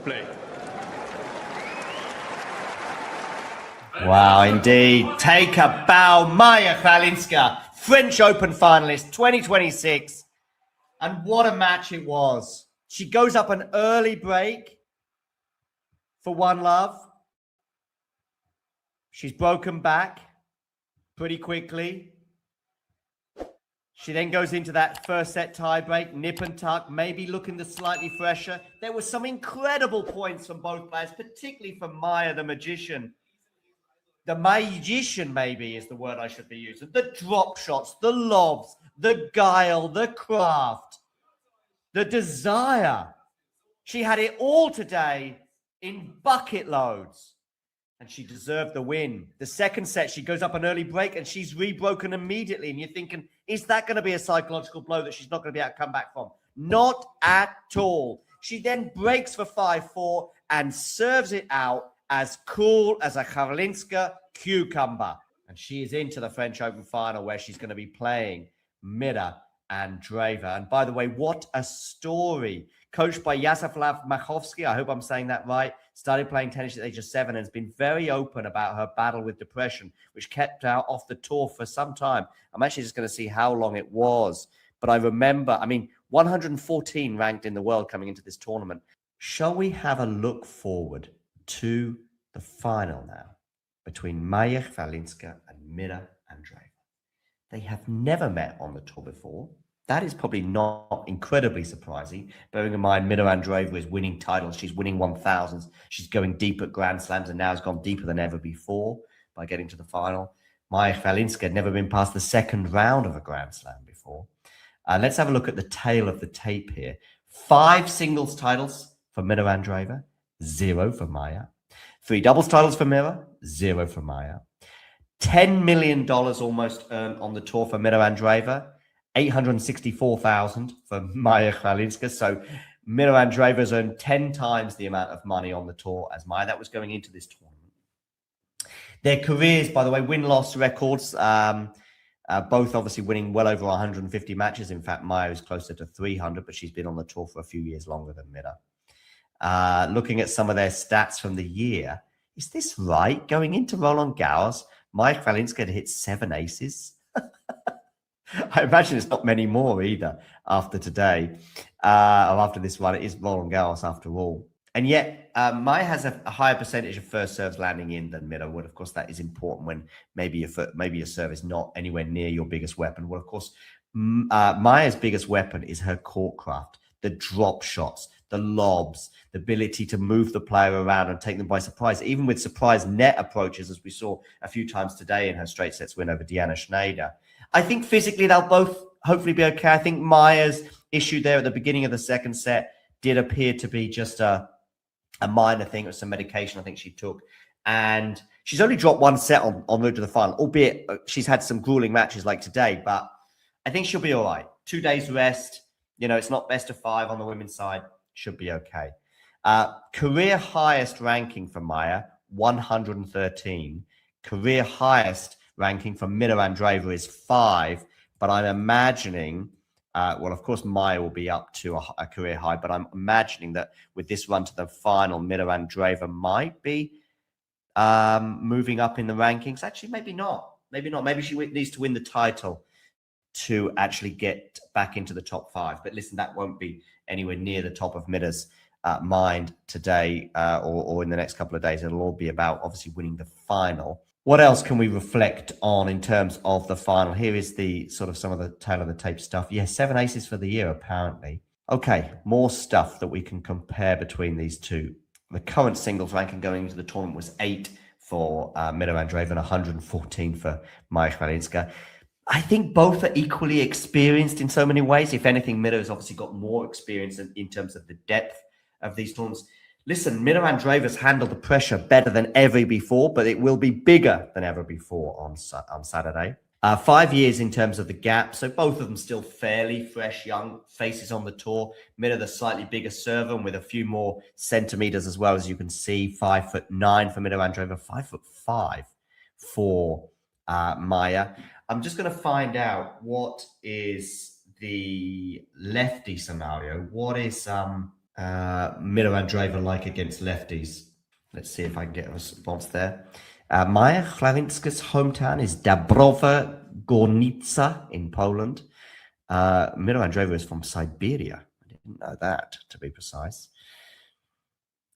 Play. Wow, indeed. Take a bow, Maja Chwalińska, French Open finalist 2026. And what a match it was. She goes up an early break for one love. She's broken back pretty quickly. She then goes into that first set tie break, nip and tuck, maybe looking slightly fresher. There were some incredible points from both players, particularly from Maja, the magician. The magician, maybe, is the word I should be using. The drop shots, the lobs, the guile, the craft, the desire. She had it all today in bucket loads. And she deserved the win. The second set, she goes up an early break and she's rebroken immediately. And you're thinking, is that going to be a psychological blow that she's not going to be able to come back from? Not at all. She then breaks for 5-4 and serves it out as cool as a Chwalińska cucumber. And she is into the French Open final where she's going to be playing Mirra Andreeva. And by the way, what a story. Coached by Yaroslav Machowski, I hope I'm saying that right, started playing tennis at the age of 7 and has been very open about her battle with depression, which kept her off the tour for some time. I'm actually just going to see how long it was. But I remember, 114 ranked in the world coming into this tournament. Shall we have a look forward to the final now between Maja Chwalińska and Mirra Andreeva? They have never met on the tour before. That is probably not incredibly surprising, bearing in mind Mirra Andreeva is winning titles. She's winning 1000s. She's going deep at Grand Slams and now has gone deeper than ever before by getting to the final. Maja Chwalińska had never been past the second round of a Grand Slam before. Let's have a look at the tail of the tape here. 5 singles titles for Mirra Andreeva, 0 for Maja. 3 doubles titles for Mirra, 0 for Maja. $10 million almost earned on the tour for Mirra Andreeva. 864,000 for Maja Chwalińska. So Mirra Andreeva has earned 10 times the amount of money on the tour as Maja. That was going into this tournament. Their careers, by the way, win-loss records, both obviously winning well over 150 matches. In fact, Maja is closer to 300, but she's been on the tour for a few years longer than Mirra. Looking at some of their stats from the year, is this right? Going into Roland Garros, Maja Chwalińska had hit 7 aces. I imagine it's not many more either after today, or after this one. It is Roland Garros after all. And yet, Maja has a higher percentage of first serves landing in than Mirra would. Of course, that is important when maybe your serve is not anywhere near your biggest weapon. Well, of course, Maja's biggest weapon is her court craft, the drop shots, the lobs, the ability to move the player around and take them by surprise, even with surprise net approaches, as we saw a few times today in her straight sets win over Diana Schneider. I think physically they'll both hopefully be okay. I think Maja's issue there at the beginning of the second set did appear to be just a minor thing or some medication I think she took. And she's only dropped 1 set on route to the final, albeit she's had some grueling matches like today, but I think she'll be all right. 2 days rest. It's not best of 5 on the women's side. Should be okay. Career highest ranking for Maja, 113. Career highest ranking for Mirra Andreeva is 5, but I'm imagining, well, of course, Maja will be up to a career high, but I'm imagining that with this run to the final, Mirra Andreeva might be moving up in the rankings. Actually, maybe not. Maybe not. Maybe she needs to win the title to actually get back into the top 5. But listen, that won't be anywhere near the top of Mirra's mind today or in the next couple of days. It'll all be about obviously winning the final. What else can we reflect on in terms of the final? Here is the sort of some of the tail of the tape stuff. Yeah, 7 aces for the year, apparently. Okay, more stuff that we can compare between these two. The current singles ranking going into the tournament was 8 for Mirra Andreeva and 114 for Maja Chwalińska. I think both are equally experienced in so many ways. If anything, Mirra has obviously got more experience in terms of the depth of these tournaments. Listen, Mirra Andreeva's handled the pressure better than ever before, but it will be bigger than ever before on Saturday. 5 years in terms of the gap, so both of them still fairly fresh, young faces on the tour. Mirra, the slightly bigger server, and with a few more centimeters as well, as you can see. 5'9" for Mirra Andreeva, 5'5" for Maja. I'm just going to find out what is the lefty scenario. What is Mirra Andreeva like against lefties. Let's see if I can get a response there. Maja Chwalińska's hometown is Dąbrowa Górnicza in Poland. Mirra Andreeva is from Siberia. I didn't know that, to be precise.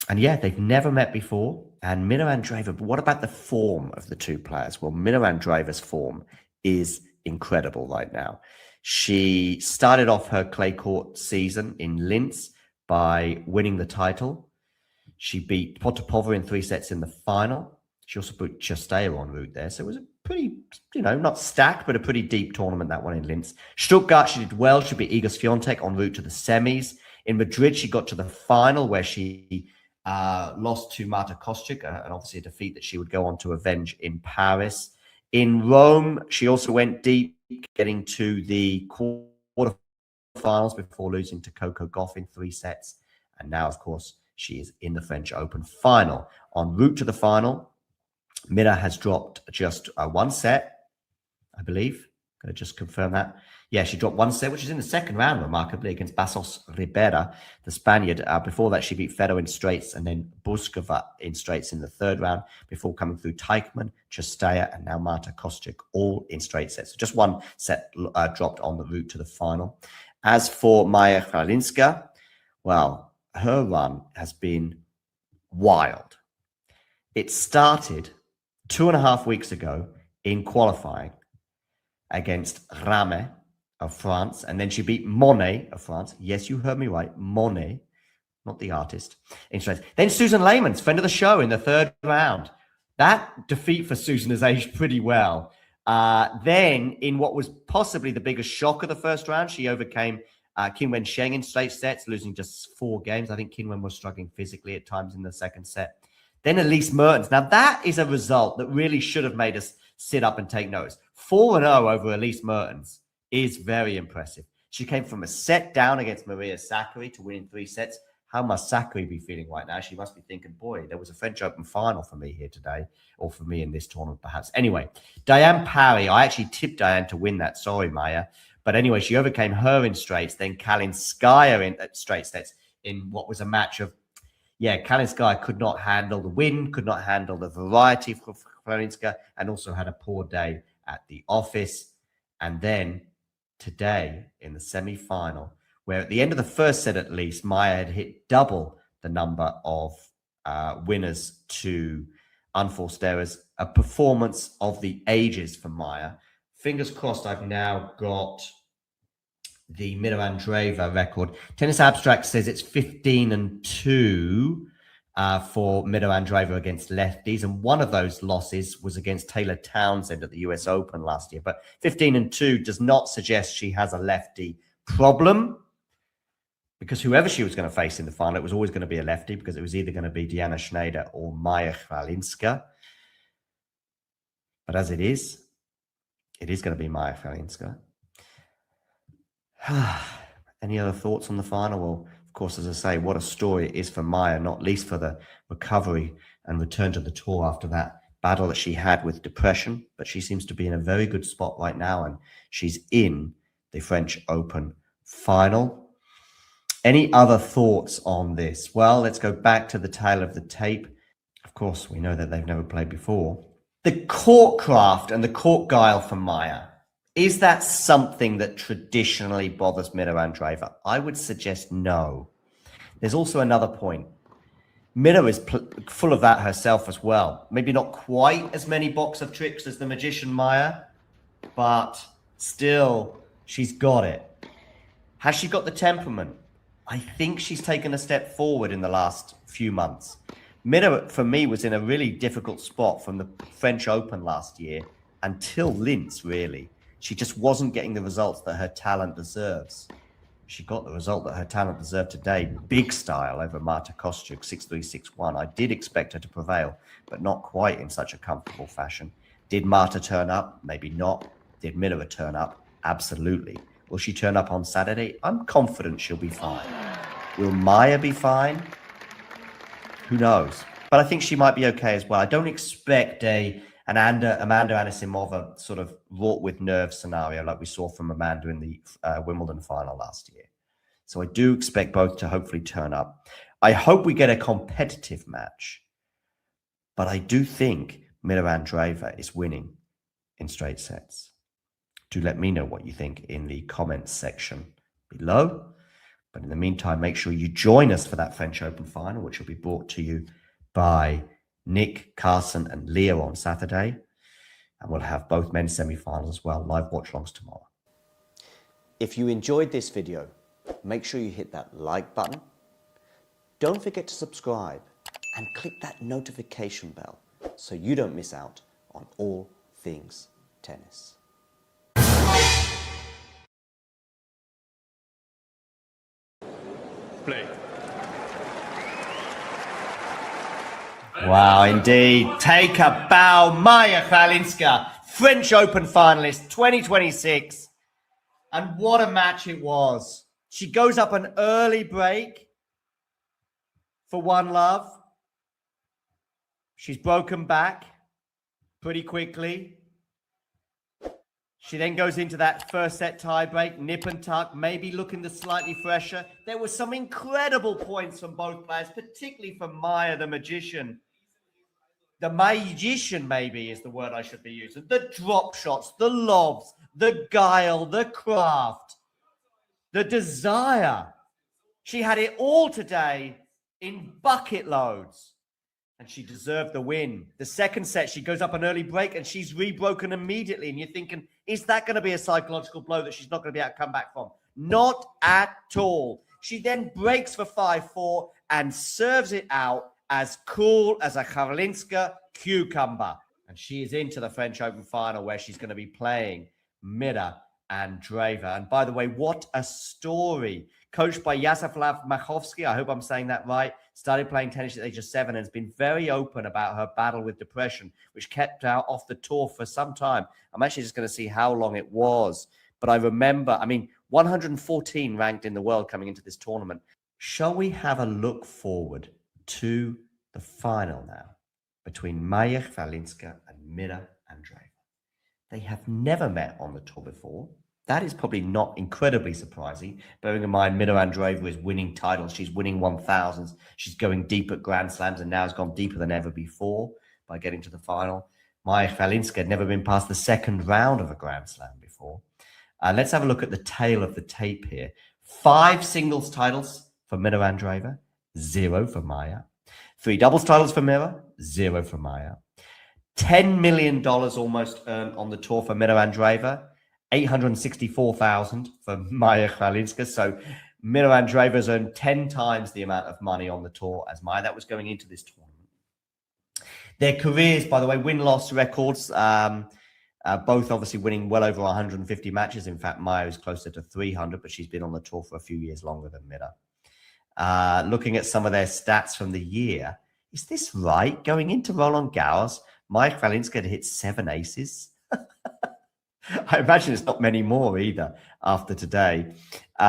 And yeah, they've never met before. And Mirra Andreeva, but what about the form of the two players? Well, Mirra Andreeva's form is incredible right now. She started off her clay court season in Linz by winning the title. She beat Potapova in 3 sets in the final. She also put Chastea en route there. So it was a pretty, not stacked, but a pretty deep tournament, that one in Linz. Stuttgart, she did well. She beat Iga Swiatek en route to the semis. In Madrid, she got to the final where she lost to Marta Kostyuk, and obviously a defeat that she would go on to avenge in Paris. In Rome, she also went deep, getting to the quarterfinals before losing to Coco Gauff in 3 sets. And now, of course, she is in the French Open final. En route to the final, Mirra has dropped just 1 set, I believe. Going to just confirm that. Yeah, she dropped 1 set, which is in the second round, remarkably, against Bassos Ribera, the Spaniard. Before that, she beat Ferro in straights and then Bouzkova in straights in the 3rd round before coming through Teichmann, Chastea, and now Marta Kostyuk, all in straight sets. So just 1 set dropped on the route to the final. As for Maja Chwalińska, well, her run has been wild. It started 2.5 weeks ago in qualifying against Rame of France, and then she beat Monet of France. Yes, you heard me right, Monet, not the artist. Interesting. Then Susan Lehmans, friend of the show, in the 3rd round. That defeat for Susan has aged pretty well. Then, in what was possibly the biggest shock of the 1st round, she overcame Qinwen Sheng in straight sets, losing just 4 games. I think Qinwen was struggling physically at times in the 2nd set. Then Elise Mertens. Now, that is a result that really should have made us sit up and take notice. 4-0 over Elise Mertens is very impressive. She came from a set down against Maria Sakkari to win in 3 sets. How must Sakkari be feeling right now? She must be thinking, boy, there was a French Open final for me here today, or for me in this tournament, perhaps. Anyway, Diane Parry. I actually tipped Diane to win that. Sorry, Maya. But anyway, she overcame her in straights, then Kalinskaya in straight sets in what was a match of, Kalinskaya could not handle the wind, could not handle the variety for Chwalińska, and also had a poor day at the office. And then today in the semi-final, where at the end of the 1st set at least, Maya had hit double the number of winners to unforced errors, a performance of the ages for Maya. Fingers crossed, I've now got the Mirra Andreeva record. Tennis Abstract says it's 15-2 for Mirra Andreeva against lefties, and one of those losses was against Taylor Townsend at the US Open last year. But 15-2 does not suggest she has a lefty problem, because whoever she was going to face in the final, it was always going to be a lefty, because it was either going to be Diana Schneider or Maja Chwalińska. But as it is going to be Maja Chwalińska. Any other thoughts on the final? Well, of course, as I say, what a story it is for Maya, not least for the recovery and return to the tour after that battle that she had with depression. But she seems to be in a very good spot right now, and she's in the French Open final. Any other thoughts on this? Well, let's go back to the tail of the tape. Of course, we know that they've never played before. The court craft and the court guile for Maya, is that something that traditionally bothers Mirra Andreeva? I would suggest no. There's also another point. Mirra is full of that herself as well. Maybe not quite as many box of tricks as the magician Maya, but still, she's got it. Has she got the temperament? I think she's taken a step forward in the last few months. Mirra, for me, was in a really difficult spot from the French Open last year until Linz, really. She just wasn't getting the results that her talent deserves. She got the result that her talent deserved today. Big style over Marta Kostyuk, 6-3, 6-1. I did expect her to prevail, but not quite in such a comfortable fashion. Did Marta turn up? Maybe not. Did Mirra turn up? Absolutely. Will she turn up on Saturday? I'm confident she'll be fine. Will Maya be fine? Who knows? But I think she might be okay as well. I don't expect Amanda Anisimova sort of wrought with nerves scenario like we saw from Amanda in the Wimbledon final last year. So I do expect both to hopefully turn up. I hope we get a competitive match. But I do think Mirra Andreeva is winning in straight sets. Do let me know what you think in the comments section below. But in the meantime, make sure you join us for that French Open final, which will be brought to you by Nick, Carson, and Leo on Saturday. And we'll have both men's semi-finals as well, live watch-alongs tomorrow. If you enjoyed this video, make sure you hit that like button. Don't forget to subscribe and click that notification bell so you don't miss out on all things tennis. Play. Wow, indeed. Take a bow, Maja Chwalińska, French Open finalist 2026. And what a match it was. She goes up an early break for 1-love. She's broken back pretty quickly. She then goes into that first set tiebreak, nip and tuck, maybe looking the slightly fresher. There were some incredible points from both players, particularly from Maja, the magician. The magician, maybe, is the word I should be using. The drop shots, the lobs, the guile, the craft, the desire. She had it all today in bucket loads. And she deserved the win. The second set, she goes up an early break and she's rebroken immediately. And you're thinking, is that going to be a psychological blow that she's not going to be able to come back from? Not at all. She then breaks for 5-4 and serves it out as cool as a Chwalińska cucumber. And she is into the French Open final where she's going to be playing Mirra Andreeva. And by the way, what a story. Coached by Yaroslav Machovsky, I hope I'm saying that right, started playing tennis at the age of 7 and has been very open about her battle with depression, which kept her off the tour for some time. I'm actually just going to see how long it was. But I remember, 114 ranked in the world coming into this tournament. Shall we have a look forward to the final now between Maja Chwalińska and Mirra Andreeva? They have never met on the tour before. That is probably not incredibly surprising, bearing in mind Mirra Andreeva is winning titles. She's winning 1000s. She's going deep at Grand Slams and now has gone deeper than ever before by getting to the final. Maja Chwalińska had never been past the second round of a Grand Slam before. Let's have a look at the tail of the tape here. 5 singles titles for Mirra Andreeva, 0 for Maja. 3 doubles titles for Mirra, 0 for Maja. $10 million almost earned on the tour for Mirra Andreeva. 864,000 for Maja Chwalińska. So Mirra Andreeva has earned 10 times the amount of money on the tour as Maja. That was going into this tournament. Their careers, by the way, win-loss records, both obviously winning well over 150 matches. In fact, Maja is closer to 300, but she's been on the tour for a few years longer than Mirra. Looking at some of their stats from the year, is this right? Going into Roland Garros, Maja Chwalińska had hit 7 aces. I imagine it's not many more either after today, or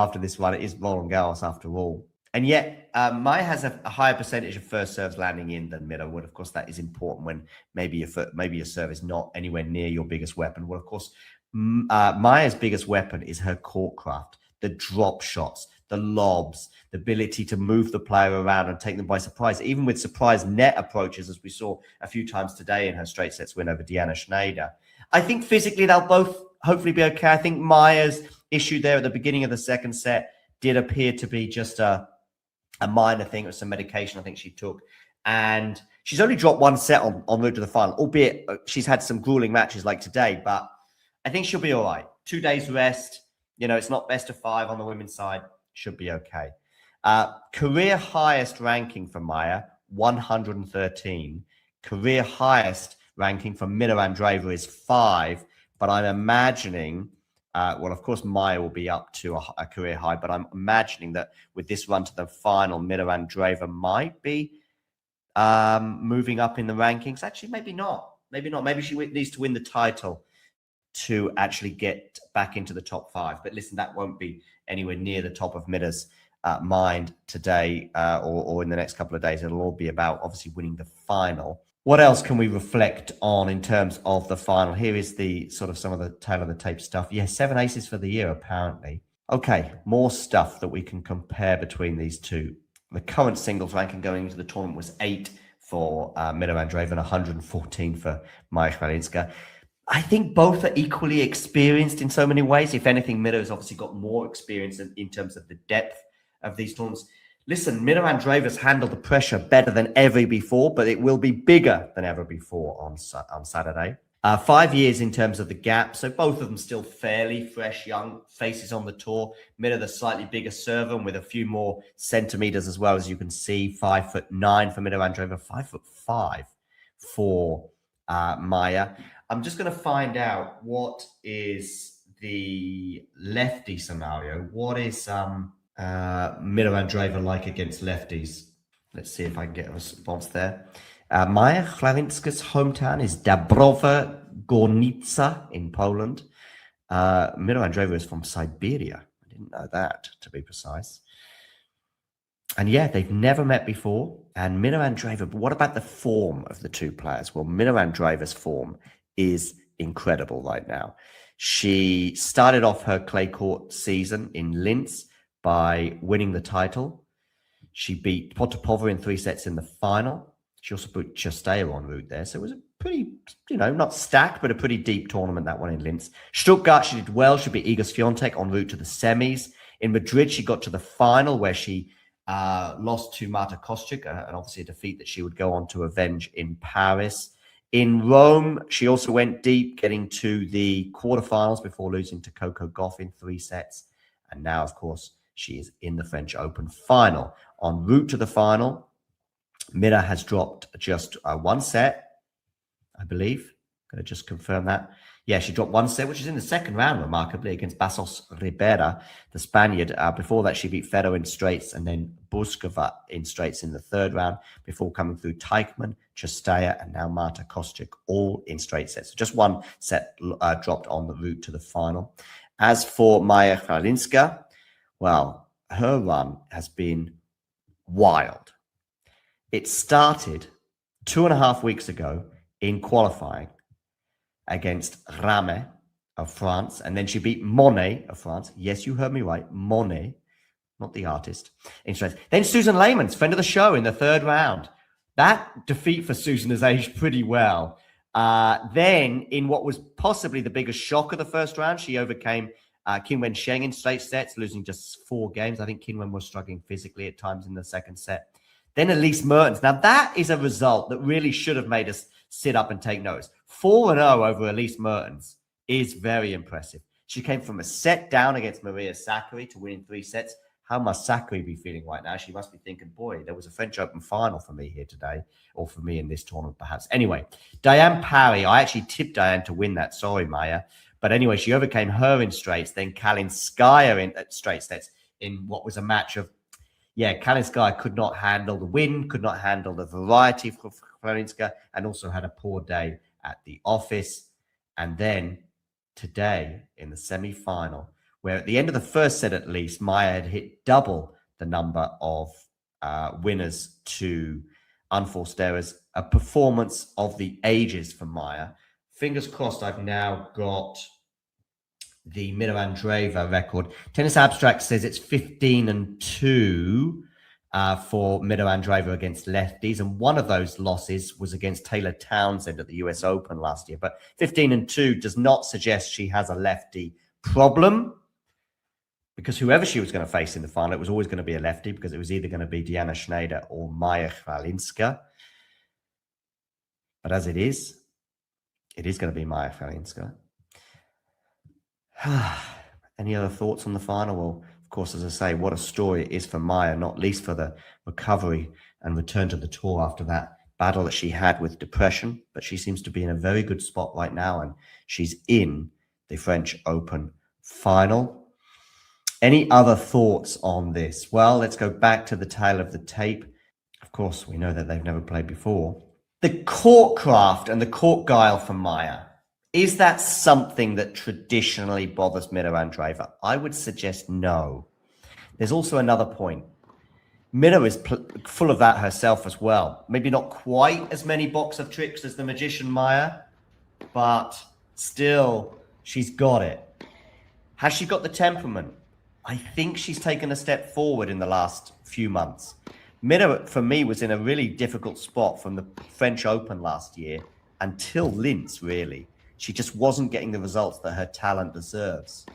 after this one. It is Roland Garros after all. And yet, Maja has a higher percentage of first serves landing in than Mirra would. Of course, that is important when maybe your serve is not anywhere near your biggest weapon. Well, of course, Maja's biggest weapon is her court craft, the drop shots, the lobs, the ability to move the player around and take them by surprise, even with surprise net approaches, as we saw a few times today in her straight sets win over Diana Schneider. I think physically they'll both hopefully be okay. I think Maja's issue there at the beginning of the second set did appear to be just a minor thing. It was some medication I think she took. And she's only dropped 1 set on route to the final, albeit she's had some grueling matches like today. But I think she'll be all right. 2 days rest. It's not best of 5 on the women's side. Should be okay. Career highest ranking for Maja, 113. Career highest ranking for Mirra Andreeva is 5, but I'm imagining, well, of course, Maja will be up to a career high, but I'm imagining that with this run to the final, Mirra Andreeva might be moving up in the rankings. Actually, maybe not. Maybe not. Maybe she needs to win the title to actually get back into the top 5. But listen, that won't be anywhere near the top of Mirra's mind today or in the next couple of days. It'll all be about obviously winning the final. What else can we reflect on in terms of the final? Here is the sort of some of the tail of the tape stuff. Yeah, 7 aces for the year, apparently. Okay, more stuff that we can compare between these two. The current singles ranking going into the tournament was 8 for Mirra Andreeva and 114 for Maja Chwalińska. I think both are equally experienced in so many ways. If anything, Mirra has obviously got more experience in terms of the depth of these tournaments. Listen, Mirra Andreeva's handled the pressure better than ever before, but it will be bigger than ever before on Saturday. 5 years in terms of the gap, so both of them still fairly fresh, young faces on the tour. Mirra, the slightly bigger server with a few more centimeters as well, as you can see. 5'9" for Mirra Andreeva, 5'5" for Maja. I'm just going to find out what is the lefty scenario. What is Mirra Andreeva like against lefties? Let's see if I can get a response there. Maja Chwalińska's hometown is Dąbrowa Górnicza in Poland. Mirra Andreeva is from Siberia. I didn't know that, to be precise. And yeah, they've never met before. And Mirra Andreeva, but what about the form of the two players? Well, Mirra Andreeva's form is incredible right now. She started off her clay court season in Linz by winning the title. She beat Potapova in 3 sets in the final. She also put Chastea en route there. So it was a pretty, not stacked, but a pretty deep tournament, that one in Linz. Stuttgart, she did well. She beat Iga Swiatek en route to the semis. In Madrid, she got to the final where she lost to Marta Kostyuk, and obviously a defeat that she would go on to avenge in Paris. In Rome, she also went deep, getting to the quarterfinals before losing to Coco Gauff in 3 sets. And now, of course, she is in the French Open final. En route to the final, Mirra has dropped just 1 set, I believe. Going to just confirm that. Yeah, she dropped 1 set, which is in the second round, remarkably, against Bassos Ribera, the Spaniard. Before that, she beat Ferro in straights and then Bouzkova in straights in the 3rd round before coming through Teichmann, Chastea, and now Marta Kostyuk, all in straight sets. So just 1 set dropped on the route to the final. As for Maja Chwalińska, well, her run has been wild. It started 2.5 weeks ago in qualifying against Rame of France, and then she beat Monet of France. Yes, you heard me right, Monet, not the artist. Interesting. Then Susan Lehmann's friend of the show in the 3rd round. That defeat for Susan has aged pretty well. Then, in what was possibly the biggest shock of the 1st round, she overcame Qinwen Sheng in straight sets, losing just 4 games. I think Qinwen was struggling physically at times in the 2nd set. Then Elise Mertens. Now, that is a result that really should have made us sit up and take notice. 4-0 over Elise Mertens is very impressive. She came from a set down against Maria Sakkari to win in 3 sets. How must Sakkari be feeling right now? She must be thinking, boy, there was a French Open final for me here today, or for me in this tournament, perhaps. Anyway, Diane Parry. I actually tipped Diane to win that. Sorry, Maya. But anyway, she overcame her in straights, then Kalinskaya in straight sets in what was a match of, Kalinskaya could not handle the wind, could not handle the variety for Chwalińska, and also had a poor day at the office. And then today in the semi-final, where at the end of the 1st set at least, Maya had hit double the number of winners to unforced errors, a performance of the ages for Maya. Fingers crossed, I've now got the Mirra Andreeva record. Tennis Abstract says it's 15-2 for Mirra Andreeva against lefties, and one of those losses was against Taylor Townsend at the US Open last year. But 15-2 does not suggest she has a lefty problem, because whoever she was going to face in the final, it was always going to be a lefty, because it was either going to be Diana Schneider or Maja Chwalińska. But as it is going to be Maja Chwalińska. Any other thoughts on the final? Well, of course, as I say, what a story it is for Maya, not least for the recovery and return to the tour after that battle that she had with depression. But she seems to be in a very good spot right now, and she's in the French Open final. Any other thoughts on this? Well, let's go back to the tail of the tape. Of course, we know that they've never played before. The court craft and the court guile for Maya, is that something that traditionally bothers Mirra Andreeva? I would suggest no. There's also another point. Mirra is full of that herself as well. Maybe not quite as many box of tricks as the magician Maya, but still, she's got it. Has she got the temperament? I think she's taken a step forward in the last few months. Mirra, for me, was in a really difficult spot from the French Open last year until Linz, really. She just wasn't getting the results that her talent deserves.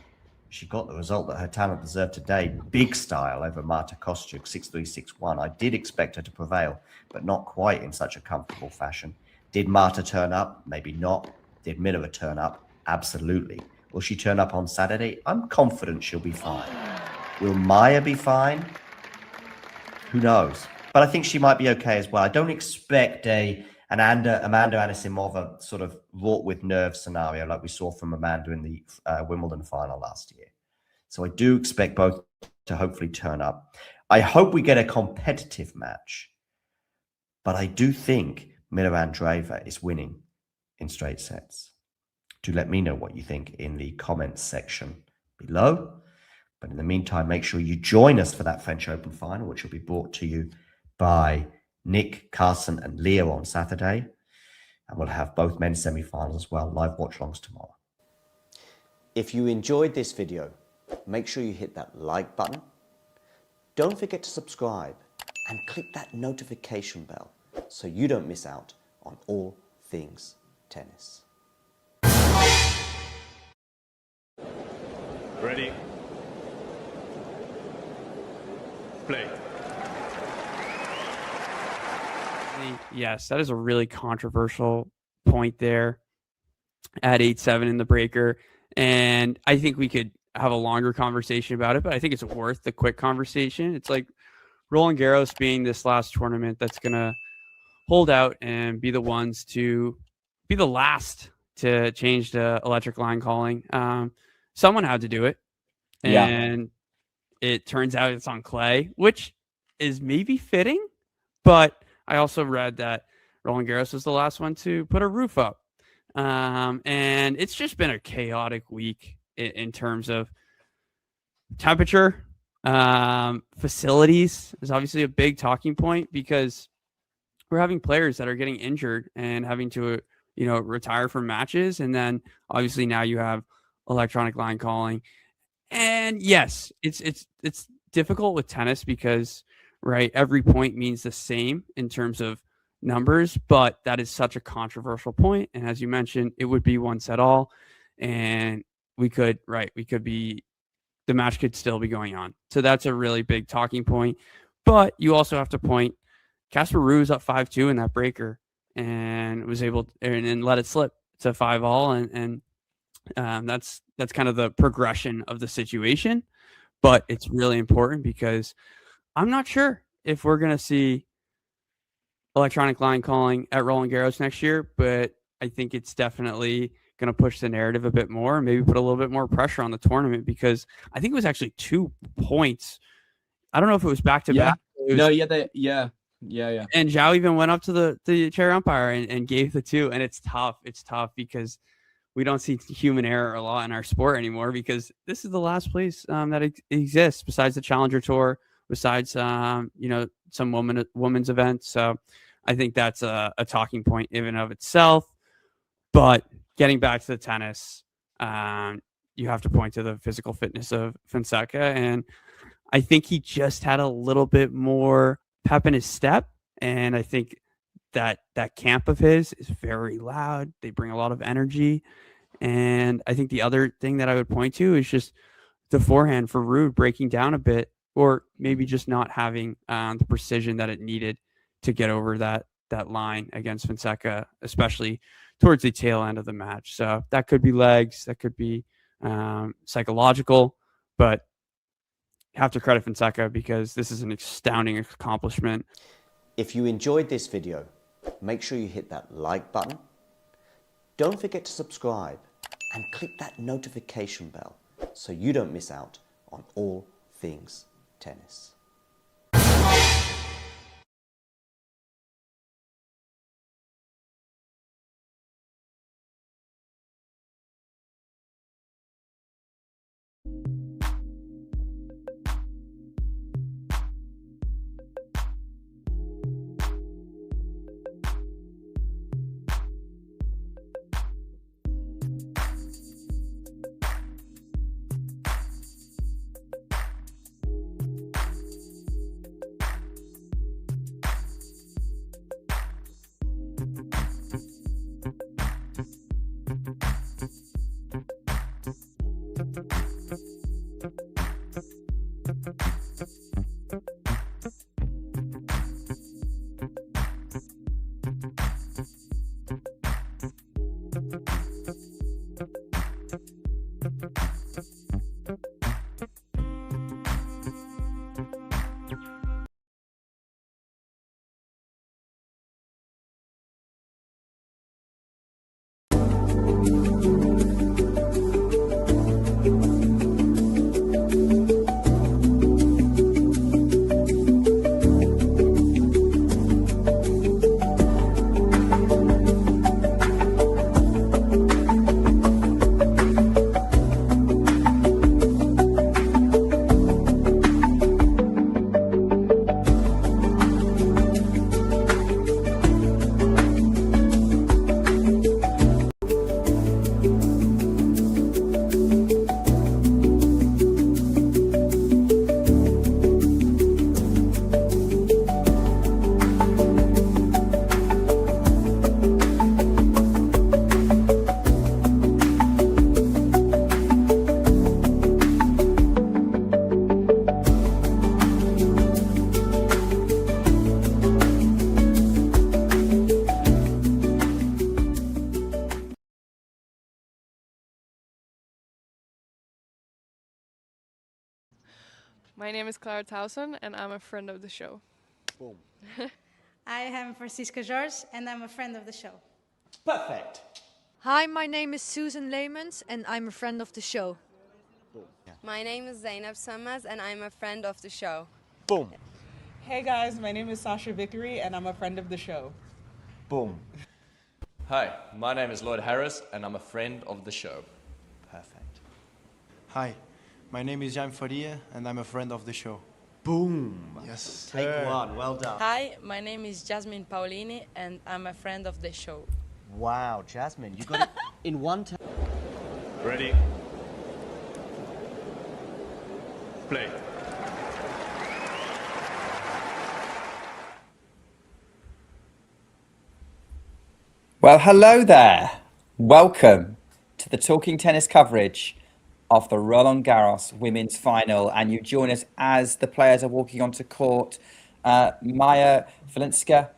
She got the result that her talent deserved today. Big style over Marta Kostyuk, 6-3, 6-1. I did expect her to prevail, but not quite in such a comfortable fashion. Did Marta turn up? Maybe not. Did Mirra turn up? Absolutely. Will she turn up on Saturday? I'm confident she'll be fine. Will Maja be fine? Who knows? But I think she might be okay as well. I don't expect Amanda Anisimova sort of wrought with nerves scenario like we saw from Amanda in the Wimbledon final last year. So I do expect both to hopefully turn up. I hope we get a competitive match. But I do think Mirra Andreeva is winning in straight sets. Do let me know what you think in the comments section below. But in the meantime, make sure you join us for that French Open final, which will be brought to you by Nick, Carson, and Leo on Saturday. And we'll have both men's semi-finals as well, live watch-alongs tomorrow. If you enjoyed this video, make sure you hit that like button. Don't forget to subscribe and click that notification bell so you don't miss out on all things tennis. Ready? Play. Yes, that is a really controversial point there at 8-7 in the breaker. And I think we could have a longer conversation about it, but I think it's worth the quick conversation. It's like Roland Garros being this last tournament that's going to hold out and be the ones to be the last to change the electric line calling. Someone had to do it. And it turns out it's on clay, which is maybe fitting, but I also read that Roland Garros was the last one to put a roof up. And it's just been a chaotic week in terms of temperature. Facilities is obviously a big talking point because we're having players that are getting injured and having to, retire from matches. And then obviously now you have electronic line calling. And yes, it's difficult with tennis because, right, every point means the same in terms of numbers, but that is such a controversial point. And as you mentioned, it would be one set all, and the match could still be going on. So that's a really big talking point. But you also have to point, Casper Ruud was up 5-2 in that breaker and was able to, and let it slip to 5-all, and that's kind of the progression of the situation. But it's really important because I'm not sure if we're going to see electronic line calling at Roland Garros next year, but I think it's definitely going to push the narrative a bit more and maybe put a little bit more pressure on the tournament, because I think it was actually 2 points. I don't know if it was back to back. And Zhao even went up to the chair umpire and gave the 2. And it's tough. It's tough because we don't see human error a lot in our sport anymore, because this is the last place that exists besides the Challenger Tour, besides some women's events. So I think that's a talking point in and of itself. But getting back to the tennis, you have to point to the physical fitness of Fonseca, and I think he just had a little bit more pep in his step. And I think that camp of his is very loud. They bring a lot of energy. And I think the other thing that I would point to is just the forehand for Ruud breaking down a bit, or maybe just not having the precision that it needed to get over that line against Fonseca, especially towards the tail end of the match. So that could be legs, that could be psychological, but you have to credit Fonseca because this is an astounding accomplishment. If you enjoyed this video, make sure you hit that like button. Don't forget to subscribe and click that notification bell so you don't miss out on all things tennis. My name is Clara Towson, and I'm a friend of the show. Boom. I am Francisca George, and I'm a friend of the show. Perfect. Hi, my name is Susan Leemans, and I'm a friend of the show. My name is Zainab Samas, and I'm a friend of the show. Boom. Hey guys, my name is Sasha Vickery, and I'm a friend of the show. Boom. Hi, my name is Lloyd Harris, and I'm a friend of the show. Perfect. Hi, my name is Jan Faria, and I'm a friend of the show. Boom. Yes. Take one. Well done. Hi, my name is Jasmine Paulini, and I'm a friend of the show. Wow, Jasmine, you got it in one time. Ready? Play. Well, hello there. Welcome to the Talking Tennis coverage of the Roland Garros Women's Final. And you join us as the players are walking onto court. Maja Chwalińska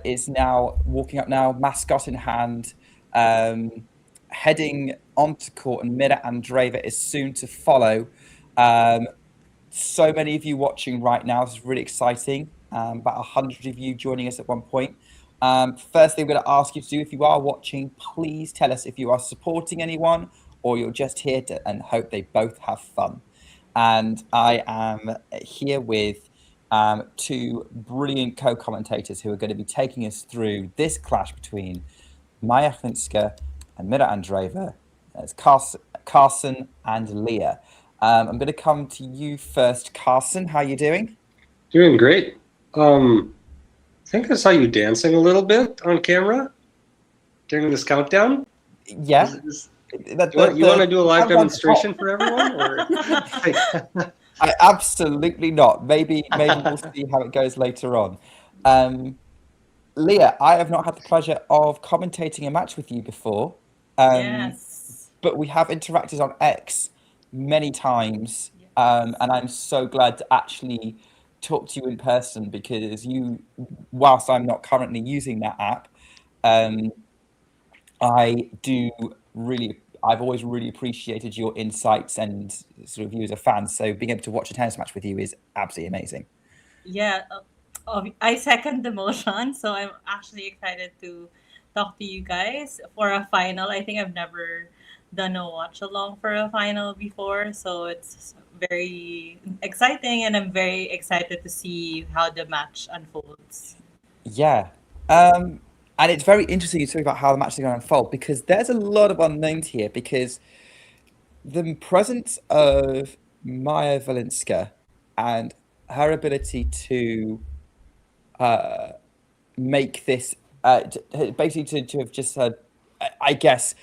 is now walking up now, mascot in hand, heading onto court, and Mirra Andreeva is soon to follow. So many of you watching right now. This is really exciting. About 100 of you joining us at one point. Firstly, I'm going to ask you to do, if you are watching, please tell us if you are supporting anyone or you're just here to and hope they both have fun. And I am here with two brilliant co-commentators who are going to be taking us through this clash between Maja Chwalińska and Mirra Andreeva. It's Carson and Leah. I'm going to come to you first. Carson, how are you doing? Doing great. I think I saw you dancing a little bit on camera during this countdown. Yeah. You want to do a live demonstration for everyone? Or? Absolutely not. Maybe we'll see how it goes later on. Leah, I have not had the pleasure of commentating a match with you before. Yes. But we have interacted on X many times. And I'm so glad to actually talk to you in person, because whilst I'm not currently using that app, I've always really appreciated your insights and sort of you as a fan. So being able to watch a tennis match with you is absolutely amazing. Yeah, I second the motion. So I'm actually excited to talk to you guys for a final. I think I've never done a watch along for a final before. So it's very exciting, and I'm very excited to see how the match unfolds. Yeah. And it's very interesting you talk about how the match is going to unfold, because there's a lot of unknowns here, because the presence of Maja Chwalińska and her ability to make this, basically to have just, I guess,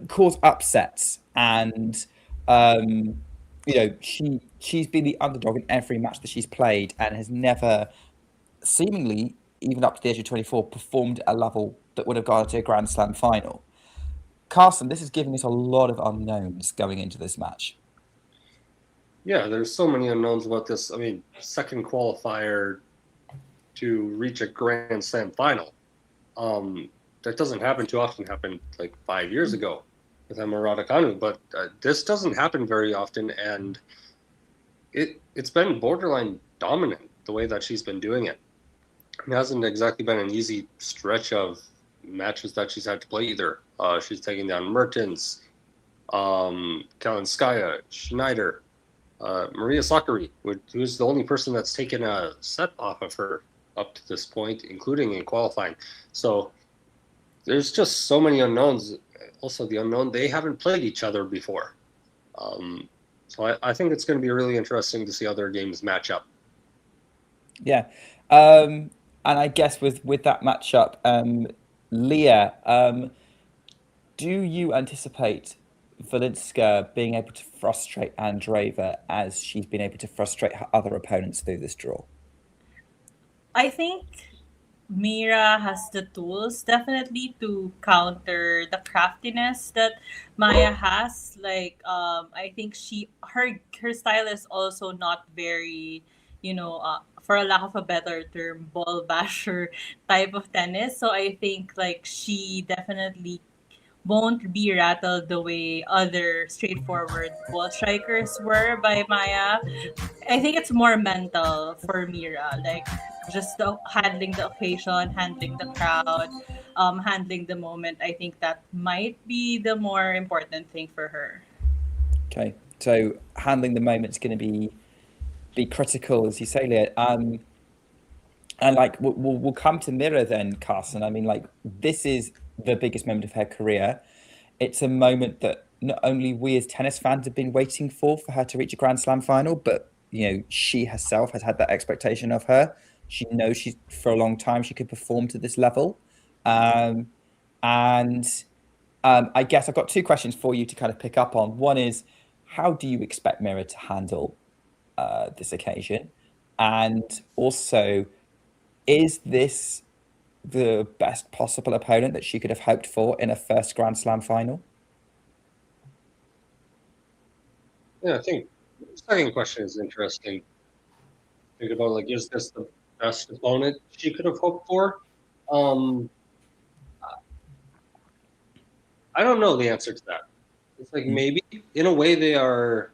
cause upsets. And, she's been the underdog in every match that she's played and has never seemingly, even up to the age of 24, performed at a level that would have gone to a Grand Slam final. Carson, this is giving us a lot of unknowns going into this match. Yeah, there's so many unknowns about this. I mean, second qualifier to reach a Grand Slam final. That doesn't happen too often. Happened like 5 years ago with Emma Raducanu, but this doesn't happen very often, and it's been borderline dominant the way that she's been doing it. It hasn't exactly been an easy stretch of matches that she's had to play either. She's taking down Mertens, Kalinskaya, Schneider, Maria Sakkari, who's the only person that's taken a set off of her up to this point, including in qualifying. So there's just so many unknowns. Also, the unknown, they haven't played each other before. So I think it's going to be really interesting to see how their games match up. Yeah. And I guess with that matchup, Leah, do you anticipate Chwalińska being able to frustrate Andreeva as she's been able to frustrate her other opponents through this draw? I think Mirra has the tools definitely to counter the craftiness that Maja has. Like, I think her style is also not very, for a lack of a better term, ball basher type of tennis. So I think like she definitely won't be rattled the way other straightforward ball strikers were by Maya. I think it's more mental for Mirra, like just handling the occasion, handling the crowd, handling the moment. I think that might be the more important thing for her. Okay, so handling the moment's going to be critical, as you say, Leah. And like we'll come to Mirra then, Carson. I mean, like this is the biggest moment of her career. It's a moment that not only we as tennis fans have been waiting for her to reach a Grand Slam final, but she herself has had that expectation of her. She knows she's for a long time she could perform to this level. I guess I've got two questions for you to kind of pick up on. One is, how do you expect Mirra to handle this occasion? And also, is this the best possible opponent that she could have hoped for in a first Grand Slam final? Yeah, I think the second question is interesting. Think about, like, is this the best opponent she could have hoped for? I don't know the answer to that. It's like maybe in a way they are,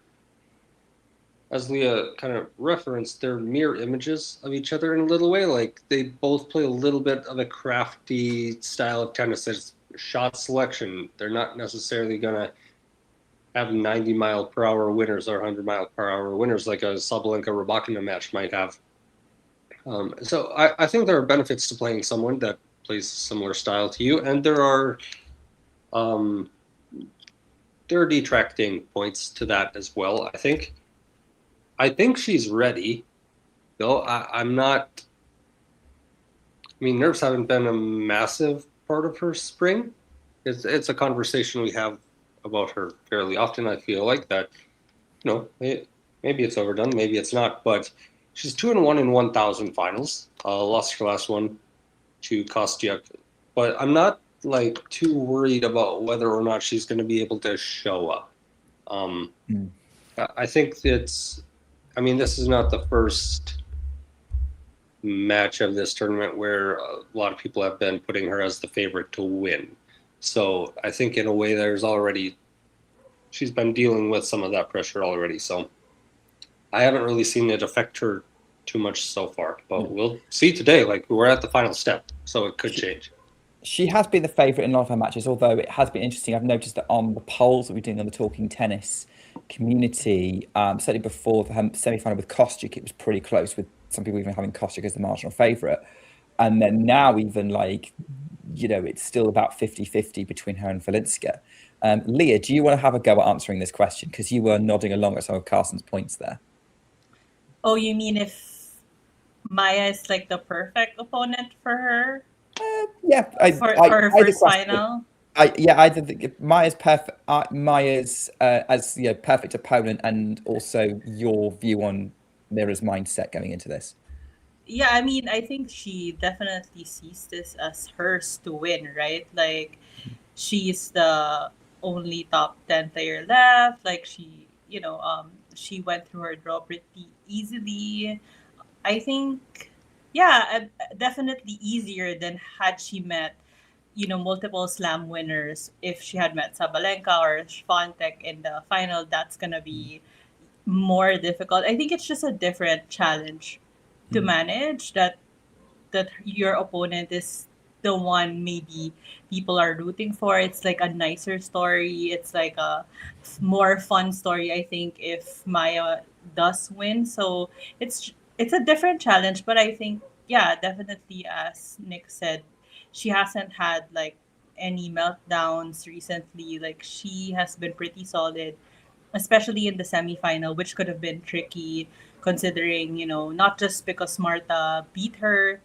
as Leah kind of referenced, they're mirror images of each other in a little way. Like they both play a little bit of a crafty style of tennis. It's shot selection. They're not necessarily going to have 90-mile-per-hour winners or 100-mile-per-hour winners like a Sabalenka-Rybakina match might have. So I think there are benefits to playing someone that plays a similar style to you, and there are detracting points to that as well. I think she's ready, though. I'm not. I mean, nerves haven't been a massive part of her spring. It's a conversation we have about her fairly often. I feel like that. Maybe it's overdone, maybe it's not, but she's 2-1 in 1,000 finals. Lost her last one to Kostyuk, but I'm not like too worried about whether or not she's going to be able to show up. I think this is not the first match of this tournament where a lot of people have been putting her as the favorite to win. So I think in a way she's been dealing with some of that pressure already. So I haven't really seen it affect her too much so far, but we'll see today. Like, we're at the final step, so it could change. She has been the favourite in a lot of her matches, although it has been interesting. I've noticed that on the polls that we're doing on the Talking Tennis community, certainly before the semi-final with Kostyuk, it was pretty close, with some people even having Kostyuk as the marginal favourite. And then now even it's still about 50-50 between her and Chwalińska. Leah, do you want to have a go at answering this question? Because you were nodding along at some of Carson's points there. Oh, you mean if Maya is like the perfect opponent for her? Yeah, for her first final. I think Maya's perfect. Maya's as perfect opponent, and also your view on Mirra's mindset going into this. Yeah, I mean, I think she definitely sees this as hers to win, right? Like, she's the only top 10 player left. Like, she went through her draw pretty easily. I think, definitely easier than had she met, multiple slam winners. If she had met Sabalenka or Swiatek in the final, that's going to be more difficult. I think it's just a different challenge to manage, that your opponent is the one maybe people are rooting for. It's like a nicer story. It's like a more fun story, I think, if Maya does win. So it's a different challenge, but I think, definitely, as Nick said, she hasn't had like any meltdowns recently. Like, she has been pretty solid, especially in the semifinal, which could have been tricky considering, not just because Marta beat her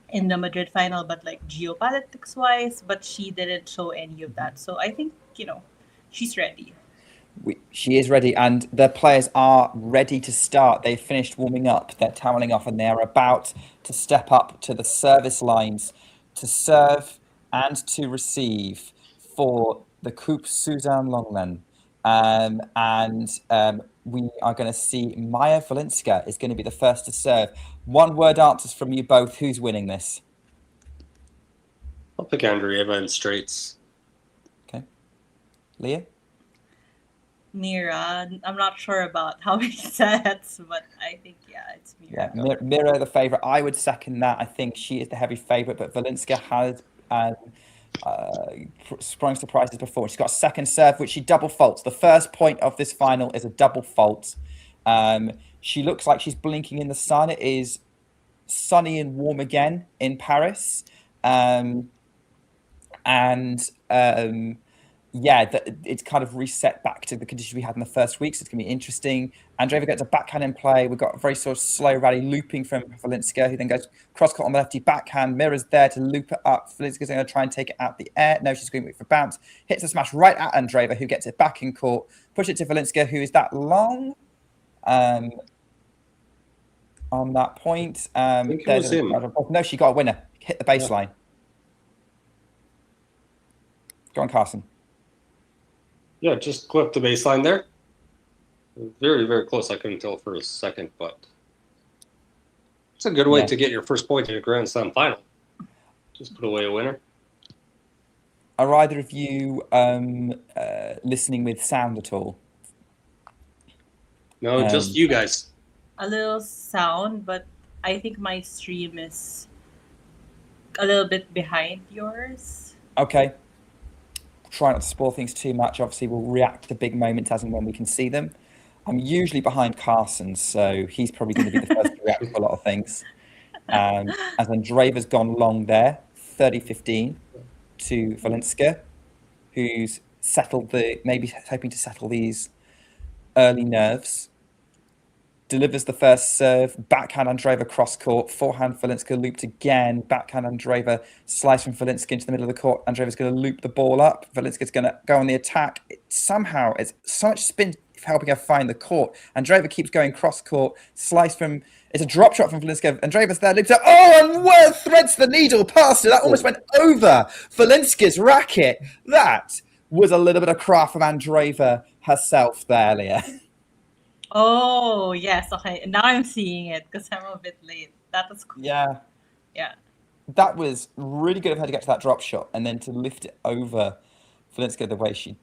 in the Madrid final, but like geopolitics wise, but she didn't show any of that. So I think, she's ready. She is ready, and the players are ready to start. They've finished warming up, they're toweling off, and they're about to step up to the service lines to serve and to receive for the Coupe Suzanne Lenglen. We are going to see Maja Chwalińska is going to be the first to serve. One-word answers from you both. Who's winning this? I'll pick Andreeva in straights. Okay. Leah? Mirra. I'm not sure about how many sets, but I think, it's Mirra. Yeah, Mirra, the favourite. I would second that. I think she is the heavy favourite, but Chwalińska has sprung surprises before. She's got a second serve, which she double faults. The first point of this final is a double fault. She looks like she's blinking in the sun. It is sunny and warm again in Paris. It's kind of reset back to the conditions we had in the first week, so it's going to be interesting. Andreeva gets a backhand in play. We've got a very sort of slow rally looping from Chwalińska, who then goes cross-court on the lefty backhand. Mirra's there to loop it up. Chwalińska's going to try and take it out the air. No, she's going to wait for bounce. Hits a smash right at Andreeva, who gets it back in court. Push it to Chwalińska, who is that long on that point. I think it was him. No, she got a winner. Hit the baseline. Go on, Carson. Yeah, just clipped the baseline there. Very, very close. I couldn't tell for a second, but it's a good way to get your first point in a Grand Slam final. Just put away a winner. Are either of you listening with sound at all? No, just you guys. A little sound, but I think my stream is a little bit behind yours. Okay. Try not to spoil things too much. Obviously, we'll react to big moments as and when we can see them. I'm usually behind Carson, so he's probably going to be the first to react to a lot of things. As Andreeva's gone long there, 30-15 to Chwalińska, who's maybe hoping to settle these early nerves. Delivers the first serve, backhand Andreeva cross court, forehand Chwalińska looped again, backhand Andreeva slice from Chwalińska into the middle of the court. Andreeva's going to loop the ball up. Chwalińska's going to go on the attack. Somehow, it's so much spin helping her find the court. Andreeva keeps going cross court, slice from. It's a drop shot from Chwalińska. Andreeva's there, loops up. And threads the needle past her. That almost went over Chwalińska's racket. That was a little bit of craft from Andreeva herself there, Leah. Oh, yes. Okay. Now I'm seeing it because I'm a bit late. That was cool. Yeah. Yeah. That was really good of her to get to that drop shot and then to lift it over Chwalińska the way she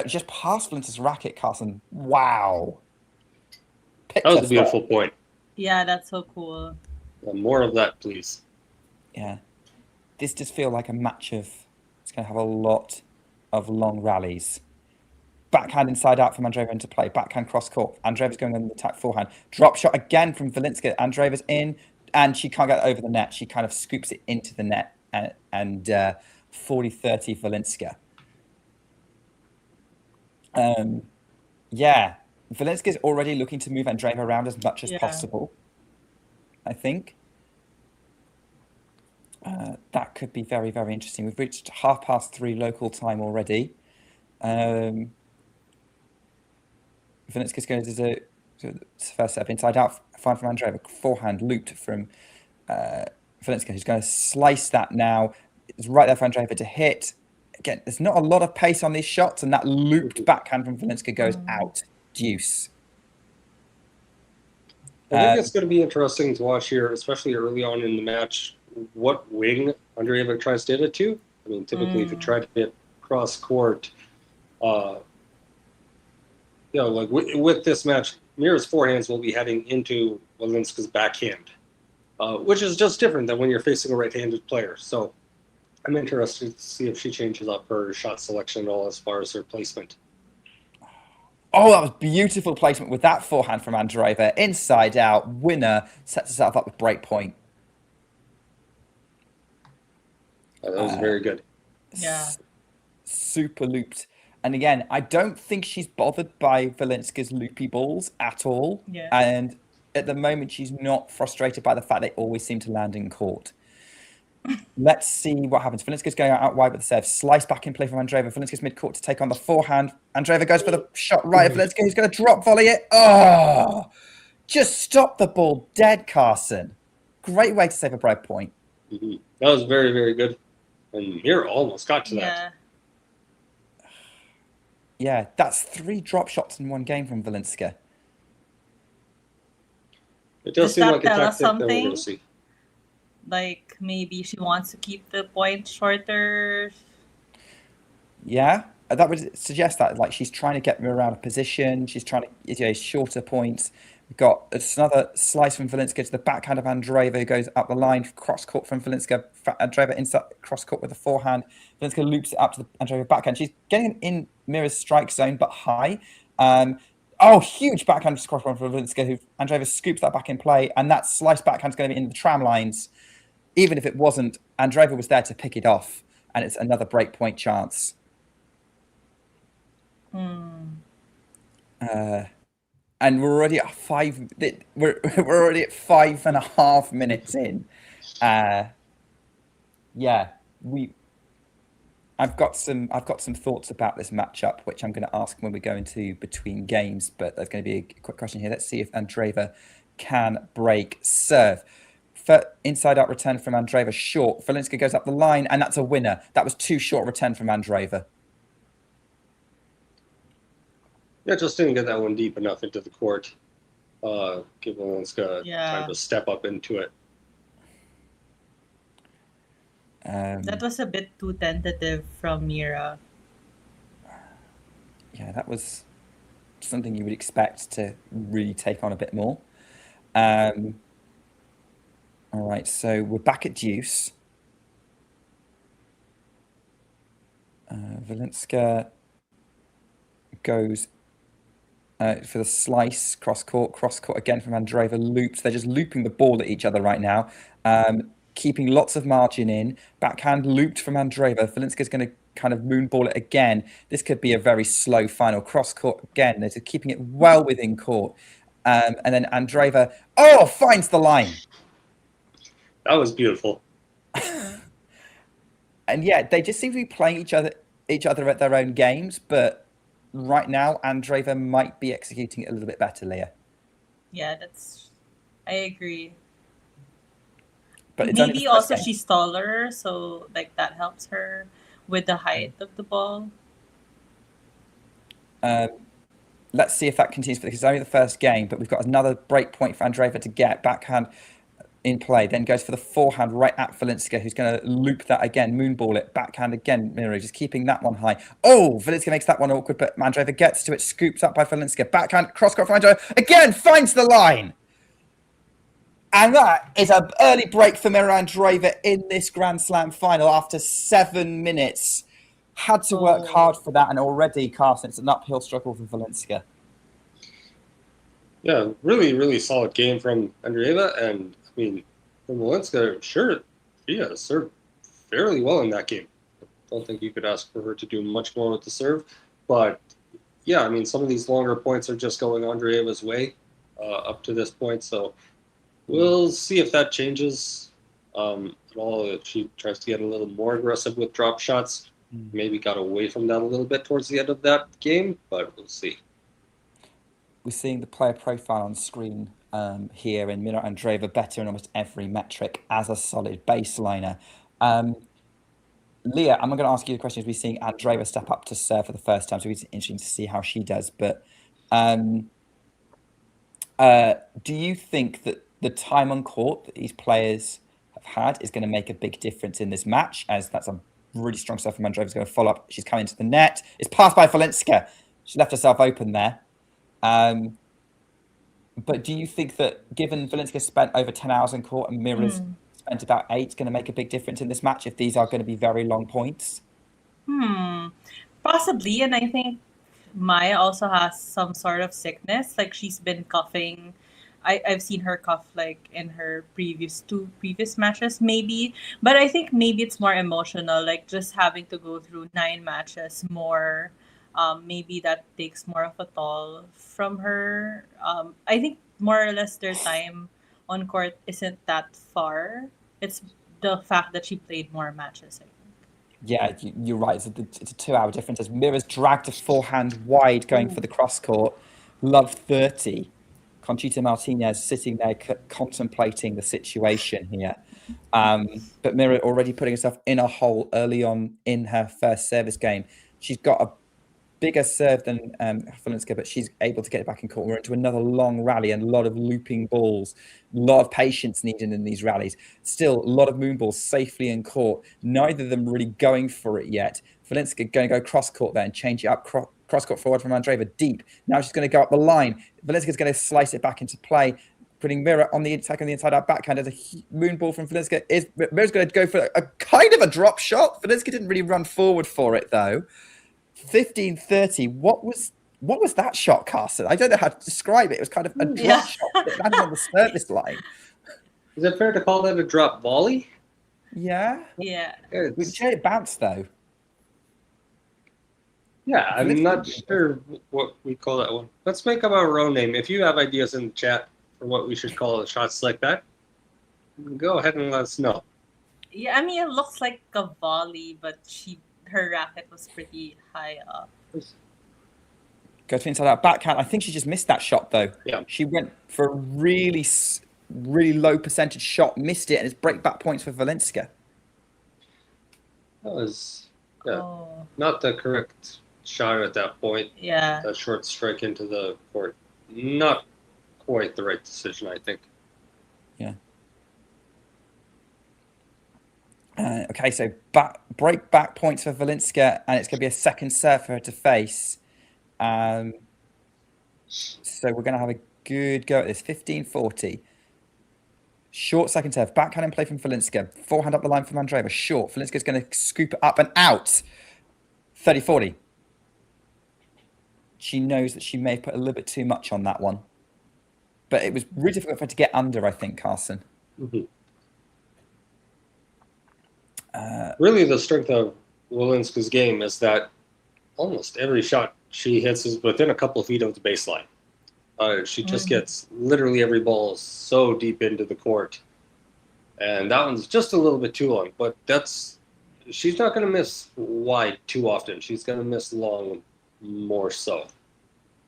just past Chwalińska's racket, Carson. Wow. That was a beautiful point. Yeah, that's so cool. More of that, please. Yeah. This does feel like a match of, it's going to have a lot of long rallies. Backhand inside out from Andreeva into play. Backhand cross court. Andreeva's going on the attack forehand. Drop shot again from Chwalińska. Andreeva's in and she can't get over the net. She kind of scoops it into the net and 40-30 Chwalińska. Chwalińska's already looking to move Andreeva around as much as possible, I think. That could be very, very interesting. We've reached 3:30 local time already. Chwalińska's going to do the first serve inside out, fine from Andreeva. Forehand looped from Chwalińska, who's going to slice that now. It's right there for Andreeva to hit. Again, there's not a lot of pace on these shots, and that looped backhand from Chwalińska goes out. Deuce. I think it's going to be interesting to watch here, especially early on in the match, what wing Andreeva tries to hit it to. I mean, typically if you try to hit cross court, like with this match, Mirra's forehands will be heading into Chwalińska's backhand, which is just different than when you're facing a right-handed player. So I'm interested to see if she changes up her shot selection at all as far as her placement. Oh, that was beautiful placement with that forehand from Andreeva. Inside out, winner, sets herself up with break point. That was very good. Yeah. Super looped. And again, I don't think she's bothered by Chwalińska's loopy balls at all. Yeah. And at the moment, she's not frustrated by the fact they always seem to land in court. Let's see what happens. Chwalińska's going out wide with the serve. Slice back in play from Andreeva. Chwalińska's mid-court to take on the forehand. Andreeva goes for the shot right of Chwalińska, who's going to drop volley it. Oh! Just stop the ball dead, Carson. Great way to save a break point. Mm-hmm. That was very, very good. And Mirra almost got to that. Yeah, that's 3 drop shots in one game from Chwalińska. It does seem like a tell us tactic that we're something? going to see. Like maybe she wants to keep the point shorter. Yeah, that would suggest that like she's trying to get Mirra out of position. She's trying to shorter points. We've got another slice from Chwalińska to the backhand of Andreeva, who goes up the line, cross court from Chwalińska. Andreeva inside cross court with a forehand. Chwalińska loops it up to the Andreeva backhand. She's getting in Mirra's strike zone, but high. Huge backhand cross from Chwalińska, who Andreeva scoops that back in play, and that slice backhand is going to be in the tram lines. Even if it wasn't, Andreeva was there to pick it off, and it's another break point chance. And we're already at we're already at 5.5 minutes in. I've got some thoughts about this matchup, which I'm going to ask when we go into between games. But there's going to be a quick question here. Let's see if Andreeva can break serve. Inside out return from Andreeva, short. Chwalińska goes up the line, and that's a winner. That was too short return from Andreeva. Yeah, just didn't get that one deep enough into the court. Give Chwalińska time to step up into it. That was a bit too tentative from Mirra. Yeah, that was something you would expect to really take on a bit more. All right, so we're back at deuce. Chwalińska goes for the slice, cross court again from Andreeva, looped. They're just looping the ball at each other right now, keeping lots of margin in. Backhand looped from Andreeva. Chwalińska's going to kind of moonball it again. This could be a very slow final. Cross court again. They're keeping it well within court. And then Andreeva, finds the line. That was beautiful. And yeah, they just seem to be playing each other at their own games, but right now, Andreeva might be executing it a little bit better, Leah. Yeah, I agree. But maybe also she's taller, so like that helps her with the height of the ball. Let's see if that continues, because it's only the first game, but we've got another break point for Andreeva to get. Backhand in play, then goes for the forehand right at Chwalińska, who's going to loop that again, moonball it, backhand again, Mirra, just keeping that one high. Chwalińska makes that one awkward, but Andreeva gets to it, scoops up by Chwalińska, backhand, cross-court from Andreeva, again, finds the line! And that is an early break for Mirra Andreeva in this Grand Slam final after 7 minutes. Had to work hard for that, and already, Carson, it's an uphill struggle for Chwalińska. Yeah, really, really solid game from Andreeva, and I mean, from Chwalińska, sure, she has served fairly well in that game. I don't think you could ask for her to do much more with the serve. But, yeah, I mean, some of these longer points are just going Andreeva's way up to this point. So we'll see if that changes at all, if she tries to get a little more aggressive with drop shots. Maybe got away from that a little bit towards the end of that game, but we'll see. We're seeing the player profile on screen here, in Mirra Andreeva better in almost every metric as a solid baseliner. Leah, I'm going to ask you the question. We're seeing Andreeva step up to serve for the first time, so it's interesting to see how she does. But do you think that the time on court that these players have had is going to make a big difference in this match, as that's a really strong serve from Andreeva's going to follow up. She's coming to the net. It's passed by Chwalińska. She left herself open there. But do you think that, given Chwalińska spent over 10 hours in court and Mirra's spent about 8, going to make a big difference in this match if these are going to be very long points? Possibly, and I think Maja also has some sort of sickness. Like, she's been coughing. I've seen her cough like in her two previous matches, maybe. But I think maybe it's more emotional, like just having to go through 9 matches more. Maybe that takes more of a toll from her. I think more or less their time on court isn't that far. It's the fact that she played more matches, I think. Yeah, you're right. It's a 2-hour difference. As Mirra's dragged a forehand wide going for the cross court. Love 30. Conchita Martinez sitting there contemplating the situation here. But Mirra already putting herself in a hole early on in her first service game. She's got bigger serve than Chwalińska, but she's able to get it back in court. We're into another long rally and a lot of looping balls, a lot of patience needed in these rallies. Still, a lot of moon balls safely in court. Neither of them really going for it yet. Chwalińska going to go cross court there and change it up. Cross court forward from Andreeva, deep. Now she's going to go up the line. Chwalińska's going to slice it back into play, putting Mirra on the attack on the inside out backhand. As a moon ball from Chwalińska. Mirra's going to go for a kind of a drop shot. Chwalińska didn't really run forward for it though. 15-30. What was that shot, Carson? I don't know how to describe it. It was kind of a drop shot that landed on the service line. Is it fair to call that a drop volley? Yeah. Yeah. It bounced though. Yeah, I'm not sure what we call that one. Let's make up our own name. If you have ideas in the chat for what we should call shots like that, go ahead and let us know. Yeah, I mean, it looks like a volley, but her racket was pretty high up. Go to inside out backhand. I think she just missed that shot though. Yeah. She went for a really low percentage shot, missed it, and it's break back points for Chwalińska. That was not the correct shot at that point. Yeah. That short strike into the court. Not quite the right decision, I think. Yeah. Okay, so break back points for Chwalińska, and it's going to be a second serve for her to face. So we're going to have a good go at this. 15-40. Short second serve. Backhand in play from Chwalińska. Forehand up the line from Andreeva. Short. Chwalińska's going to scoop it up and out. 30-40. She knows that she may have put a little bit too much on that one. But it was really difficult for her to get under, I think, Carson. Mm-hmm. Really, the strength of Chwalińska's game is that almost every shot she hits is within a couple of feet of the baseline. She just gets literally every ball so deep into the court. And that one's just a little bit too long. But she's not going to miss wide too often. She's going to miss long more so.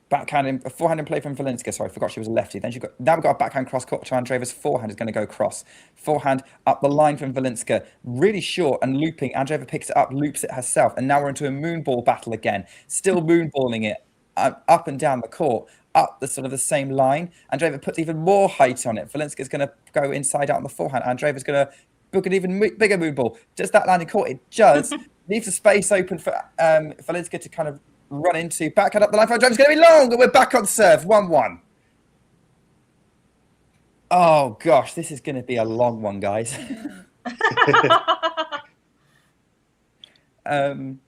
Forehand in play from Chwalińska. Sorry, I forgot she was a lefty. Then now we've got a backhand cross court to Andreeva's forehand is going to go cross. Forehand up the line from Chwalińska. Really short and looping. Andreeva picks it up, loops it herself. And now we're into a moon ball battle again. Still moonballing it up and down the court. Up the sort of the same line. Andreeva puts even more height on it. Chwalińska's going to go inside out on the forehand. Andreeva's going to book an even bigger moon ball. Does that land in court? It does. Leaves the space open for Chwalińska to kind of run into. Backhand up the line for Andreeva's going to be long, and we're back on serve. 1-1. Oh gosh, this is going to be a long one, guys. And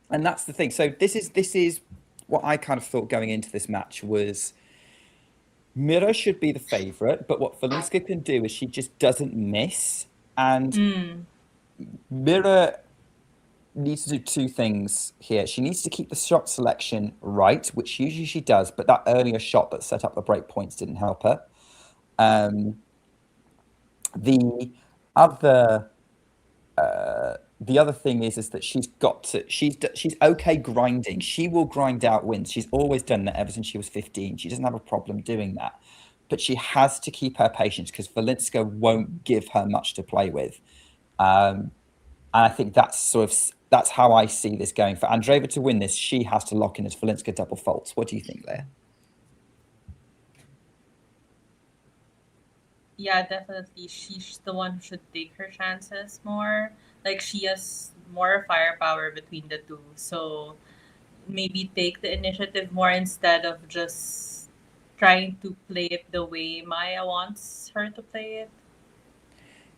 that's the thing. So this is what I kind of thought going into this match was Mirra should be the favourite, but what Chwalińska can do is she just doesn't miss. And Mirra needs to do two things here. She needs to keep the shot selection right, which usually she does, but that earlier shot that set up the break points didn't help her. The other thing is that she's okay grinding. She will grind out wins. She's always done that ever since she was 15. She doesn't have a problem doing that. But she has to keep her patience because Chwalińska won't give her much to play with. And I think that's how I see this going. For Andreeva to win this, she has to lock in as Chwalińska double faults. What do you think, Leah? Yeah, definitely. She's the one who should take her chances more. Like, she has more firepower between the two. So maybe take the initiative more instead of just trying to play it the way Maja wants her to play it.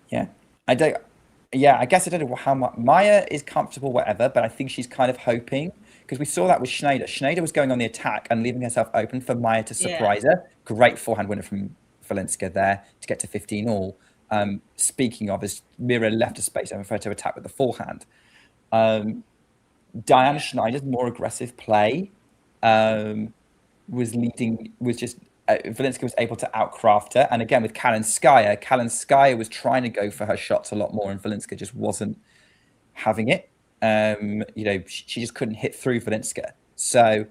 Yeah. I guess I don't know how much Maja is comfortable, whatever, but I think she's kind of hoping, because we saw that with Schneider. Schneider was going on the attack and leaving herself open for Maja to surprise her. Great forehand winner from Chwalińska there to get to 15 all. Speaking of, as Mirra left a space over for her to attack with the forehand. Diana Schneider's more aggressive play Chwalińska was able to outcraft her. And again, with Chwalińska was trying to go for her shots a lot more, and Chwalińska just wasn't having it. She just couldn't hit through Chwalińska. So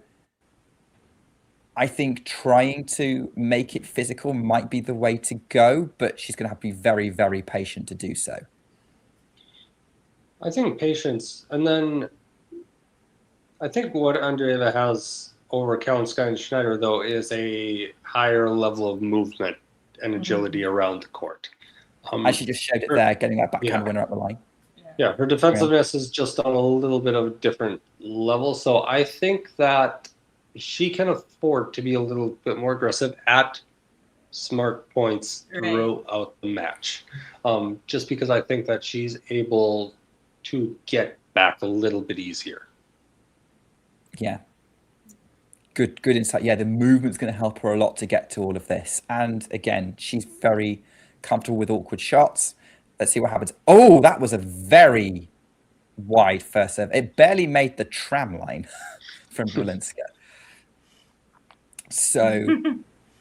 I think trying to make it physical might be the way to go, but she's going to have to be very, very patient to do so. I think patience, and then I think what Andreeva has over Chwalińska and Schneider, though, is a higher level of movement and agility around the court. As she just showed it there, getting that backhand winner up the line. Yeah, her defensiveness is just on a little bit of a different level. So I think that she can afford to be a little bit more aggressive at smart points throughout the match. Just because I think that she's able to get back a little bit easier. Yeah. Good insight. Yeah, the movement's going to help her a lot to get to all of this. And again, she's very comfortable with awkward shots. Let's see what happens. Oh, that was a very wide first serve. It barely made the tram line from Chwalińska. So,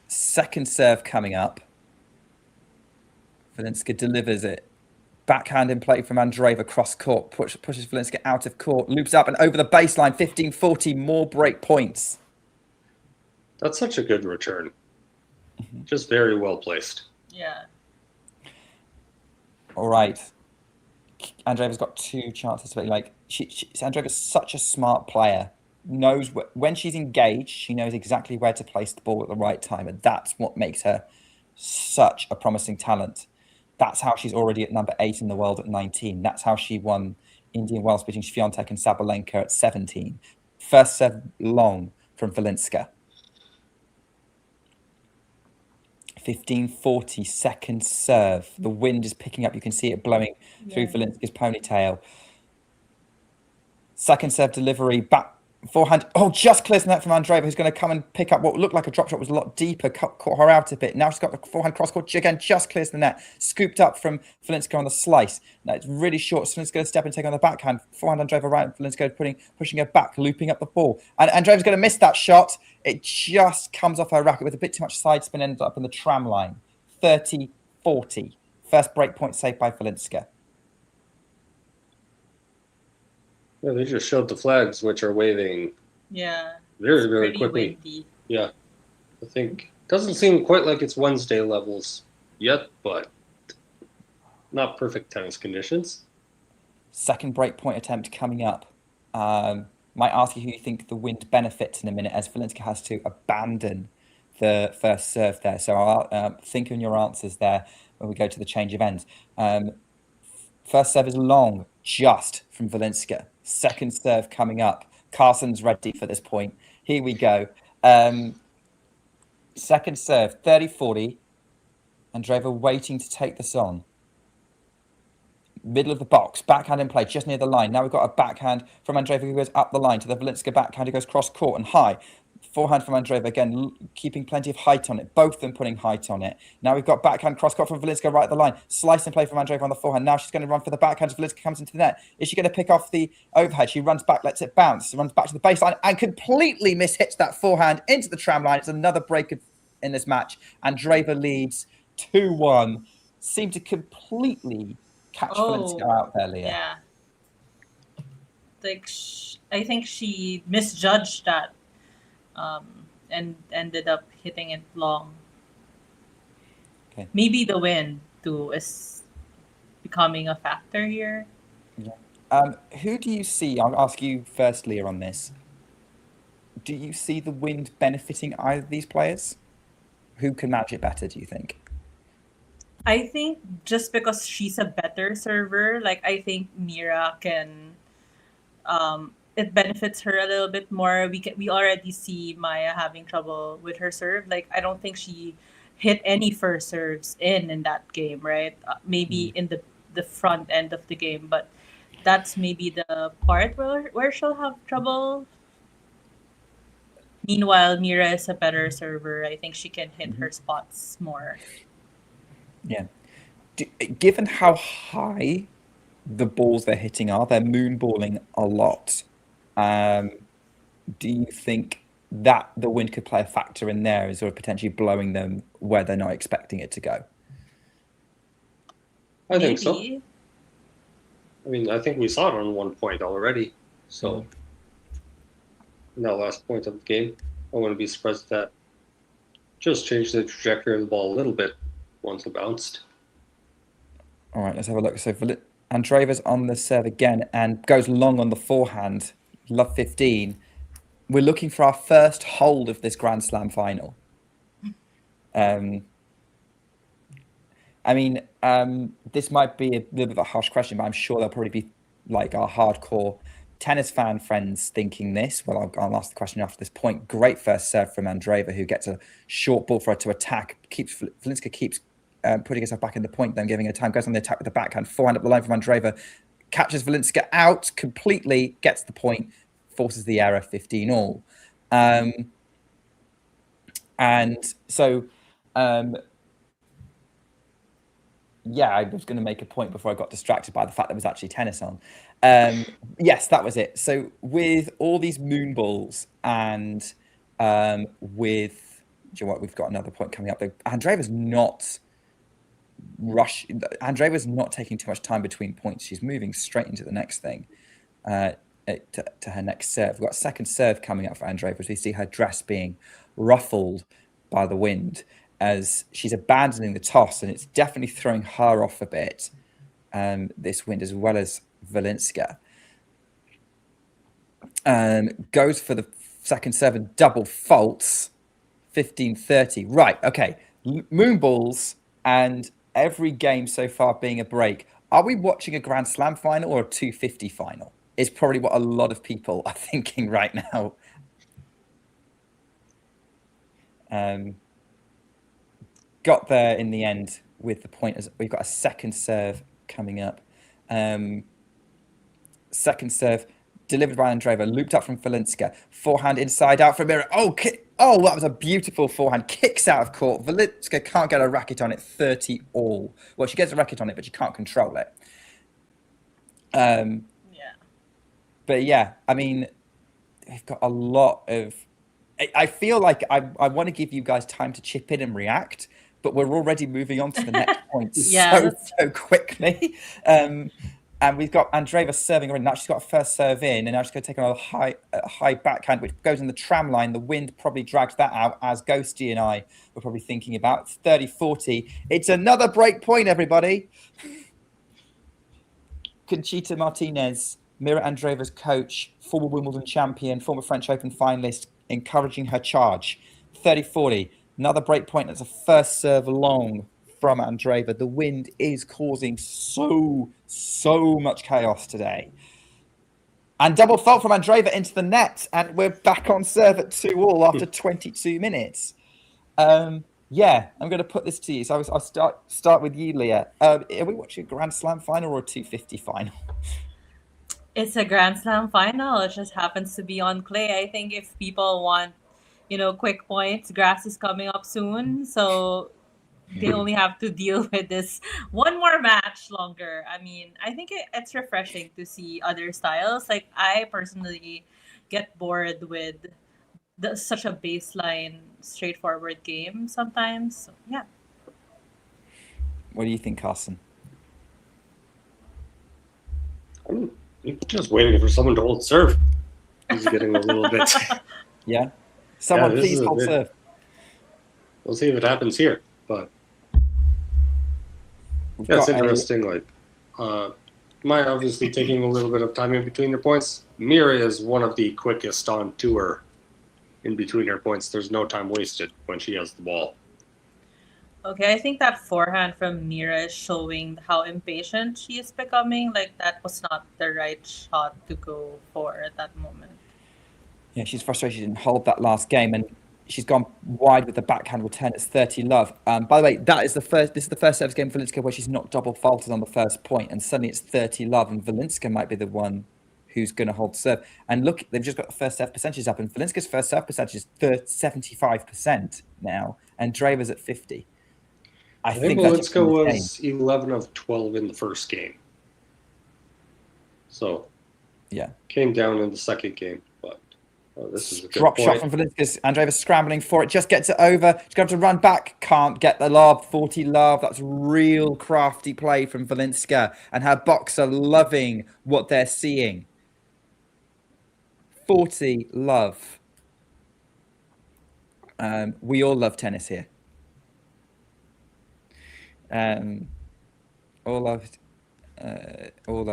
second serve coming up. Chwalińska delivers it. Backhand in play from Andreeva, cross court, pushes Chwalińska out of court, loops up and over the baseline, 15-40, more break points. That's such a good return. Just very well placed. Yeah. All right. Andreeva's got two chances. Like Andreeva's such a smart player. Knows when she's engaged, she knows exactly where to place the ball at the right time, and that's what makes her such a promising talent. That's how she's already at number 8 in the world at 19. That's how she won Indian Wells, beating Swiatek and Sabalenka at 17. First serve long from Chwalińska. 15-40, second serve. The wind is picking up. You can see it blowing through Chwalińska's ponytail. Second serve delivery, back forehand. Oh, just clears the net from Andreeva, who's going to come and pick up what looked like a drop shot, was a lot deeper, caught her out a bit. Now she's got the forehand cross court, again, just clears the net. Scooped up from Chwalińska on the slice. Now it's really short. Chwalińska's going to step and take on the backhand. Forehand Andreeva right, Chwalińska pushing her back, looping up the ball. And Andreeva's going to miss that shot. It just comes off her racket with a bit too much side spin, ended up in the tram line. 30-40. First break point saved by Chwalińska. Yeah, they just showed the flags, which are waving. Yeah. Very, very quickly. Windy. Yeah. I think doesn't seem quite like it's Wednesday levels yet, but not perfect tennis conditions. Second break point attempt coming up. Might ask you who you think the wind benefits in a minute, as Chwalińska has to abandon the first serve there. So I'll think on your answers there when we go to the change of ends. First serve is long, just from Chwalińska. Second serve coming up. Carson's ready for this point. Here we go. Second serve, 30-40. Andreeva waiting to take this on. Middle of the box, backhand in play, just near the line. Now we've got a backhand from Andreeva who goes up the line to the Chwalińska backhand who goes cross court and high. Forehand from Andreeva, again, keeping plenty of height on it. Both of them putting height on it. Now we've got backhand cross court from Chwalińska right at the line. Slice and play from Andreeva on the forehand. Now she's going to run for the backhand. Chwalińska comes into the net. Is she going to pick off the overhead? She runs back, lets it bounce, runs back to the baseline and completely mishits that forehand into the tram line. It's another break in this match. Andreeva leads 2-1. Seemed to completely catch Chwalińska out there, Leah. Yeah. Like, I think she misjudged that. And ended up hitting it long. Okay. Maybe the wind too is becoming a factor here. Yeah. Who do you see? I'll ask you first, Leah, on this. Do you see the wind benefiting either of these players? Who can manage it better, do you think? I think just because she's a better server, like I think Mirra can it benefits her a little bit more. We already see Maja having trouble with her serve. Like I don't think she hit any first serves in that game, right? Maybe in the front end of the game, but that's maybe the part where she'll have trouble. Meanwhile, Mirra is a better server. I think she can hit her spots more. Yeah. Given how high the balls they're hitting are, they're moonballing a lot. Do you think that the wind could play a factor in there, as sort of potentially blowing them where they're not expecting it to go? I think so. I mean, I think we saw it on one point already. So, in that last point of the game, I wouldn't be surprised if that just changed the trajectory of the ball a little bit once it bounced. All right, let's have a look. So Andreeva's on the serve again and goes long on the forehand. love 15. We're looking for our first hold of this Grand Slam final. I mean, this might be a little bit of a harsh question, but I'm sure there'll probably be like our hardcore tennis fan friends thinking this. Well, I'll ask the question after this point. Great first serve from Andreeva, who gets a short ball for her to attack. Chwalińska keeps putting herself back in the point, then giving her time. Goes on the attack with the backhand. Forehand up the line from Andreeva. Catches Chwalińska out completely, gets the point, forces the error, 15 all. And so... yeah, I was going to make a point before I got distracted by the fact there was actually tennis on. Yes, that was it. So with all these moon balls and with, do you know what, we've got another point coming up. Andreeva's not taking too much time between points. She's moving straight into the next thing, to her next serve. We've got a second serve coming up for Andreeva as we see her dress being ruffled by the wind, as she's abandoning the toss, and it's definitely throwing her off a bit, this wind, as well as Chwalińska. Goes for the second serve and double faults, 15-30. Right, okay. Moon balls and every game so far being a break. Are we watching a Grand Slam final or a 250 final? Is probably what a lot of people are thinking right now. Got there in the end with the point, as we've got a second serve coming up. Second serve delivered by Andreeva, looped up from Chwalińska. Forehand inside out from Mirra. Oh, that was a beautiful forehand. Kicks out of court. Chwalińska can't get a racket on it, 30 all. Well, she gets a racket on it, but she can't control it. But yeah, I mean, we've got a lot of... I feel like I want to give you guys time to chip in and react, but we're already moving on to the next point so quickly. And we've got Andreeva serving already. Now she's got a first serve in, and now she's going to take on a high backhand, which goes in the tram line. The wind probably drags that out, as Ghosty and I were probably thinking about. 30-40. It's another break point, everybody. Conchita Martinez, Mirra Andreeva's coach, former Wimbledon champion, former French Open finalist, encouraging her charge. 30-40. Another break point. That's a first serve long from Andreeva. The wind is causing so much chaos today. And double fault from Andreeva into the net. And we're back on serve at 2-all after 22 minutes. Yeah, I'm going to put this to you. So I'll start with you, Leah. Are we watching a Grand Slam final or a 250 final? It's a Grand Slam final. It just happens to be on clay. I think if people want, quick points, grass is coming up soon. So they only have to deal with this one more match longer. I mean, I think it's refreshing to see other styles. Like, I personally get bored with such a baseline, straightforward game sometimes. So, yeah. What do you think, Carson? I'm just waiting for someone to hold serve. He's getting a little bit... Yeah? Someone please hold serve. We'll see if it happens here, but... Yeah, it's interesting. Maja obviously taking a little bit of time in between her points. Mirra is one of the quickest on tour in between her points. There's no time wasted when she has the ball. Okay, I think that forehand from Mirra is showing how impatient she is becoming. Like, that was not the right shot to go for at that moment. Yeah, she's frustrated she didn't hold that last game, and she's gone wide with the backhand return. It's 30 love. By the way, this is the first service game for Chwalińska where she's not double faulted on the first point, and suddenly it's 30 love, and Chwalińska might be the one who's going to hold serve. And look, they've just got the first serve percentages up, and Chwalińska's first serve percentage is 75% now, and Andreeva's at 50. I think Chwalińska was 11 of 12 in the first game. So, yeah, came down in the second game, but this is a good drop point. shot from Chwalińska. Andreeva scrambling for it, just gets it over. She's going to have to run back, can't get the lob. 40 love. That's real crafty play from Chwalińska, and her boxer loving what they're seeing. 40 love. We all love tennis here. All love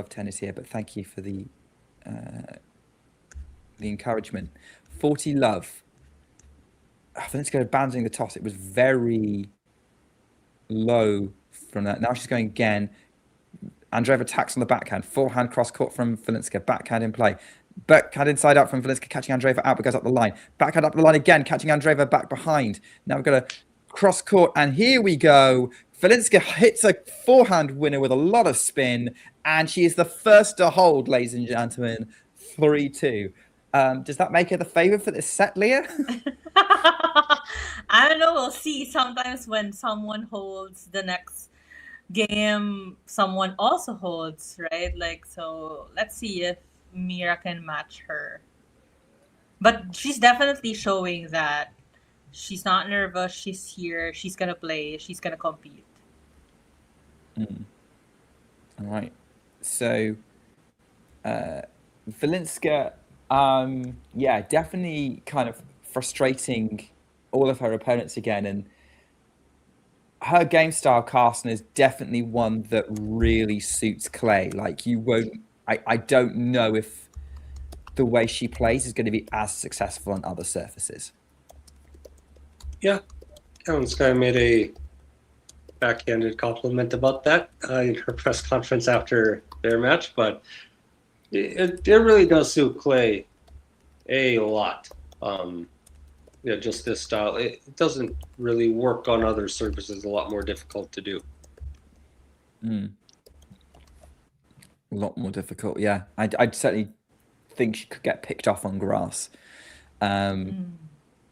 tennis here, but thank you for the the encouragement. 40 love. Chwalińska abandoning the toss. It was very low from that. Now she's going again. Andreeva attacks on the backhand. Forehand cross court from Chwalińska. Backhand in play. Backhand inside out from Chwalińska, catching Andreeva out, but goes up the line. Backhand up the line again, catching Andreeva back behind. Now we've got a cross court, and here we go. Chwalińska hits a forehand winner with a lot of spin, and she is the first to hold, ladies and gentlemen. 3-2. Does that make her the favourite for this set, Leah? I don't know. We'll see. Sometimes when someone holds, the next game someone also holds, right? Like, so let's see if Mirra can match her. But she's definitely showing that she's not nervous. She's here. She's gonna play. She's gonna compete. All right. So, Chwalińska, yeah, definitely kind of frustrating all of her opponents again, and her game style, Carson, is definitely one that really suits clay. Like, you won't. I don't know if the way she plays is going to be as successful on other surfaces. Yeah, Chwalińska made a backhanded compliment about that in her press conference after their match, but it really does suit clay a lot. Yeah, just this style. It doesn't really work on other surfaces. A lot more difficult to do. A lot more difficult, yeah. I'd certainly think she could get picked off on grass when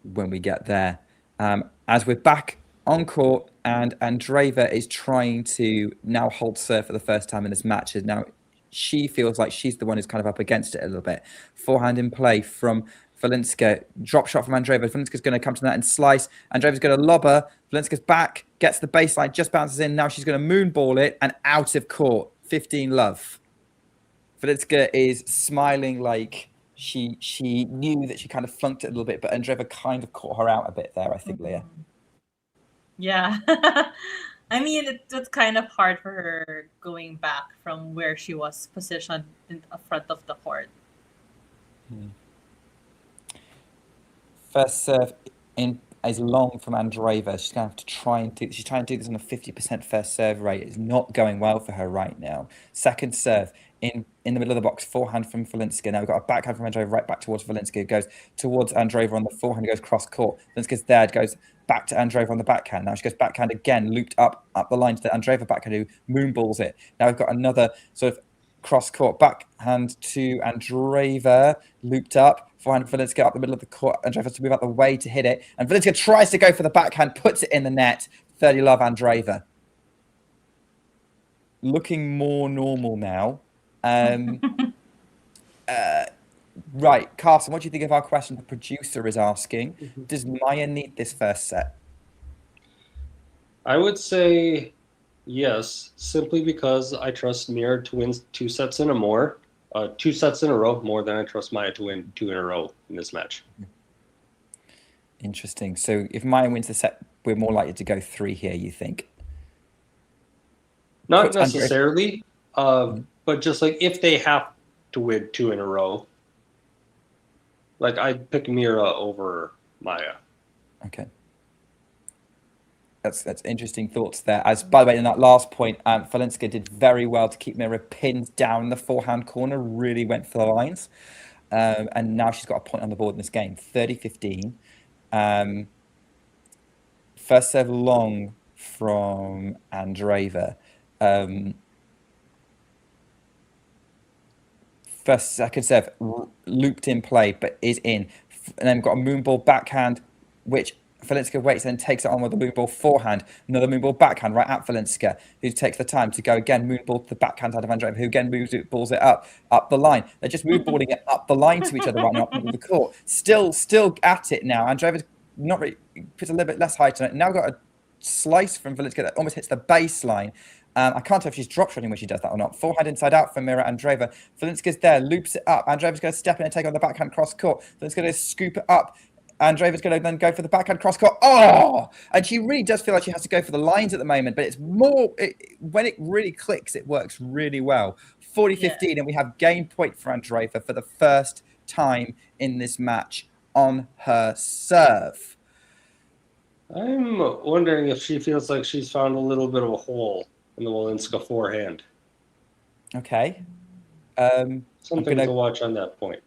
we get there. As we're back on court, and Andreeva is trying to now hold serve for the first time in this match. Now she feels like she's the one who's kind of up against it a little bit. Forehand in play from Chwalińska. Drop shot from Andreeva. Chwalińska's going to come to that and slice. Andreeva's going to lob her. Chwalińska's back, gets the baseline, just bounces in. Now she's going to moonball it and out of court. 15 love. Chwalińska is smiling like she knew that she kind of flunked it a little bit, but Andreeva kind of caught her out a bit there, I think, Leah. Yeah. I mean, it was kind of hard for her going back from where she was positioned in front of the court. First serve is long from Andreeva. She's going to have to try and do. She's trying to do this on a 50% first serve rate. It's not going well for her right now. Second serve in the middle of the box, forehand from Chwalińska. Now we've got a backhand from Andreeva right back towards Chwalińska. It goes towards Andreeva on the forehand. It goes cross court. Chwalińska's there. It goes back to Andreeva on the backhand. Now she goes backhand again, looped up the line to the Andreeva backhand who moonballs it. Now we've got another sort of cross court backhand to Andreeva, looped up. Forehand Chwalińska up the middle of the court. Andreeva has to move out the way to hit it. And Chwalińska tries to go for the backhand, puts it in the net. 30 love Andreeva. Looking more normal now. Right, Carson, what do you think of our question the producer is asking? Does Maja need this first set? I would say yes, simply because I trust Mirra to win 2 sets in a more. 2 sets in a row more than I trust Maja to win 2 in a row in this match. Interesting. So if Maja wins the set, we're more likely to go 3 here, you think? Not necessarily, but just like if they have to win 2 in a row, like I'd pick Mirra over Maja. Okay. That's interesting thoughts there. As by the way, in that last point, Chwalińska did very well to keep Mirra pinned down in the forehand corner, really went for the lines. And now she's got a point on the board in this game, 30-15. First serve long from Andreeva. Second serve looped in play, but is in. And then we've got a moonball backhand, which Chwalińska waits and takes it on with a moonball forehand. Another moonball backhand right at Chwalińska, who takes the time to go again, moonball to the backhand side of Andreeva, who again balls it up the line. They're just moonballing it up the line to each other right now, up the court. Still at it now. Andreeva's not really, puts a little bit less height on it. Now we've got a slice from Chwalińska that almost hits the baseline. I can't tell if she's drop shotting when she does that or not. Forehand inside out for Mirra Andreeva. Chwalińska's there, loops it up. Andreeva's going to step in and take on the backhand cross court. Chwalińska's going to scoop it up. Andreeva's going to then go for the backhand cross court. Oh! And she really does feel like she has to go for the lines at the moment, but it's more, when it really clicks, it works really well. 40-15, and we have game point for Andreeva for the first time in this match on her serve. I'm wondering if she feels like she's found a little bit of a hole in the Chwalińska forehand. Okay. Something to watch on that point.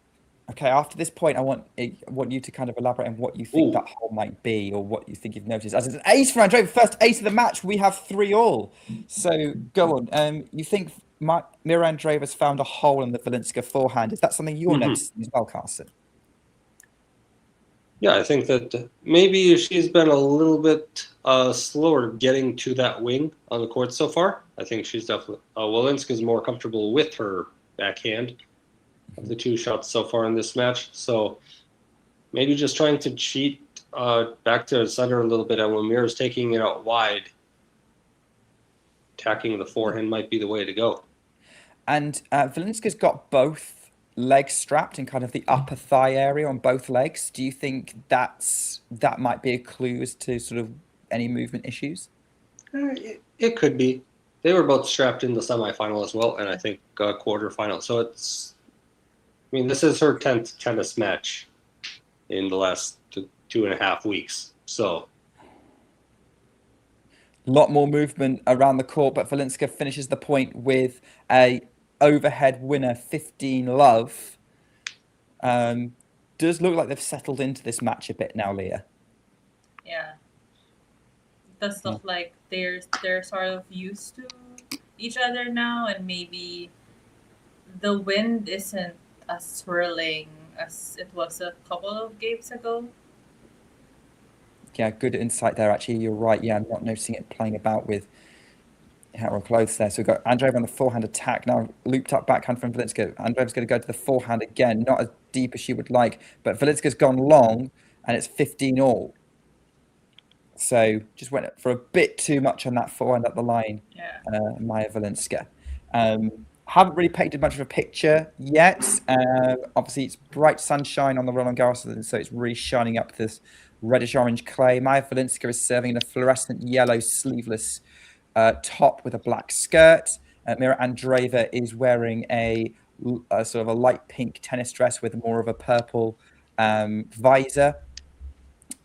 Okay, after this point, I want you to kind of elaborate on what you think that hole might be, or what you think you've noticed. As it's an ace for Andreeva, first ace of the match, we have 3-all. So go on. You think Mirra Andreeva's found a hole in the Chwalińska forehand? Is that something you're noticing as well, Carson? Yeah, I think that maybe she's been a little bit slower getting to that wing on the court so far. I think she's definitely Chwalińska's more comfortable with her backhand of the 2 shots so far in this match. So maybe just trying to cheat back to the center a little bit, and when Mirra's taking it out wide, attacking the forehand might be the way to go. And Chwalińska's got both legs strapped in kind of the upper thigh area on both legs. Do you think that might be a clue as to sort of any movement issues? It could be. They were both strapped in the semifinal as well, and I think quarterfinal. So this is her 10th tennis match in the last 2.5 weeks. So a lot more movement around the court, but Chwalińska finishes the point with a overhead winner, 15-love. Does look like they've settled into this match a bit now, Leah. Yeah. It does look like they're sort of used to each other now, and maybe the wind isn't as swirling as it was a couple of games ago. Yeah, good insight there. Actually, you're right. Yeah, I'm not noticing it playing about with her clothes there. So we've got Andreeva on the forehand attack now, looped up backhand from Chwalińska. Andreeva's going to go to the forehand again, not as deep as she would like, but Chwalińska's gone long, and it's 15-all. So just went for a bit too much on that forehand up the line, Maja Chwalińska. Haven't really painted much of a picture yet. Obviously, it's bright sunshine on the Roland Garros, so it's really shining up this reddish-orange clay. Maja Chwalińska is serving in a fluorescent yellow sleeveless top with a black skirt. Mirra Andreeva is wearing a sort of a light pink tennis dress with more of a purple visor.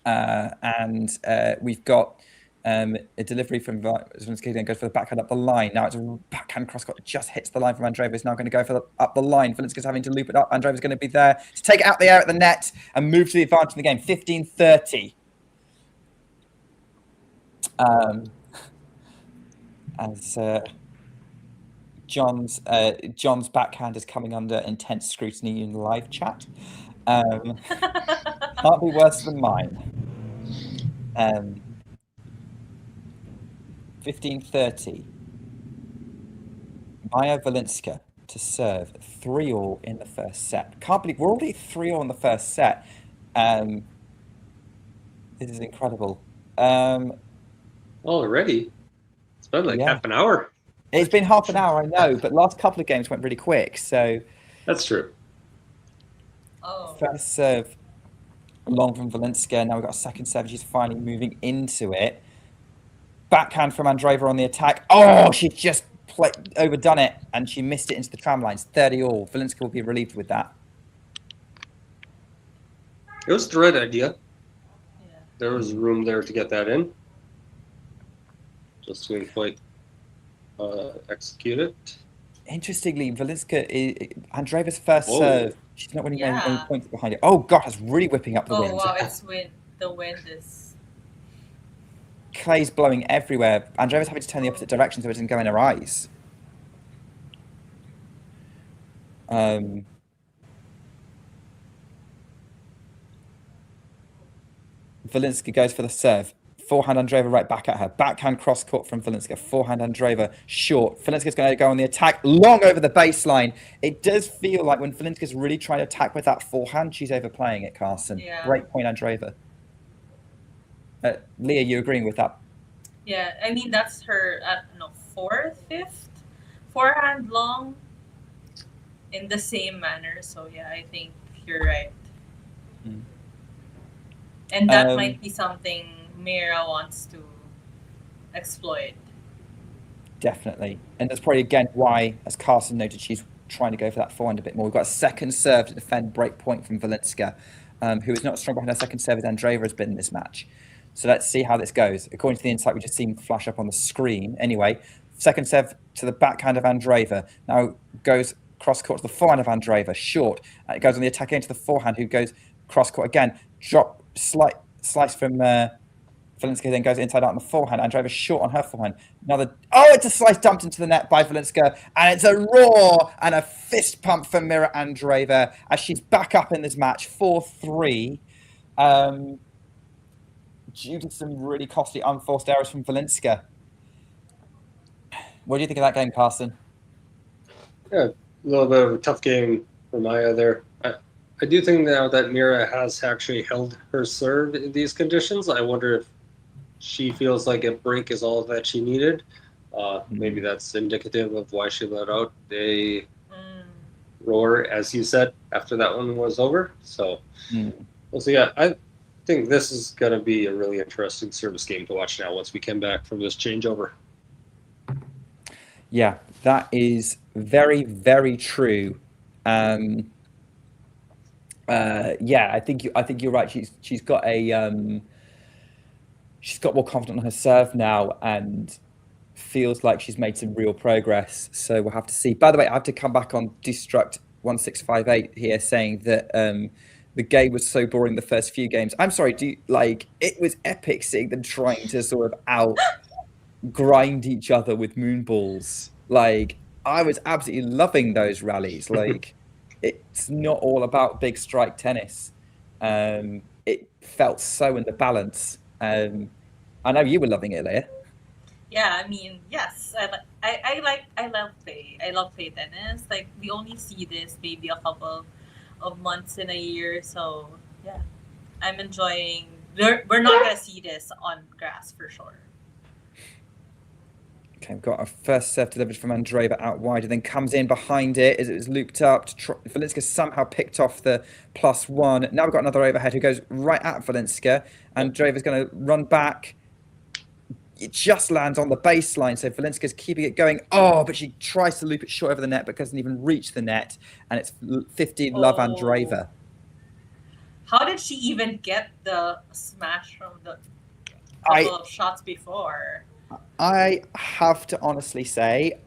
And we've got a delivery from Chwalińska, going to go for the backhand up the line. Now it's a backhand cross-court, just hits the line from Andreeva. Is now going to go for up the line. Chwalińska's having to loop it up. Andreeva's going to be there to take it out the air at the net and move to the advantage in the game. 15-30. As John's backhand is coming under intense scrutiny in live chat. Can't be worse than mine. 15-30. Maja Chwalińska to serve 3-all in the first set. Can't believe we're already 3-all in the first set. This is incredible. Already? It's been like half an hour. It's been half an hour, I know, but last couple of games went really quick. So that's true. First serve long from Chwalińska. Now we've got a second serve. She's finally moving into it. Backhand from Andreeva on the attack. Oh, she just overdone it, and she missed it into the tram lines. 30-all. Chwalińska will be relieved with that. It was the right idea. Yeah. There was room there to get that in. Just didn't quite execute it. Interestingly, Andreeva's first serve. She's not winning any points behind it. Oh God, it's really whipping up the wind. Oh wow, it's wind. The wind is. Clay's blowing everywhere. Andreeva's having to turn the opposite direction so it doesn't go in her eyes. Chwalińska goes for the serve. Forehand Andreeva right back at her. Backhand cross court from Chwalińska. Forehand Andreeva short. Chwalińska's going to go on the attack. Long over the baseline. It does feel like when Chwalińska's really trying to attack with that forehand, she's overplaying it, Carson. Yeah. Great point, Andreeva. Leah, you agreeing with that? Yeah, I mean, that's her, fourth, fifth forehand long in the same manner. So, yeah, I think you're right. And that might be something Mirra wants to exploit. Definitely. And that's probably, again, why, as Carson noted, she's trying to go for that forehand a bit more. We've got a second serve to defend break point from Chwalińska, who is not strong behind her second serve as Andreeva has been in this match. So let's see how this goes. According to the insight we just seen flash up on the screen. Anyway, second serve to the backhand of Andreeva. Now goes cross court to the forehand of Andreeva, short. And it goes on the attack into the forehand, who goes cross court again. Drop, slice from Chwalińska, then goes inside out on the forehand. Andreeva short on her forehand. It's a slice dumped into the net by Chwalińska, and it's a roar and a fist pump from Mirra Andreeva as she's back up in this match, 4-3. Due to some really costly unforced errors from Chwalińska. What do you think of that game, Carson? Yeah, a little bit of a tough game for Maja there. I do think now that Mirra has actually held her serve in these conditions. I wonder if she feels like a break is all that she needed. Maybe that's indicative of why she let out a roar, as you said, after that one was over. So we'll see. Yeah, I think this is going to be a really interesting service game to watch now once we come back from this changeover. Yeah, that is very, very true. Yeah, I think you're right. She's got more confidence on her serve now and feels like she's made some real progress. So we'll have to see. By the way, I have to come back on Destruct 1658 here, saying that the game was so boring the first few games. I'm sorry. It was epic seeing them trying to sort of out grind each other with moonballs. Like, I was absolutely loving those rallies. Like, it's not all about big strike tennis. It felt so in the balance. I know you were loving it, Leah. Yeah, I mean, yes, I love play tennis. Like, we only see this maybe a couple of months in a year, so yeah, I'm enjoying. We're not gonna see this on grass for sure. Okay, we've got a first serve delivered from Andreeva out wide, and then comes in behind it as it was looped up. Chwalińska somehow picked off the +1. Now we've got another overhead who goes right at Chwalińska. Andreeva's going to run back. It just lands on the baseline, so Chwalińska's keeping it going. Oh, but she tries to loop it short over the net, but doesn't even reach the net, and it's 15 love Andreeva. How did she even get the smash from the couple of shots before? I have to honestly say,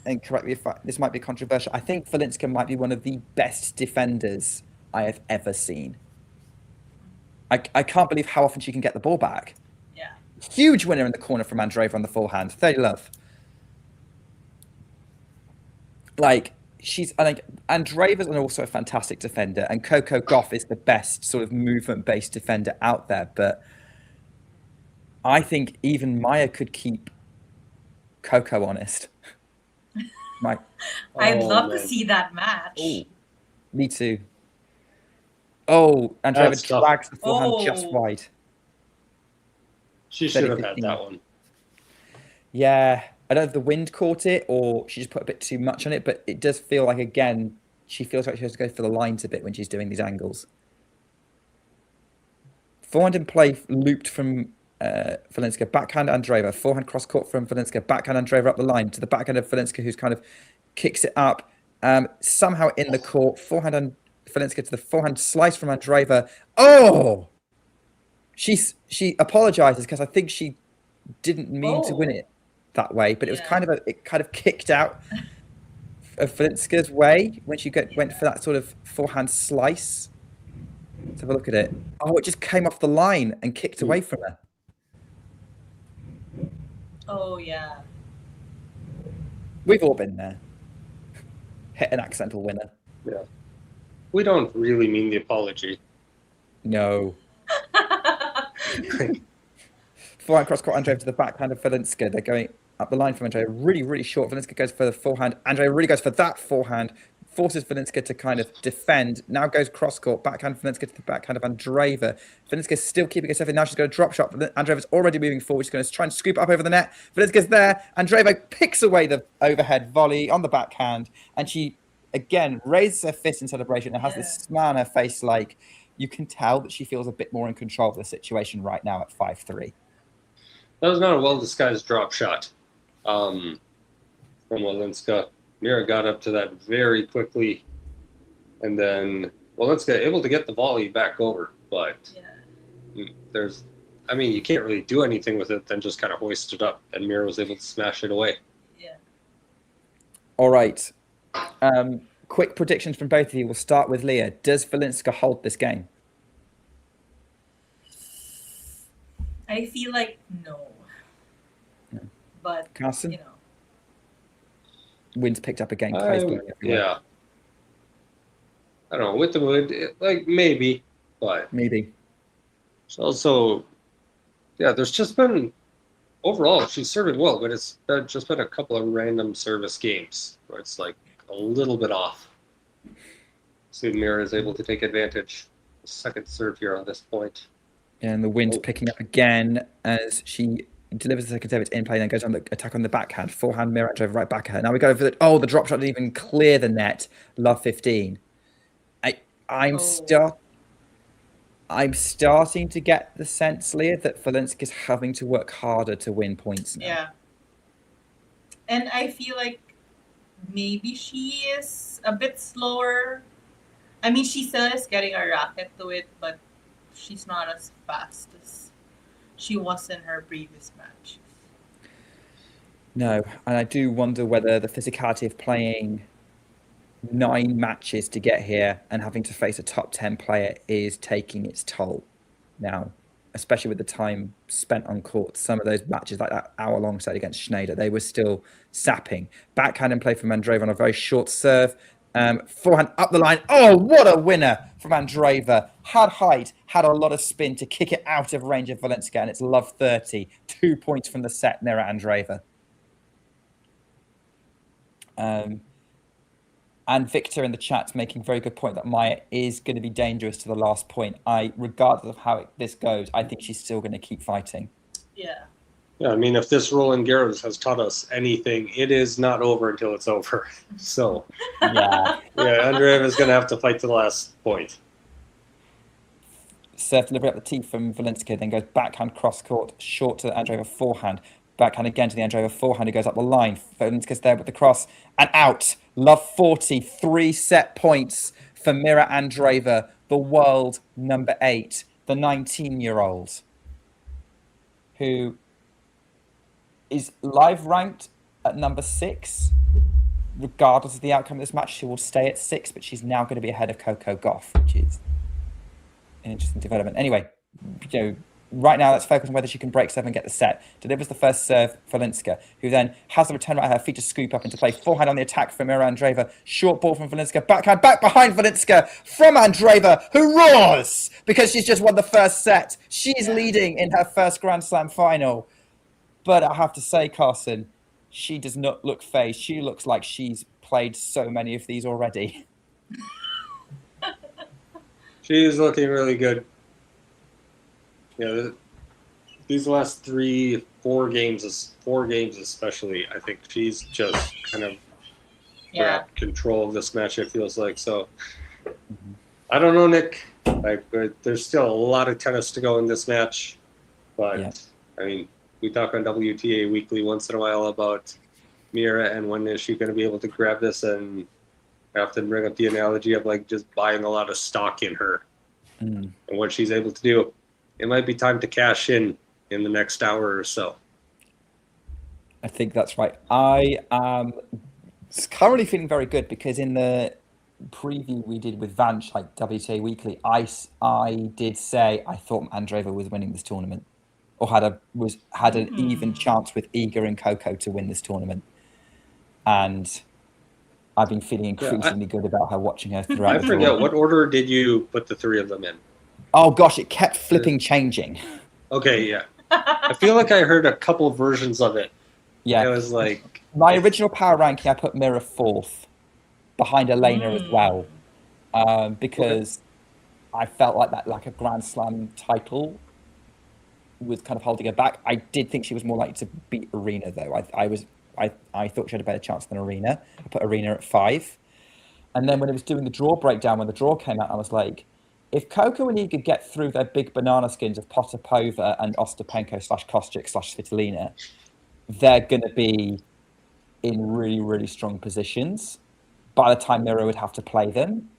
and correct me if this might be controversial, I think Chwalińska might be one of the best defenders I have ever seen. I can't believe how often she can get the ball back. Yeah. Huge winner in the corner from Andreeva on the forehand. 30 love. Like, Andreeva's also a fantastic defender, and Coco Gauff is the best sort of movement-based defender out there, but I think even Maja could keep Coco honest. I'd love to see that match. Ooh, me too. Oh, Andreeva drags the forehand just wide. She should have had that one. Yeah, I don't know if the wind caught it or she just put a bit too much on it, but it does feel like, again, she feels like she has to go for the lines a bit when she's doing these angles. Forehand in play looped from Chwalińska, backhand Andreeva, forehand cross court from Chwalińska, backhand Andreeva up the line to the backhand of Chwalińska, who's kind of kicks it up. Somehow in the court, forehand and Chwalińska to the forehand slice from Andreeva. Oh! She apologizes because I think she didn't mean to win it that way, but it was it kind of kicked out of Chwalińska's way when she went for that sort of forehand slice. Let's have a look at it. Oh, it just came off the line and kicked away from her. Oh, yeah. We've all been there. Hit an accidental winner. Yeah. We don't really mean the apology. No. Forehand cross court Andreeva to the backhand of Chwalińska. They're going up the line from Andreeva. Really, really short. Chwalińska goes for the forehand. Andreeva really goes for that forehand. Forces Chwalińska to kind of defend. Now goes cross court. Backhand Chwalińska to the backhand of Andreeva. Chwalińska's still keeping herself in. Now she's going to drop shot. Andreeva's already moving forward. She's going to try and scoop up over the net. Chwalińska's there. Andreeva picks away the overhead volley on the backhand. And she, again, raises her fist in celebration and has this smile on her face like you can tell that she feels a bit more in control of the situation right now at 5-3. That was not a well-disguised drop shot from Chwalińska. Mirra got up to that very quickly, and then Chwalińska able to get the volley back over, but you can't really do anything with it, then just kind of hoist it up, and Mirra was able to smash it away. All right. Quick predictions from both of you. We'll start with Leah. Does Chwalińska hold this game? I feel like no. But, Carson? Wind's picked up again. Clay's blowing everywhere. Yeah. I don't know. With the wood, maybe, but maybe. It's also, there's just been, overall, she's serving well, but it's just been a couple of random service games where it's like a little bit off. See, Mirra is able to take advantage. Second serve here on this point. And the wind's picking up again as she delivers the second serve. It's in play, then goes on the attack on the backhand. Forehand, Mirra Andreeva right back at her. Now we go for the drop shot didn't even clear the net. Love 15. I'm starting to get the sense, Leah, that Chwalińska is having to work harder to win points now. Yeah. And I feel like maybe she is a bit slower. I mean, she still is getting a racket to it, but she's not as fast as she was in her previous match. No, and I do wonder whether the physicality of playing 9 matches to get here and having to face a top 10 player is taking its toll now, especially with the time spent on court. Some of those matches, like that hour-long set against Schneider, they were still sapping. Backhand and play from Andreeva on a very short serve. Forehand up the line. Oh, what a winner from Andreeva. Had height, had a lot of spin to kick it out of range of Chwalińska, and it's love 30. 2 points from the set, Mirra Andreeva. And Victor in the chat's making a very good point that Maja is going to be dangerous to the last point. Regardless of how this goes, I think she's still going to keep fighting. Yeah. Yeah, I mean, if this Roland Garros has taught us anything, it is not over until it's over. So, Andreeva is going to have to fight to the last point. Serve delivery up the tee from Chwalińska, then goes backhand cross court, short to the Andreeva forehand. Backhand again to the Andreeva forehand, who goes up the line. Chwalińska's there with the cross and out. Love 40, 3 set points for Mirra Andreeva, the world number 8, the 19-year-old, who is live ranked at number 6. Regardless of the outcome of this match, she will stay at 6, but she's now going to be ahead of Coco Gauff, which is an interesting development. Anyway, right now, let's focus on whether she can break 7 and get the set. Delivers the first serve, Chwalińska, who then has the return right at her feet to scoop up into play. Forehand on the attack from Mirra Andreeva. Short ball from Chwalińska. Backhand back behind Chwalińska from Andreeva, who roars because she's just won the first set. She's leading in her first Grand Slam final. But I have to say, Carson, she does not look phased. She looks like she's played so many of these already. She's looking really good. Yeah, these last 4 games especially, I think she's just kind of grabbed control of this match, it feels like. So, I don't know, Nick. There's still a lot of tennis to go in this match. But, I mean, we talk on WTA Weekly once in a while about Mirra and when is she going to be able to grab this, and I often bring up the analogy of just buying a lot of stock in her and what she's able to do. It might be time to cash in the next hour or so. I think that's right. I am currently feeling very good because in the preview we did with Vanch, WTA Weekly, I did say I thought Andreeva was winning this tournament, or had an even chance with Iga and Coco to win this tournament. And I've been feeling increasingly good about her, watching her throughout. I forget, what order did you put the 3 of them in? Oh gosh, it kept flipping changing. Okay, yeah. I feel like I heard a couple versions of it. Yeah. It was like... My original power ranking, I put Mirra 4th, behind Elena as well. Because I felt like that, a Grand Slam title was kind of holding her back. I did think she was more likely to beat Arena, though. I thought she had a better chance than Arena. I put Arena at 5. And then when it was doing the draw breakdown, when the draw came out, I was like, if Coco and Iga get through their big banana skins of Potapova and Ostapenko /Kostyuk /Svitolina, they're going to be in really, really strong positions by the time Mirra would have to play them.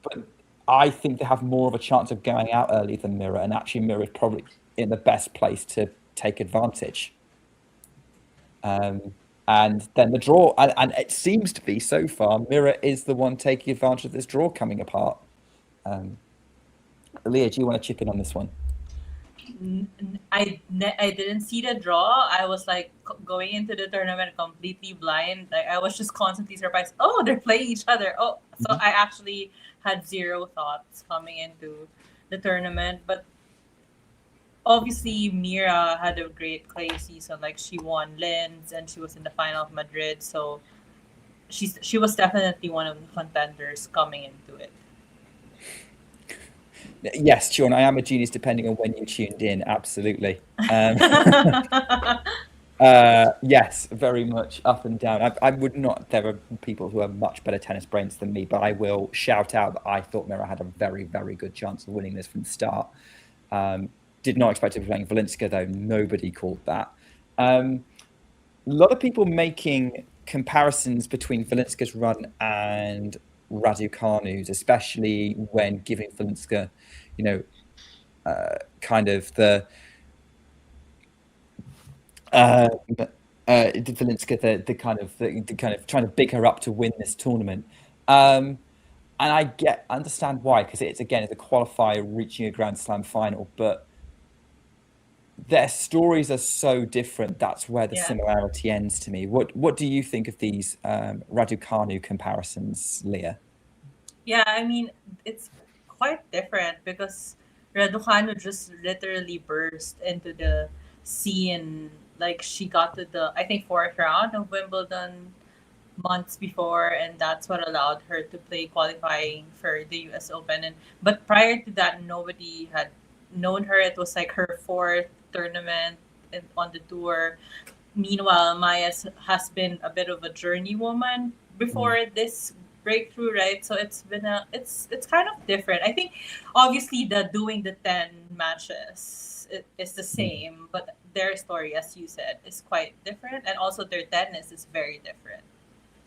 But I think they have more of a chance of going out early than Mirra, and actually Mirra is probably in the best place to take advantage. And then the draw, and it seems to be so far, Mirra is the one taking advantage of this draw coming apart. Leah, do you want to chip in on this one? I didn't see the draw. I was like going into the tournament completely blind. Like I was just constantly surprised. Oh, they're playing each other. Oh, so I actually had zero thoughts coming into the tournament. But obviously, Mirra had a great clay season. Like she won Linz and she was in the final of Madrid. So she was definitely one of the contenders coming into it. Yes, Sean, I am a genius depending on when you tuned in. Absolutely. Yes, very much up and down. I would not, there are people who are much better tennis brains than me, but I will shout out that I thought Mirra had a very, very good chance of winning this from the start. Did not expect to be playing Chwalińska, though. Nobody called that. A lot of people making comparisons between Chwalińska's run and Raducanu's, especially when giving Chwalińska, kind of the Chwalińska the kind of trying to big her up to win this tournament. And I understand why, because it's a qualifier reaching a Grand Slam final, but their stories are so different. That's where the similarity ends to me. What do you think of these Raducanu comparisons, Leah? Yeah, I mean, it's quite different because Raducanu just literally burst into the scene. Like she got to the, I think, 4th round of Wimbledon months before, and that's what allowed her to play qualifying for the US Open. But prior to that, nobody had known her. It was like her 4th tournament on the tour. Meanwhile, Maja has been a bit of a journeywoman before this breakthrough, right? So it's been it's kind of different. I think obviously doing the 10 matches is the same, but their story, as you said, is quite different, and also their tennis is very different.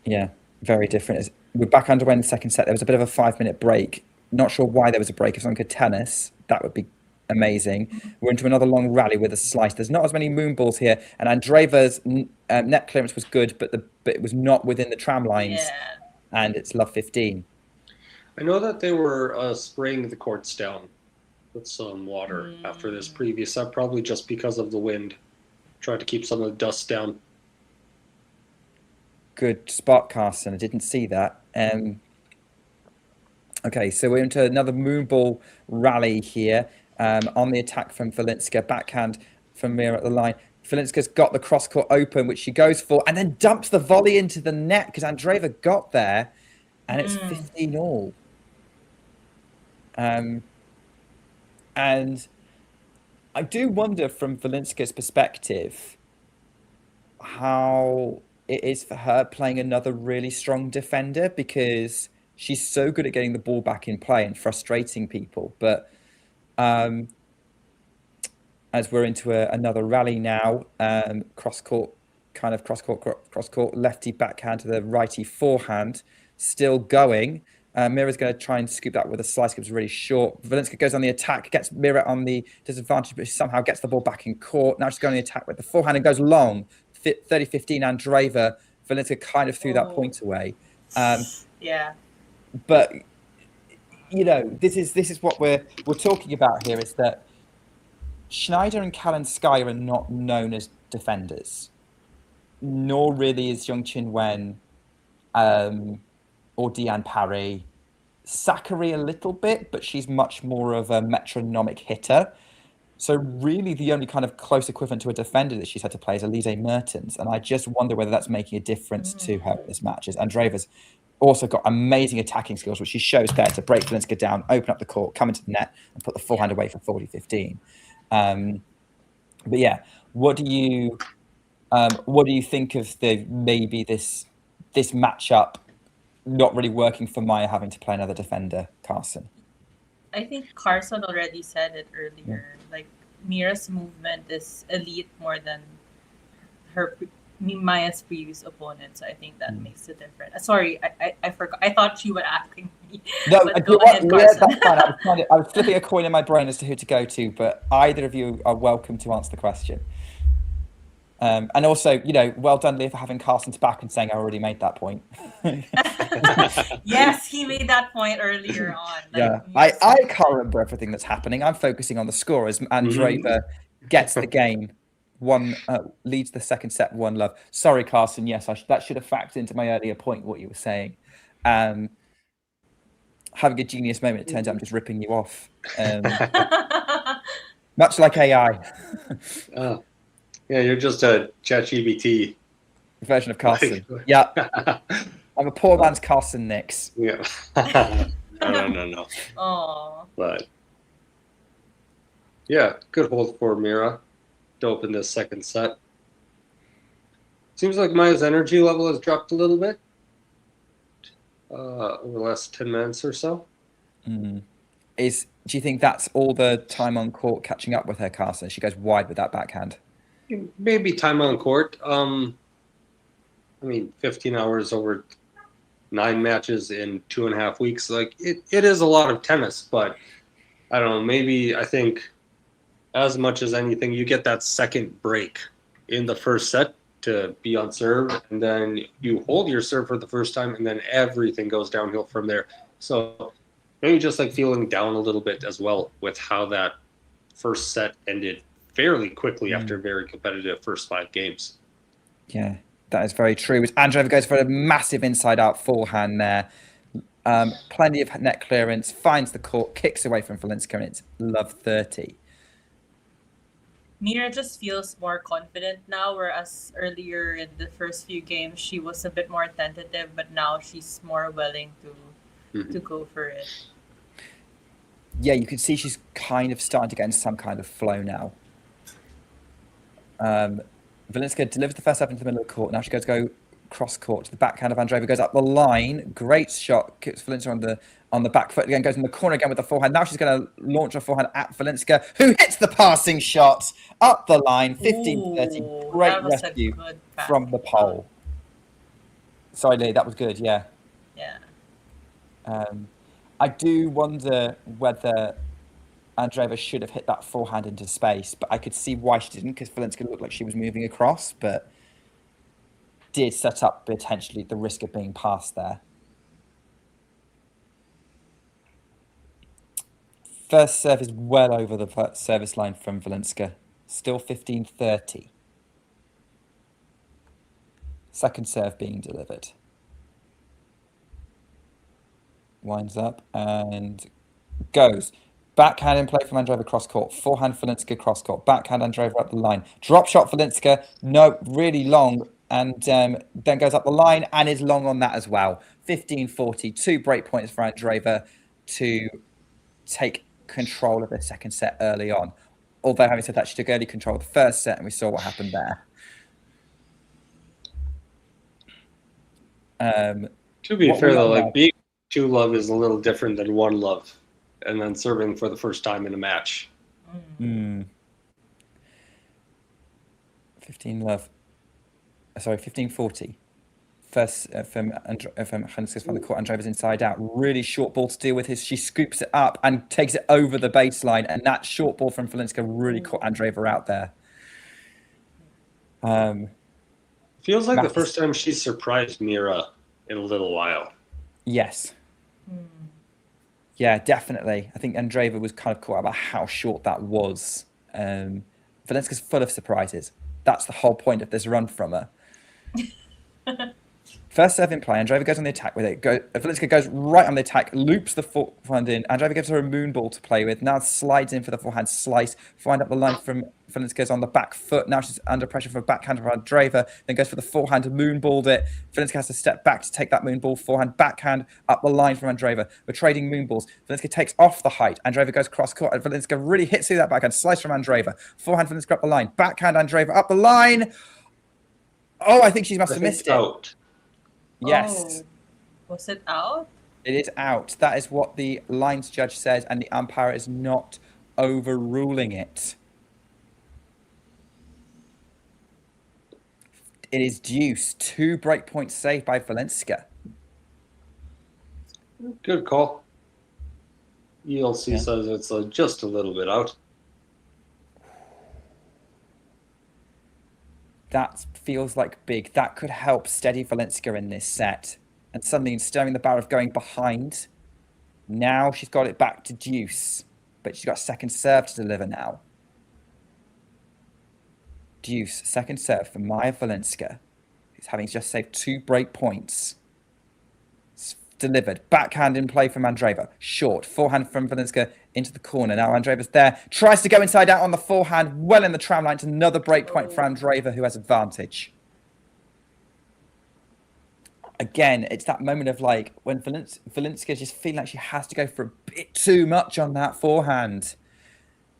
Yeah, very different. We're back underway in the second set. There was a bit of a 5-minute break. Not sure why there was a break. If someone could tell us, that would be amazing. We're into another long rally with a slice. There's not as many moon balls here, and Andreeva's net clearance was good, but it was not within the tram lines. Yeah. And it's love 15. I know that they were spraying the courts down with some water after this previous set, probably just because of the wind, trying to keep some of the dust down. Good spot, Carson. I didn't see that. Okay, so we're into another moonball rally here. On the attack from Chwalińska, backhand from Mirra at the line. Chwalińska's got the cross-court open, which she goes for, and then dumps the volley into the net because Andreeva got there, and it's 15 all. And I do wonder from Chwalińska's perspective how it is for her playing another really strong defender, because she's so good at getting the ball back in play and frustrating people. But as we're into another rally now, cross-court, lefty backhand to the righty forehand, still going. Mirra's going to try and scoop that with a slice, because it's really short. Chwalińska goes on the attack, gets Mirra on the disadvantage, but she somehow gets the ball back in court. Now she's going on the attack with the forehand and goes long. 30-15 Andreeva. Chwalińska kind of threw that point away. Yeah. But this is what we're talking about here, is that Schneider and Kalinskaya are not known as defenders, nor really is Zheng Qinwen or Diane Parry. Sakkari a little bit, but she's much more of a metronomic hitter. So really the only kind of close equivalent to a defender that she's had to play is Elise Mertens. And I just wonder whether that's making a difference to her in this match. As Andreeva's also got amazing attacking skills, which she shows there to break Chwalińska down, open up the court, come into the net, and put the forehand away for 40-15. But yeah, what do you think of maybe this matchup not really working for Maja having to play another defender, Carson? I think Carson already said it earlier. Like Mirra's movement is elite more than her Maya's previous opponent, so I think that makes it different. Sorry, I forgot. I thought you were asking me. No, But go ahead, yeah, Carson. that's fine. I was flipping a coin in my brain as to who to go to, but either of you are welcome to answer the question. And also, well done, Leah, for having Carson's back and saying I already made that point. Yes, he made that point earlier on. Yeah, I can't remember everything that's happening. I'm focusing on the score as Andreeva gets the game, leads the second set 1-love. Sorry, Carson. Yes, that should have factored into my earlier point, what you were saying. Having a genius moment, it turns out I'm just ripping you off. Much like AI. Yeah, you're just a ChatGPT version of Carson. Yeah. I'm a poor man's Carson Nix. Yeah. No. Oh. But yeah, good hold for Mirra to open this second set. Seems like Maya's energy level has dropped a little bit over the last 10 minutes or so. Do you think that's all the time on court catching up with her, Carson? She goes wide with that backhand. Maybe time on court. 15 hours over 9 matches in 2.5 weeks. Like it is a lot of tennis, but I don't know. Maybe I think as much as anything, you get that second break in the first set to be on serve, and then you hold your serve for the first time, and then everything goes downhill from there. So maybe just like feeling down a little bit as well with how that first set ended fairly quickly after a very competitive first 5 games. Yeah, that is very true. Andreeva goes for a massive inside-out forehand there. Plenty of net clearance, finds the court, kicks away from Chwalińska, and it's love 30. Mirra just feels more confident now, whereas earlier in the first few games, she was a bit more tentative, but now she's more willing to go for it. Yeah, you can see she's kind of starting to get into some kind of flow now. Chwalińska delivers the first up into the middle of the court. Now she goes to go cross court to the backhand of Andreeva, goes up the line. Great shot. Kicks Chwalińska on the back foot again, goes in the corner again with the forehand. Now she's going to launch her forehand at Chwalińska, who hits the passing shot up the line. 15-30. Great rescue from the pole. Sorry, Lee, that was good. Yeah. Yeah. I do wonder whether Andreeva should have hit that forehand into space, but I could see why she didn't, because Chwalińska looked like she was moving across, but did set up potentially the risk of being passed there. First serve is well over the service line from Chwalińska. Still 15-30. Second serve being delivered. Winds up and goes. Backhand in play from Andreeva cross court. Forehand Chwalińska cross court. Backhand Andreeva up the line. Drop shot Chwalińska. No, really long. And then goes up the line and is long on that as well. 15-40. 2 break points for Andreeva to take control of the second set early on. Although, having said that, she took early control of the first set and we saw what happened there. To be fair, though, like being 2-love is a little different than 1-love. And then serving for the first time in a match. 15-love. Sorry, 15-40. First from Chwalińska's from the court. Andreeva's inside out. Really short ball to deal with. She scoops it up and takes it over the baseline. And that short ball from Chwalińska really caught Andreeva out there. Feels like the first time she surprised Mirra in a little while. Yes. Yeah, definitely. I think Andreeva was kind of caught about how short that was. Chwalińska's full of surprises. That's the whole point of this run from her. First serve in play. Andreeva goes on the attack with it. Chwalińska goes right on the attack, loops the forehand in. Andreeva gives her a moon ball to play with. Now slides in for the forehand slice. Forehand up the line from Chwalińska goes on the back foot. Now she's under pressure for a backhand from Andreeva. Then goes for the forehand, moon balled it. Chwalińska has to step back to take that moon ball. Forehand, backhand up the line from Andreeva. We're trading moon balls. Chwalińska takes off the height. Andreeva goes cross court. And Chwalińska really hits through that backhand. Slice from Andreeva. Forehand, Chwalińska up the line. Backhand, Andreeva up the line. Oh, I think she must have missed it. Yes. Oh, was it out? It is out. That is what the lines judge says, and the umpire is not overruling it. It is deuce. 2 break points saved by Chwalińska. Good call. ELC says it's just a little bit out. That feels like big. That could help steady Chwalińska in this set. And suddenly, instead of the barrel of going behind, now she's got it back to deuce. But she's got a second serve to deliver now. Deuce, second serve for Maja Chwalińska, who's having just saved 2 break points. It's delivered. Backhand in play from Andreeva. Short. Forehand from Chwalińska into the corner. Now Andreeva's there. Tries to go inside out on the forehand. Well in the tram line. It's another break point for Andreeva, who has advantage. Again, it's that moment of like when Chwalińska just feeling like she has to go for a bit too much on that forehand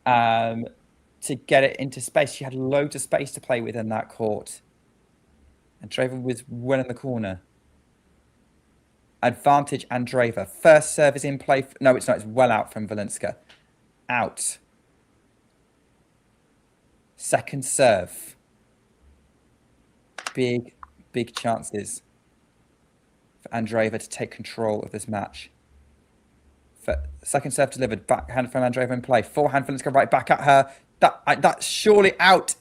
to get it into space. She had loads of space to play with in that court. Andreeva was well in the corner. Advantage Andreeva. First serve is in play. No, it's not. It's well out from Chwalińska. Out. Second serve. Big chances for Andreeva to take control of this match. Second serve delivered. Backhand from Andreeva in play. Forehand Chwalińska right back at her. That's surely out.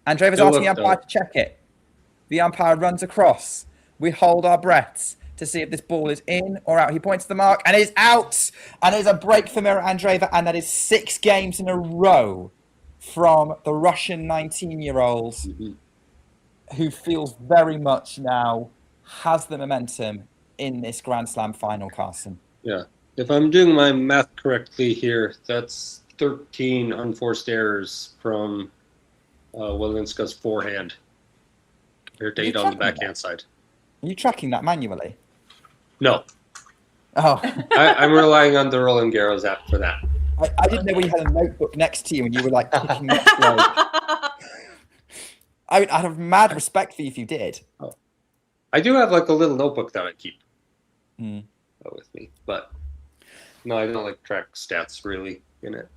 Andreeva's asking the umpire to check it. The umpire runs across. We hold our breaths to see if this ball is in or out. He points to the mark and it is out. And it is a break for Mirra Andreeva. And that is 6 games in a row from the Russian 19-year-old who feels very much now has the momentum in this Grand Slam final, Carson. Yeah. If I'm doing my math correctly here, that's 13 unforced errors from Chwalińska's forehand. Compared to 8 on the backhand side. Are you tracking that manually? No. Oh. I'm relying on the Roland Garros app for that. I didn't know we had a notebook next to you and you were like picking up like... I'd have mad respect for you if you did. Oh. I do have like a little notebook that I keep with me, but no, I don't like track stats really in it.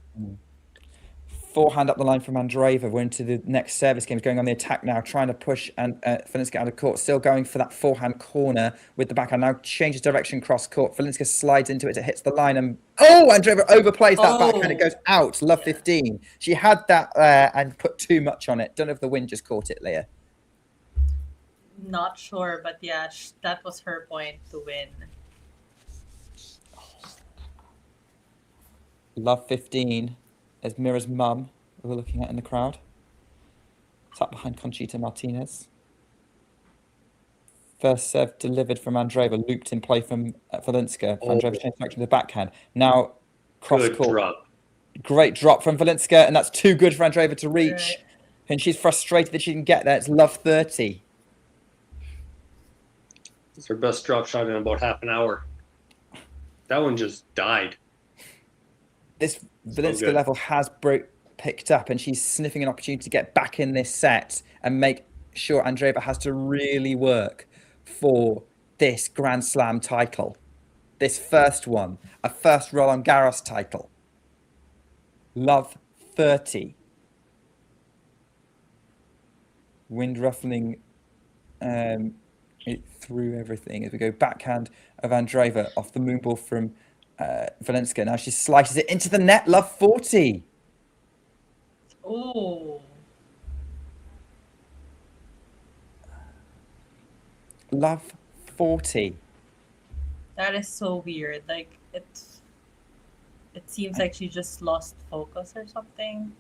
Forehand up the line from Andreeva. We're into the next service game. Going on the attack now, trying to push and Chwalińska out of court. Still going for that forehand corner with the backhand. Now changes direction cross court. Chwalińska slides into it. It hits the line and Andreeva overplays that backhand. It goes out. Love 15. She had that and put too much on it. Don't know if the wind just caught it, Leah. Not sure, but yeah, that was her point to win. Love 15. As Mirra's mum, who we're looking at in the crowd. Sat behind Conchita Martinez. First serve delivered from Andreeva, looped in play from Chwalińska. Andreeva changed direction to the backhand. Now cross court. Drop. Great drop from Chwalińska, and that's too good for Andreeva to reach. Right. And she's frustrated that she didn't get there. It's love 30. It's her best drop shot in about half an hour. That one just died. This Chwalińska level has picked up, and she's sniffing an opportunity to get back in this set and make sure Andreeva has to really work for this Grand Slam title. This first one, a first Roland Garros title. Love 30. Wind ruffling it through everything as we go backhand of Andreeva off the moonball from Chwalińska. Now she slices it into the net. Love 40. Oh. Love 40. That is so weird. Like it seems like she just lost focus or something.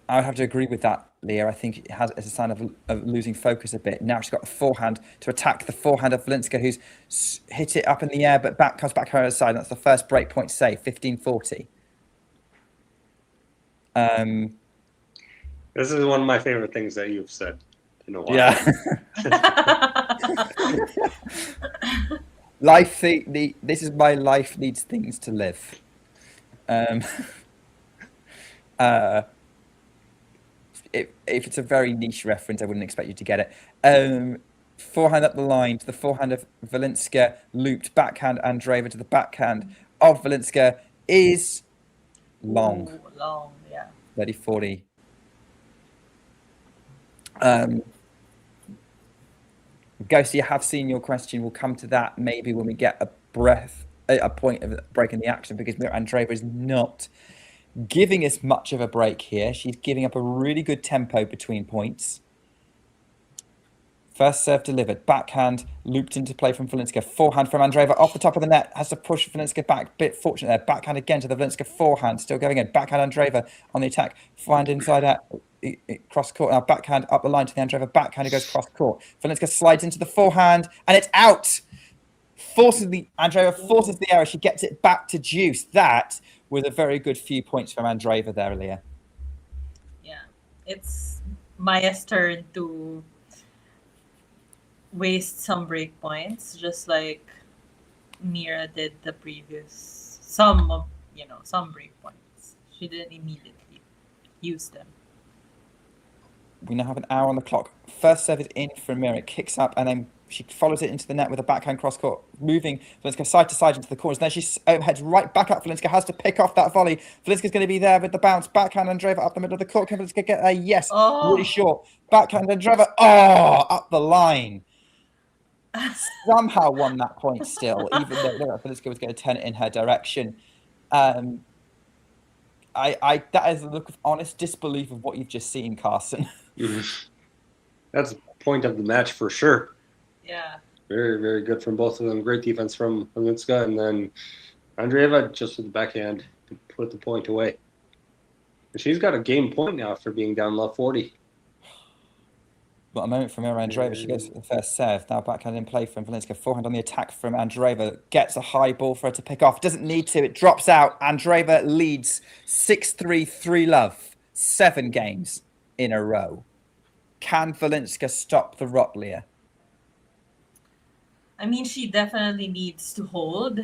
I would have to agree with that, Leah. I think it's a sign of losing focus a bit. Now she's got the forehand to attack the forehand of Chwalińska, who's hit it up in the air, but comes back her other side. That's the first break point save, 15-40. This is one of my favorite things that you've said in a while. Yeah. This is my life needs things to live. If it's a very niche reference, I wouldn't expect you to get it. Forehand up the line to the forehand of Chwalińska, looped backhand Andreeva to the backhand of Chwalińska is long. Ooh, long, yeah. 30-40. Ghosty, you have seen your question. We'll come to that maybe when we get a point of breaking the action, because Mirra Andreeva is not giving us much of a break here. She's giving up a really good tempo between points. First serve delivered. Backhand looped into play from Chwalińska. Forehand from Andreeva off the top of the net. Has to push Chwalińska back. Bit fortunate there. Backhand again to the Chwalińska forehand. Still going in. Backhand Andreeva on the attack. Forehand inside out. Cross court. Now backhand up the line to the Andreeva. Backhand who goes cross court. Chwalińska slides into the forehand and it's out. Andreeva forces the error. She gets it back to deuce. That was a very good few points from Andreeva there, Leah. Yeah. It's Maya's turn to waste some break points, just like Mirra did the previous some break points. She didn't immediately use them. We now have an hour on the clock. First serve is in from Mirra. It kicks up and then she follows it into the net with a backhand cross court, moving Chwalińska side to side into the corners. Then she heads right back up. Chwalińska has to pick off that volley. Chwalińska's going to be there with the bounce. Backhand Andreeva up the middle of the court. Can Chwalińska get there? Yes. Really short. Backhand Andreeva. Oh, up the line. Somehow won that point still, even though Chwalińska was going to turn it in her direction. That is a look of honest disbelief of what you've just seen, Carson. That's the point of the match for sure. Yeah. Very, very good from both of them. Great defense from Chwalińska, and then Andreeva just with the backhand to put the point away. And she's got a game point now after being down love 40. What a moment from Mirra Andreeva. She goes for the first serve. Now backhand in play from Chwalińska. Forehand on the attack from Andreeva. Gets a high ball for her to pick off. Doesn't need to. It drops out. Andreeva leads 6-3, 3-love. 7 games in a row. Can Chwalińska stop the rot, Leah? I mean, she definitely needs to hold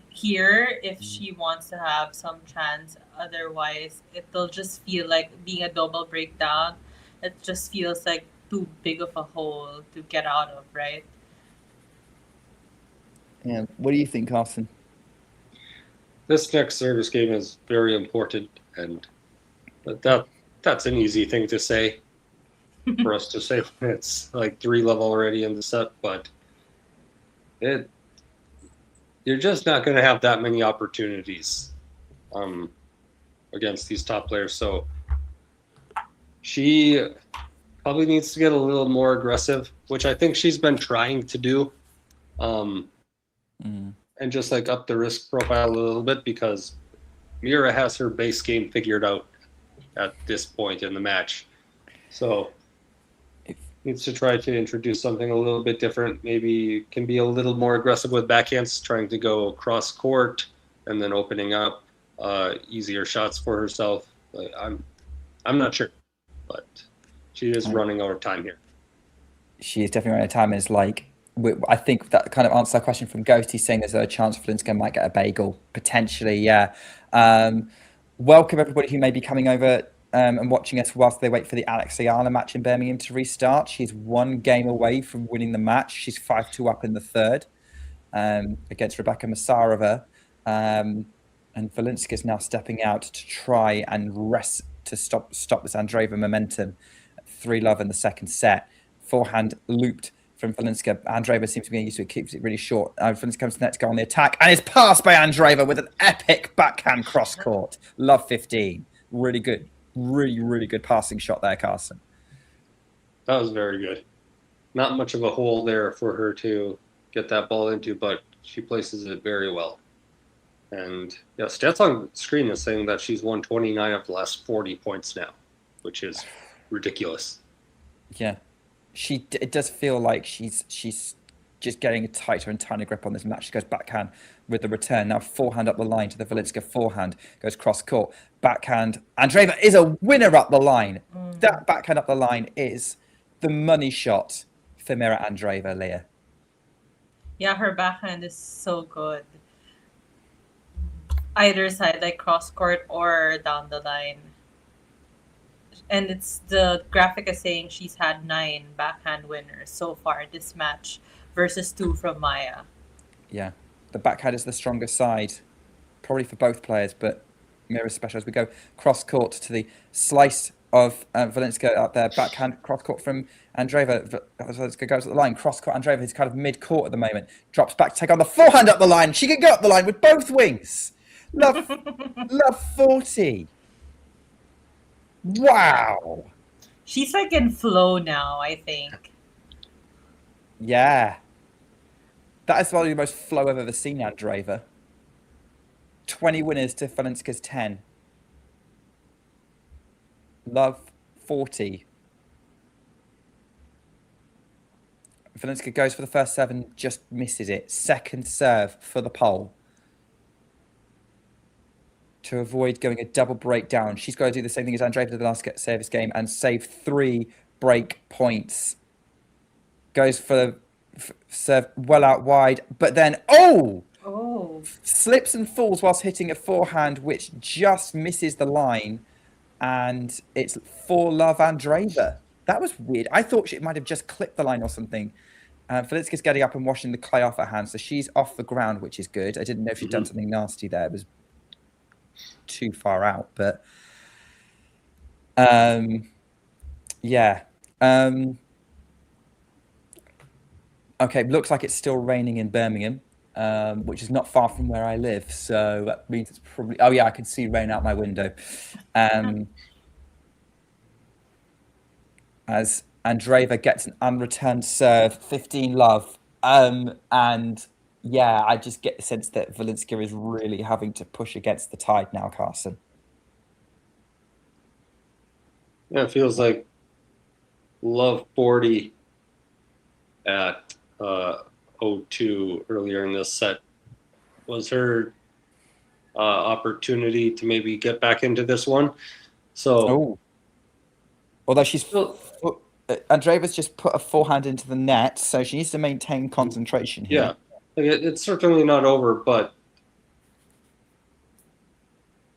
here if she wants to have some chance. Otherwise, it'll just feel like being a double breakdown. It just feels like too big of a hole to get out of, right? Yeah. What do you think, Carson? This next service game is very important, and that's an easy thing to say for us to say when it's like 3-love already in the set, but you're just not going to have that many opportunities against these top players. So she probably needs to get a little more aggressive, which I think she's been trying to do, and just like up the risk profile a little bit, because Mirra has her base game figured out at this point in the match. So needs to try to introduce something a little bit different. Maybe can be a little more aggressive with backhands, trying to go cross court and then opening up easier shots for herself. I'm not sure, but she is running out of time here. She is definitely running out of time. It's like, I think that kind of answers our question from Ghosty, saying there's a chance Chwalińska might get a bagel potentially. Yeah. Welcome everybody who may be coming over and watching us whilst they wait for the Alex Ayala match in Birmingham to restart. She's 1 game away from winning the match. She's 5-2 up in the third against Rebecca Masarova. And Chwalińska is now stepping out to try and rest to stop this Andreeva momentum. 3-love in the second set. Forehand looped from Chwalińska. Andreeva seems to be getting used to it, keeps it really short. Chwalińska comes to the net to go on the attack and is passed by Andreeva with an epic backhand cross court. Love 15. Really good. Really, really good passing shot there, Carson. That was very good. Not much of a hole there for her to get that ball into, but she places it very well. And yeah, stats on screen is saying that she's won 29 of the last 40 points now, which is ridiculous. Yeah, it does feel like she's just getting a tighter and tighter grip on this match. She goes backhand with the return. Now forehand up the line to the Chwalińska forehand. Goes cross court. Backhand. Andreeva is a winner up the line. That backhand up the line is the money shot for Mirra Andreeva, Leah. Yeah, her backhand is so good. Either side, like cross court or down the line. And it's the graphic is saying she's had 9 backhand winners so far this match versus 2 from Maja. Yeah, the backhand is the stronger side, probably for both players, but Mirra's special as we go cross court to the slice of Chwalińska out there. Backhand cross court from Andreeva. Chwalińska goes up the line. Cross court. Andreeva is kind of mid court at the moment. Drops back to take on the forehand up the line. She can go up the line with both wings. Love 40. Wow. She's like in flow now, I think. Yeah. That is probably the most flow I've ever seen, Andreeva. 20 winners to Chwalińska's 10. Love 40. Chwalińska goes for the first 7, just misses it. Second serve for the pole. To avoid going a double breakdown, she's got to do the same thing as Andreeva did the last service game and save 3 break points. Goes for serve well out wide, but then, slips and falls whilst hitting a forehand, which just misses the line. And it's for Love Andreeva. That was weird. I thought she might have just clipped the line or something. Chwalińska's getting up and washing the clay off her hands, so she's off the ground, which is good. I didn't know if she'd done something nasty there. It was too far out, but yeah. Okay, looks like it's still raining in Birmingham, which is not far from where I live. So that means it's probably... Oh, yeah, I can see rain out my window. As Andreeva gets an unreturned serve, 15 love. And, yeah, I just get the sense that Chwalińska is really having to push against the tide now, Carson. Yeah, it feels like love 40 at 0-2 earlier in this set was her opportunity to maybe get back into this one. So, although she's Andreeva's just put a forehand into the net, so she needs to maintain concentration here. Yeah, it's certainly not over, but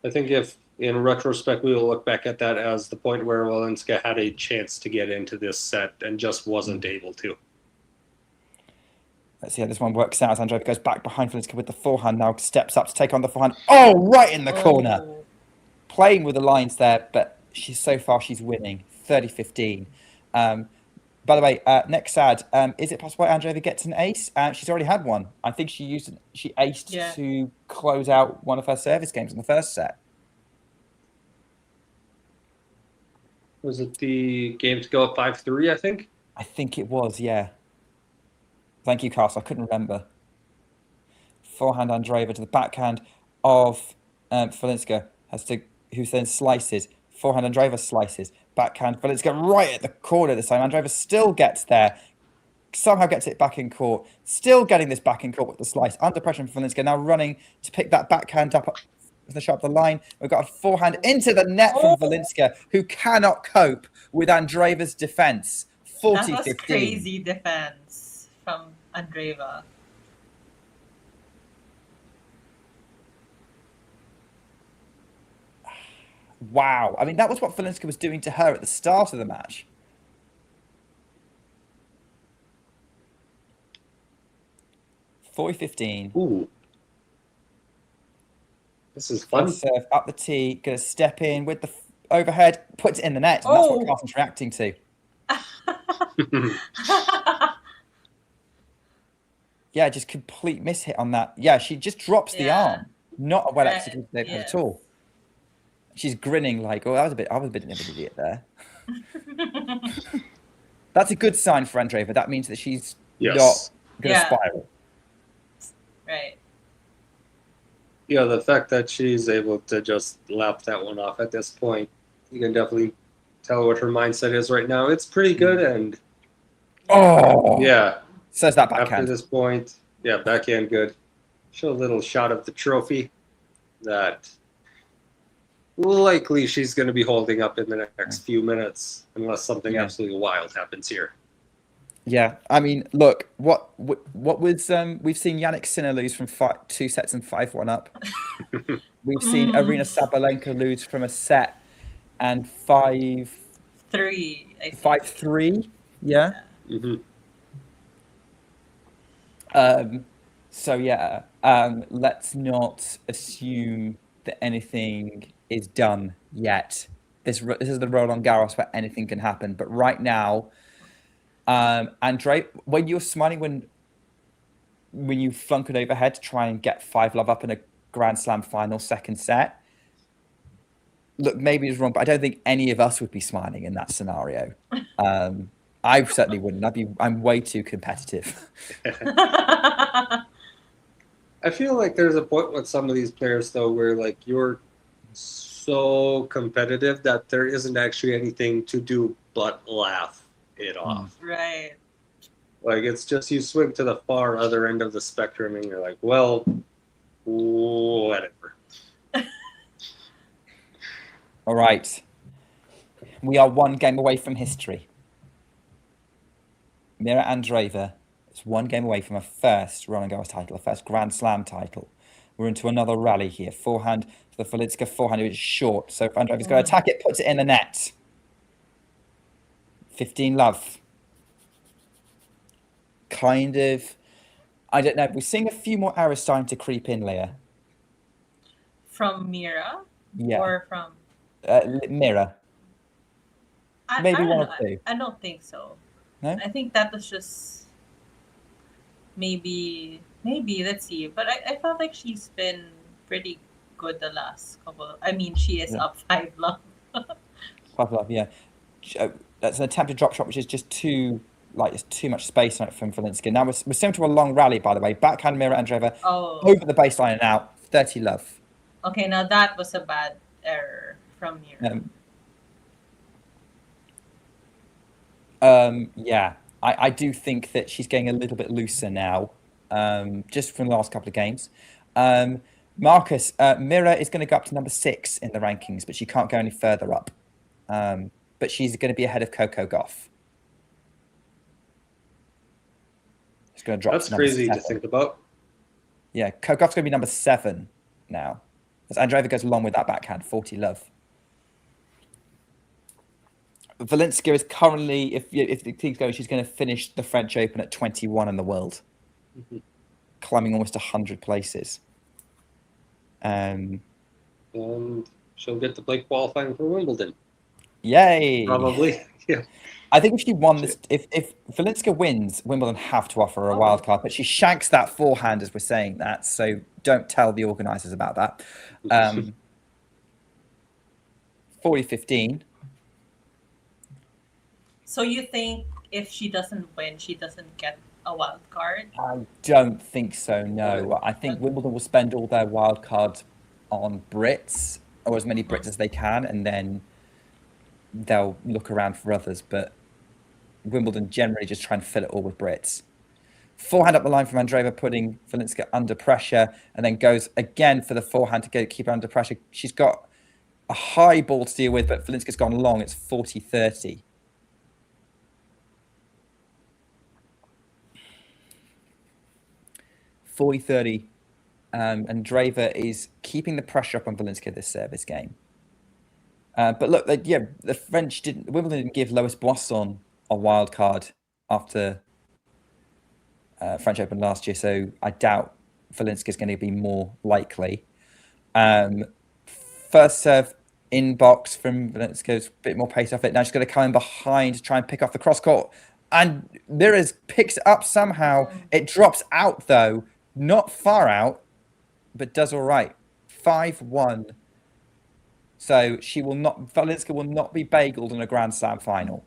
I think if in retrospect we will look back at that as the point where Chwalińska had a chance to get into this set and just wasn't able to. Let's see how this one works out. As Andreeva goes back behind Chwalińska with the forehand, now steps up to take on the forehand. Oh, right in the corner. Playing with the lines there, but she's winning 30-15. By the way, next ad, is it possible Andreeva gets an ace? She's already had one. I think she aced to close out one of her service games in the first set. Was it the game to go up 5-3, I think? I think it was, yeah. Thank you, Carl. I couldn't remember. Forehand Andreeva to the backhand of Chwalińska, who then slices. Forehand Andreeva slices. Backhand Chwalińska right at the corner this time. Andreeva still gets there. Somehow gets it back in court. Still getting this back in court with the slice. Under pressure from Chwalińska. Now running to pick that backhand up with the shot of the line. We've got a forehand into the net from Chwalińska, who cannot cope with Andreeva's defense. 40-15. That was crazy defense from Andreeva. Wow. I mean, that was what Chwalińska was doing to her at the start of the match. (40-15). Ooh. This is fun. Serve up the tee, gonna step in with the overhead, puts it in the net, and that's what Carson's reacting to. Yeah, just complete miss hit on that. Yeah, she just drops the arm. Not a well executed save at all. She's grinning like, oh, I was a bit of an idiot there. That's a good sign for Andreeva. That means that she's not going to spiral. Right. Yeah, the fact that she's able to just lap that one off at this point, you can definitely tell what her mindset is right now. It's pretty good, and says that backhand. After this point, backhand good. Show a little shot of the trophy that likely she's going to be holding up in the next few minutes, unless something absolutely wild happens here. Yeah, I mean, look, what was we've seen Yannick Sinner lose from 2 sets and 5-1 up. We've seen Arina Sabalenka lose from a set and 5-3. 5-3, yeah. So let's not assume that anything is done yet. This is the Roland Garros where anything can happen. But right now, Andre, when you're smiling when you flunk it overhead to try and get 5-love up in a Grand Slam final second set, look, maybe it's wrong, but I don't think any of us would be smiling in that scenario. I certainly wouldn't. I'm way too competitive. I feel like there's a point with some of these players though where like you're so competitive that there isn't actually anything to do but laugh it off. Right. Like it's just you swing to the far other end of the spectrum and you're like, well, whatever. All right. We are one game away from history. Mirra Andreeva is one game away from a first Roland Garros title, a first Grand Slam title. We're into another rally here. Forehand to the Chwalińska forehand, which is short. So if Andreeva's going to attack it, puts it in the net. 15-love. Kind of, I don't know. We're seeing a few more errors starting to creep in, Leah. From Mirra? Yeah. Or from? Mirra. Maybe one or two. I don't think so. No? I think that was just maybe, let's see. But I felt like she's been pretty good the last couple. I mean, she is up 5-love. 5-love, yeah. That's an attempted drop shot, which is just too much space on it from Chwalińska. Now we're similar to a long rally, by the way. Backhand Mirra Andreeva over the baseline and out. 30-love. Okay, now that was a bad error from Mirra. Yeah, I do think that she's getting a little bit looser now, just from the last couple of games. Marcus, Mirra is going to go up to number 6 in the rankings, but she can't go any further up. But she's going to be ahead of Coco Gauff. She's going to drop. That's crazy to think about. Yeah, Coco Gauff's going to be number 7 now. As Andreeva goes along with that backhand, 40-love. Chwalińska is currently, if the team's going, she's going to finish the French Open at 21 in the world, climbing almost 100 places. And she'll get to play qualifying for Wimbledon. Yay! Probably, yeah. I think if she won this, if Chwalińska wins, Wimbledon have to offer her a wild card, but she shanks that forehand as we're saying that, so don't tell the organisers about that. 40-15. So you think if she doesn't win, she doesn't get a wild card? I don't think so, no. I think Wimbledon will spend all their wild cards on Brits, or as many Brits as they can, and then they'll look around for others. But Wimbledon generally just try and fill it all with Brits. Forehand up the line from Andreeva, putting Chwalińska under pressure, and then goes again for the forehand to keep her under pressure. She's got a high ball to deal with, but Chwalińska's gone long. It's 40-30. 40-30. Andreeva is keeping the pressure up on Chwalińska this service game. But look, the French Wimbledon didn't give Lois Boisson a wild card after French Open last year, so I doubt Chwalińska is going to be more likely. First serve in box from Chwalińska's a bit more pace off it. Now she's going to come in behind to try and pick off the cross court. And Mirra picks it up somehow. It drops out though. Not far out, but does all right. 5-1. So Chwalińska will not be bageled in a Grand Slam final.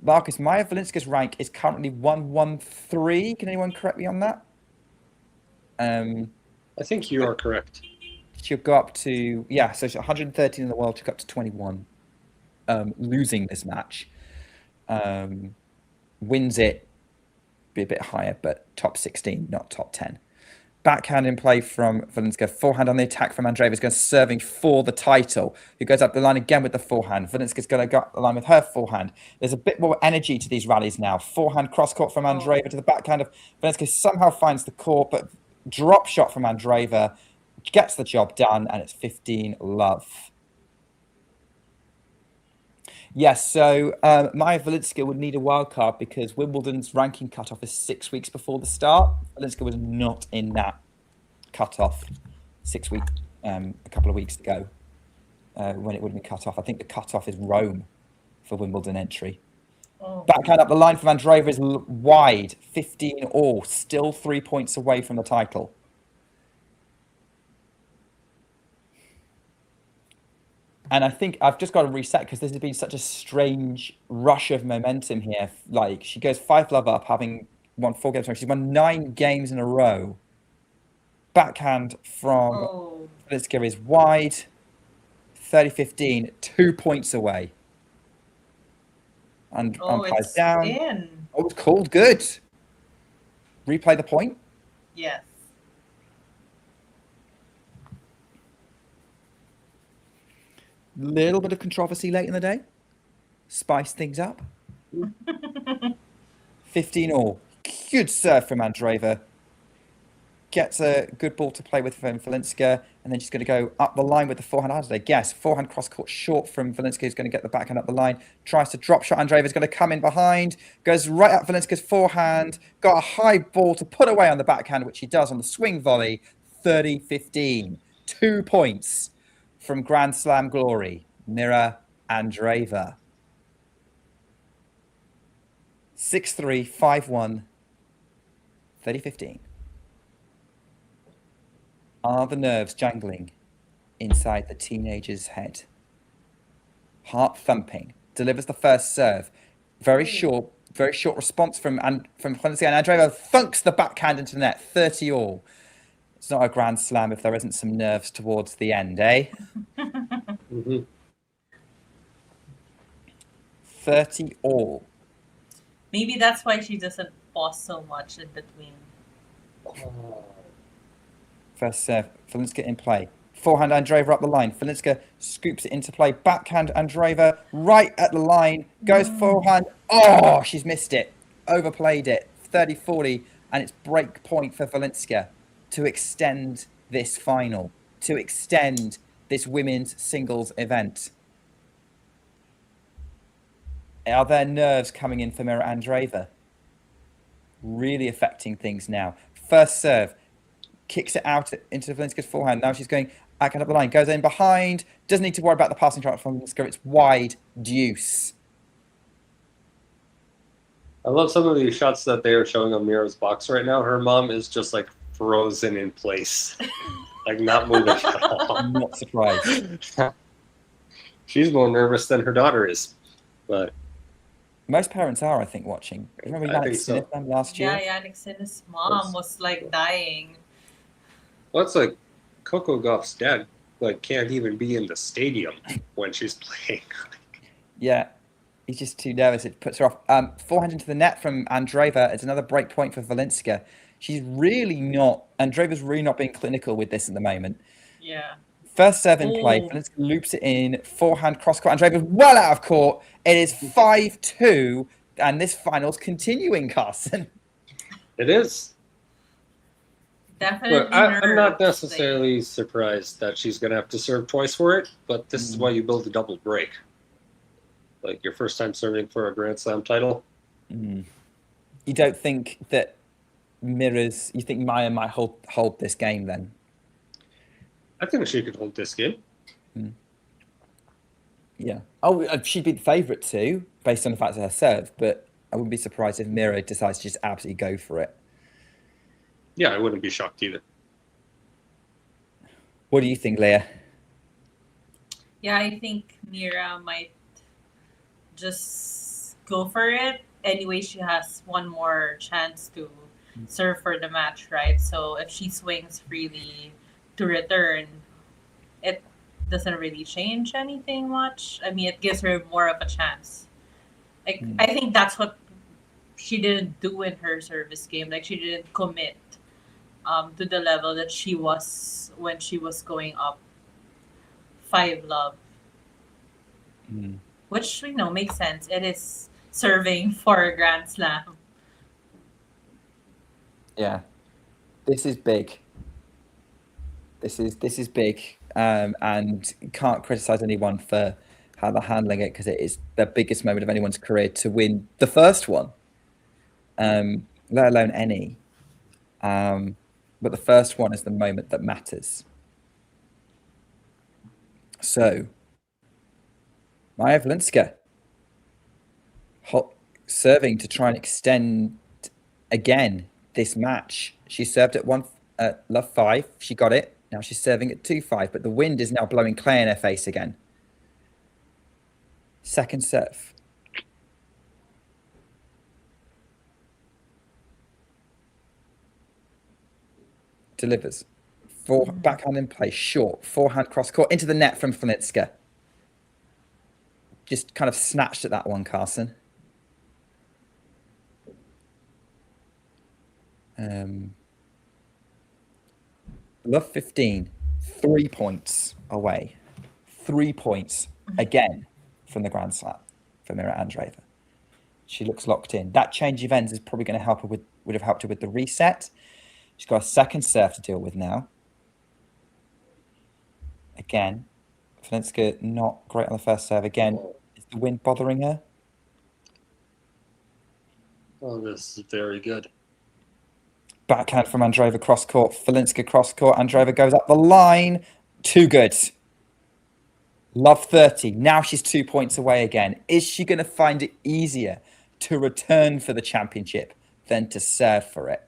Marcus, Maja Chwalińska's rank is currently 113. Can anyone correct me on that? I think you are correct. She'll go up to, so she's 113 in the world. She'll go up to 21. Losing this match. Wins it. Be a bit higher, but top 16, not top 10. Backhand in play from Chwalińska. Forehand on the attack from Andreeva. Is going to serving for the title. Who goes up the line again with the forehand. Chwalińska's going to go up the line with her forehand. There's a bit more energy to these rallies now. Forehand cross court from Andreeva to the backhand of Chwalińska. Somehow finds the court, but drop shot from Andreeva gets the job done, and it's 15-love. Yes, so Maja Chwalińska would need a wild card because Wimbledon's ranking cutoff is 6 weeks before the start. Chwalińska was not in that cutoff 6 weeks a couple of weeks ago when it would have been cut off. I think the cut-off is Rome for Wimbledon entry. Oh. Backhand up the line from Andreeva is wide, 15 all, still 3 points away from the title. And I think I've just got to reset because this has been such a strange rush of momentum here. Like, she goes 5-love up, having won 4 games. She's won 9 games in a row. Backhand from Chwalińska is wide, 30-15, 2 points away. And umpire's down. In. Oh, it's called good. Replay the point. Yes. Little bit of controversy late in the day. Spice things up. 15 all. Good serve from Andreeva. Gets a good ball to play with from Chwalińska, and then she's going to go up the line with the forehand. How did I guess? Forehand cross court short from Chwalińska, who's going to get the backhand up the line. Tries to drop shot. Andreeva's going to come in behind. Goes right up Chwalińska's forehand. Got a high ball to put away on the backhand, which he does on the swing volley. 30-15. 2 points from Grand Slam glory. Mirra Andreeva. 6-3, 5-1, 30-15. Are the nerves jangling inside the teenager's head? Heart thumping. Delivers the first serve. Very short response from Chwalińska, and Andreeva thunks the backhand into the net. 30 all. It's not a Grand Slam if there isn't some nerves towards the end, eh? 30 all. Maybe that's why she doesn't pause so much in between. First serve, Chwalińska in play. Forehand Andreeva up the line. Chwalińska scoops it into play. Backhand Andreeva right at the line. Goes forehand. Oh, she's missed it. Overplayed it. 30-40. And it's break point for Chwalińska to extend this final. To extend this women's singles event. Are there nerves coming in for Mirra Andreeva? Really affecting things now. First serve. Kicks it out into Chwalińska's forehand. Now she's going backhand up the line. Goes in behind. Doesn't need to worry about the passing shot from Chwalińska. It's wide deuce. I love some of these shots that they are showing on Mirra's box right now. Her mom is just like frozen in place. Like not moving at all. I'm not surprised. She's more nervous than her daughter is. But most parents are, I think, watching. Remember Yannick Sinner last year? Yeah, Yannick Sinner's mom was like dying. Well, it's like Coco Gauff's dad like can't even be in the stadium when she's playing. Yeah, he's just too nervous. It puts her off. Forehand into the net from Andreeva. It's another break point for Chwalińska. She's really not. Andreeva's really not being clinical with this at the moment. Yeah. First serve in play. Chwalińska loops it in. Forehand cross court. Andreeva's well out of court. It is 5-2, and this final's continuing, Carson. It is. Definitely. Look, I'm not necessarily surprised that she's going to have to serve twice for it, but this is why you build a double break. Like your first time serving for a Grand Slam title. You don't think that you think Maja might hold this game then? I think she could hold this game. Yeah. Oh, she'd be the favourite too, based on the fact of her serve, but I wouldn't be surprised if Mirra decides to just absolutely go for it. Yeah, I wouldn't be shocked either. What do you think, Leah? Yeah, I think Mirra might just go for it. Anyway, she has one more chance to serve for the match, right? So if she swings freely to return, it doesn't really change anything much. I mean, it gives her more of a chance. Like I think that's what she didn't do in her service game. Like she didn't commit to the level that she was when she was going up 5-love. Which makes sense. It is serving for a Grand Slam. Yeah, this is big. This is big, and can't criticize anyone for how they're handling it because it is the biggest moment of anyone's career to win the first one, let alone any. But the first one is the moment that matters. So, Maja Chwalińska serving to try and extend again this match. She served at love 5. She got it. Now she's serving at 2-5, but the wind is now blowing clay in her face again. Second serve. Delivers. Backhand in play, short. Forehand cross court into the net from Chwalińska. Just kind of snatched at that one, Carson. Love 15, 3 points away. 3 points again from the Grand Slam for Mirra Andreeva. She looks locked in. That change of ends is probably going to help her would have helped her with the reset. She's got a second serve to deal with now. Again, Chwalińska not great on the first serve. Again, is the wind bothering her? Oh, this is very good. Backhand from Andreeva cross court. Chwalińska cross court. Andreeva goes up the line. Too good. Love 30. Now she's 2 points away again. Is she going to find it easier to return for the championship than to serve for it?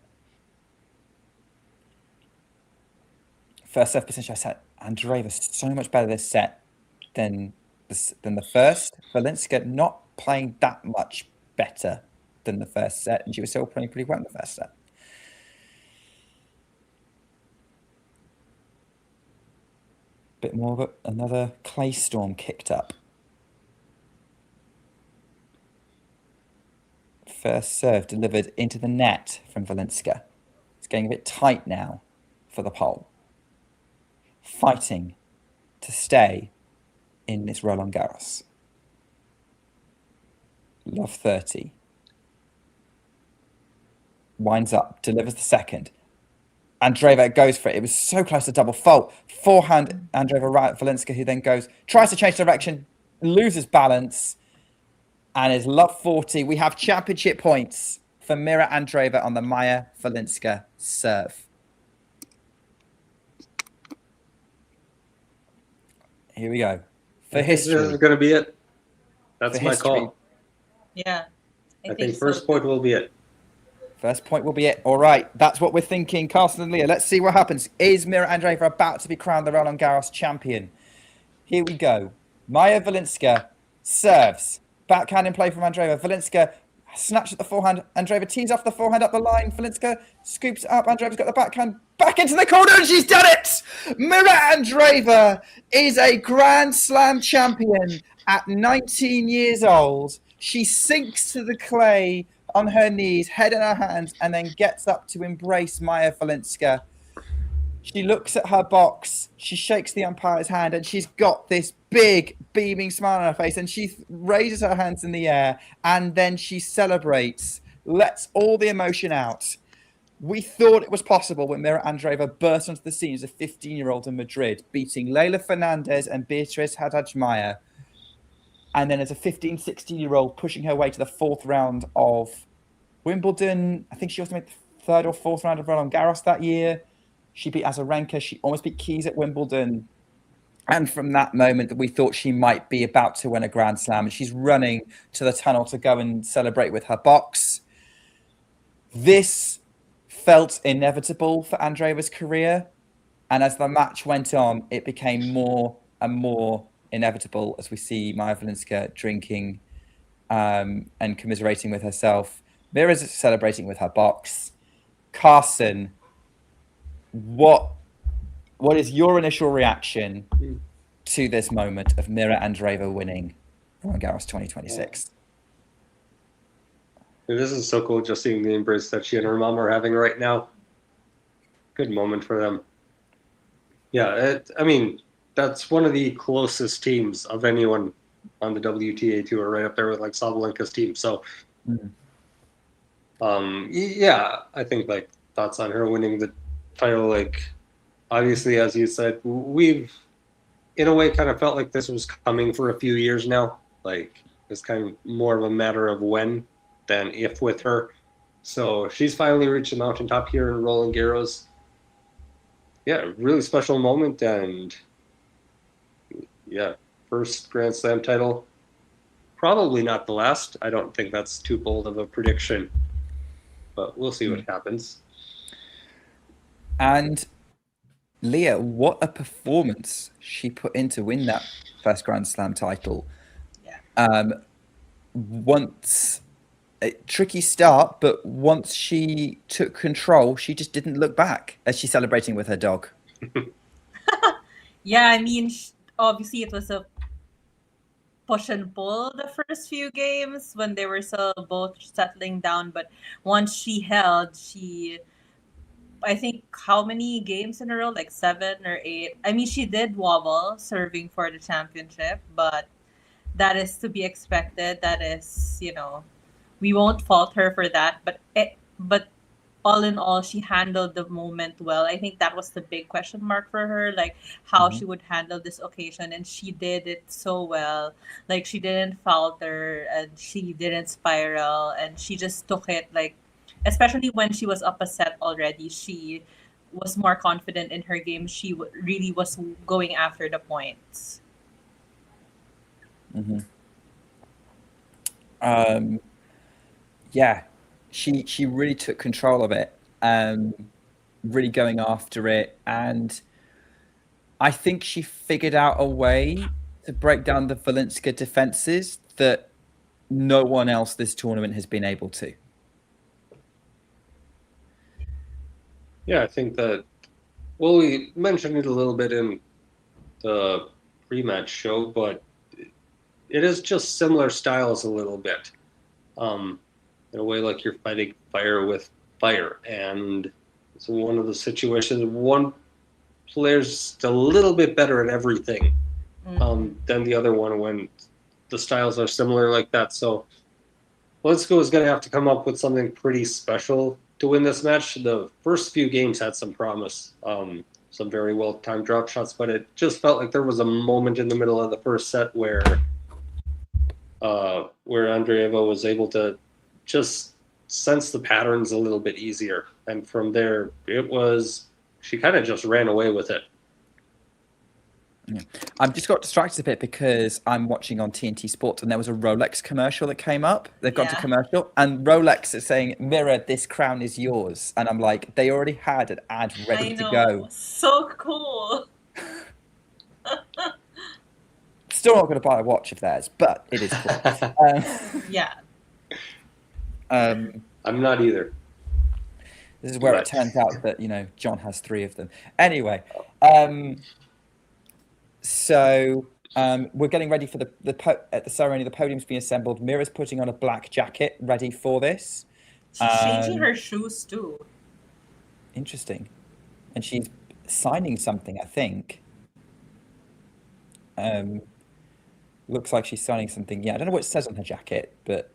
First serve percentage, I said Andreeva so much better this set than the first. Chwalińska not playing that much better than the first set, and she was still playing pretty well in the first set. Bit more of another clay storm kicked up. First serve delivered into the net from Chwalińska. It's getting a bit tight now for the pole. Fighting to stay in this Roland Garros. Love 30. Winds up, delivers the second. Andreeva goes for it. It was so close to double fault. Forehand, Andreeva right at Chwalińska, who then tries to change direction, loses balance, and is love 40. We have championship points for Mirra Andreeva on the Maja Chwalińska serve. Here we go. For history. This is going to be it. That's my call. Yeah. I think first point will be it. First point will be it. All right. That's what we're thinking. Carson and Leah, let's see what happens. Is Mirra Andreeva about to be crowned the Roland Garros champion? Here we go. Maja Chwalińska serves. Backhand in play from Andreeva. Chwalińska snatched at the forehand. Andreeva tees off the forehand up the line. Chwalińska scoops it up. Andreeva's got the backhand back into the corner, and she's done it! Mirra Andreeva is a Grand Slam champion at 19 years old. She sinks to the clay on her knees, head in her hands, and then gets up to embrace Maja Chwalińska. She looks at her box, she shakes the umpire's hand, and she's got this big, beaming smile on her face, and she raises her hands in the air, and then she celebrates, lets all the emotion out. We thought it was possible when Mirra Andreeva burst onto the scene as a 15-year-old in Madrid, beating Leila Fernandez and Beatriz Haddad-Maia. And then as a 15, 16-year-old pushing her way to the fourth round of Wimbledon. I think she also made the third or fourth round of Roland Garros that year. She beat Azarenka. She almost beat Keys at Wimbledon. And from that moment, we thought she might be about to win a Grand Slam. And she's running to the tunnel to go and celebrate with her box. This felt inevitable for Andreeva's career. And as the match went on, it became more and more inevitable as we see Maja Chwalińska drinking and commiserating with herself. Mirra's celebrating with her box. Carson, what is your initial reaction to this moment of Mirra Andreeva winning Roland Garros 2026? This is so cool, just seeing the embrace that she and her mom are having right now. Good moment for them. Yeah, I mean, that's one of the closest teams of anyone on the WTA tour, right up there with like Sabalenka's team. So, yeah, I think like thoughts on her winning the title, like obviously, as you said, we've in a way kind of felt like this was coming for a few years now. Like it's kind of more of a matter of when than if with her. So she's finally reached the mountaintop here in Roland Garros. Yeah, really special moment, and yeah, first Grand Slam title. Probably not the last. I don't think that's too bold of a prediction, but we'll see what happens. And Leah, what a performance she put in to win that first Grand Slam title. Once a tricky start, but once she took control, she just didn't look back as she's celebrating with her dog. Yeah, I mean, obviously it was a push and pull the first few games when they were still both settling down. But once she held, I think how many games in a row? Like 7 or 8. I mean, she did wobble serving for the championship, but that is to be expected. That is, we won't fault her for that. But all in all, she handled the moment well. I think that was the big question mark for her, like how she would handle this occasion, and she did it so well. Like she didn't falter and she didn't spiral, and she just took it like, especially when she was up a set already, she was more confident in her game. She really was going after the points. Yeah, she really took control of it, really going after it, and I think she figured out a way to break down the Chwalińska defenses that no one else this tournament has been able to. Yeah, I think that, well, we mentioned it a little bit in the pre-match show, but it is just similar styles a little bit. In a way, like you're fighting fire with fire. And it's one of the situations, one player's a little bit better at everything than the other one when the styles are similar like that. So Chwalińska is going to have to come up with something pretty special to win this match. The first few games had some promise, some very well-timed drop shots, but it just felt like there was a moment in the middle of the first set where Andreeva was able to just sense the patterns a little bit easier. And from there, she kind of just ran away with it. Yeah. I've just got distracted a bit because I'm watching on TNT Sports and there was a Rolex commercial that came up. They've gone to commercial and Rolex is saying, "Mirra, this crown is yours." And I'm like, they already had an ad ready to go. So cool. Still not going to buy a watch of theirs, but it is cool. Yeah. I'm not either. This is where it turns out that, John has 3 of them. Anyway, so we're getting ready for at the ceremony. The podium's being assembled. Mirra's putting on a black jacket, ready for this. She's changing her shoes too. Interesting. And she's signing something, I think. Looks like she's signing something. Yeah, I don't know what it says on her jacket, but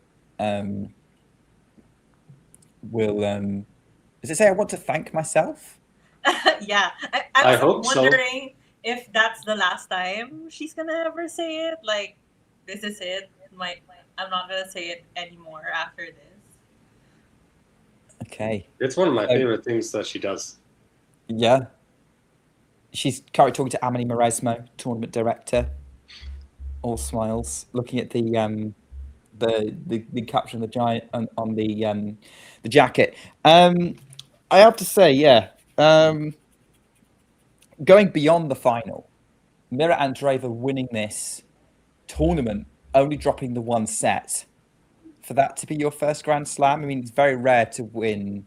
does it say, "I want to thank myself"? Yeah, I was hope wondering if that's the last time she's gonna ever say it. Like, this is it. I'm not gonna say it anymore after this. Okay. It's one of my favorite things that she does. Yeah. She's currently talking to Amani Maresmo, tournament director. All smiles, looking at the caption, the giant on the jacket. I have to say, going beyond the final, Mirra Andreeva winning this tournament, only dropping the 1 set, for that to be your first Grand Slam. I mean, it's very rare to win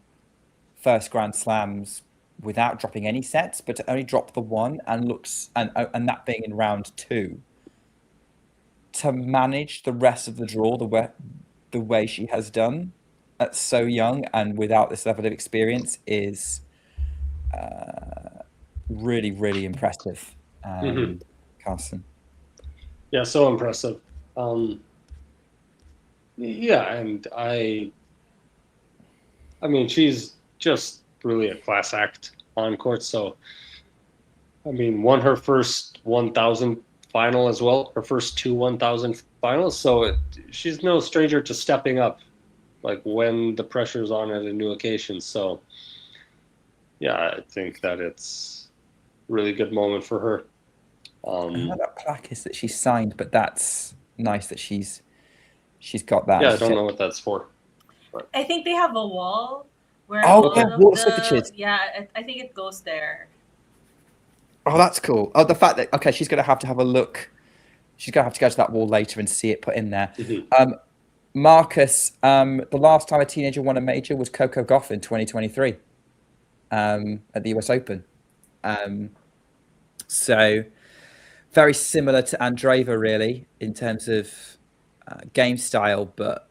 first Grand Slams without dropping any sets, but to only drop the 1 and that being in round 2. To manage the rest of the draw the way she has done at so young and without this level of experience is really, really impressive, Carson. Yeah, so impressive. Yeah, and I mean, she's just really a class act on court. So, I mean, won her first 1,000 final as well, her first 2 1,000 finals. So she's no stranger to stepping up, like when the pressure's on at a new occasion. So, yeah, I think that it's a really good moment for her. I don't know what that plaque is that she signed, but that's nice that she's got that. Yeah, I don't know what that's for. But. I think they have a wall where wall of the signatures. yeah, I think it goes there. Oh, that's cool. Oh, the fact that okay, she's gonna have to have a look. She's gonna have to go to that wall later and see it put in there. Marcus, the last time a teenager won a major was Coco Gauff in 2023 at the US Open. So very similar to Andreeva, really, in terms of game style, but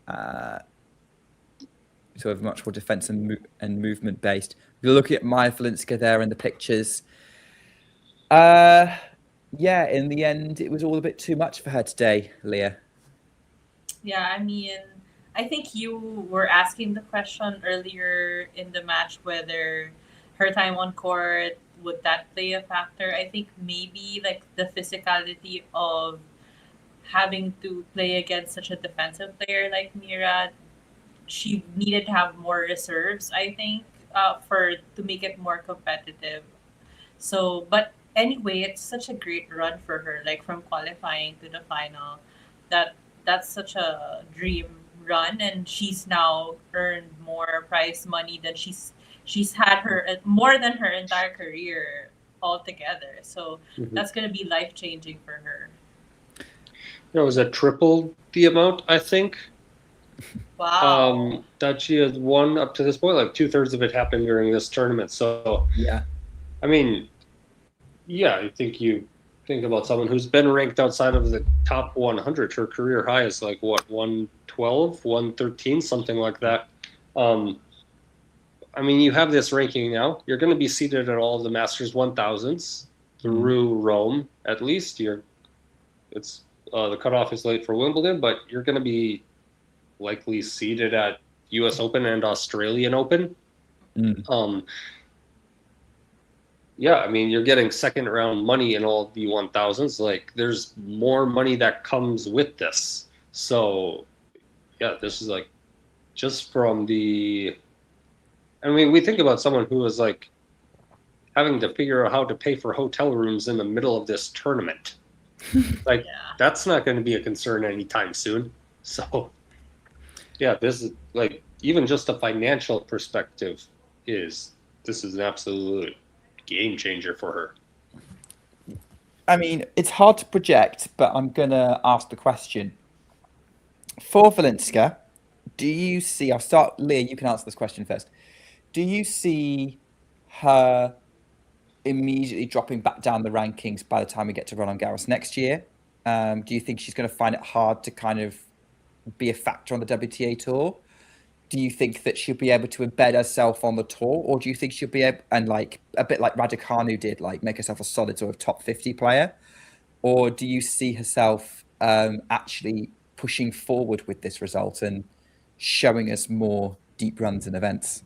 sort of much more defense and movement based. You're looking at Maja Chwalińska there in the pictures. Yeah, in the end, it was all a bit too much for her today, Leah. Yeah, I mean, I think you were asking the question earlier in the match whether her time on court, would that play a factor? I think maybe like the physicality of having to play against such a defensive player like Mirra, she needed to have more reserves, I think, to make it more competitive. So, but anyway, it's such a great run for her, like from qualifying to the final. That's such a dream run, and she's now earned more prize money than she's had her more than her entire career altogether. So that's going to be life changing for her. It was a triple the amount, I think. Wow. That she has won up to this point. Like 2/3 of it happened during this tournament. So yeah, I mean, yeah, I think you think about someone who's been ranked outside of the top 100. Her career high is like what, 112, 113, something like that. I mean, you have this ranking now. You're going to be seated at all the Masters 1000s through Rome, at least. The cutoff is late for Wimbledon, but you're going to be likely seated at U.S. Open and Australian Open. Yeah, I mean, you're getting second round money in all the 1000s. Like, there's more money that comes with this. So, yeah, this is like just from the. I mean, we think about someone who is like having to figure out how to pay for hotel rooms in the middle of this tournament. Like, that's not going to be a concern anytime soon. So, yeah, this is like, even just a financial perspective this is an absolute game changer for her. I mean, it's hard to project, but I'm going to ask the question. For Chwalińska, do you see, I'll start, Leah, you can answer this question first. Do you see her immediately dropping back down the rankings by the time we get to Roland Garros next year? Do you think she's going to find it hard to kind of be a factor on the WTA tour? Do you think that she'll be able to embed herself on the tour, or do you think she'll be able, and like a bit like Raducanu did, like make herself a solid sort of top 50 player? Or do you see herself actually pushing forward with this result and showing us more deep runs and events?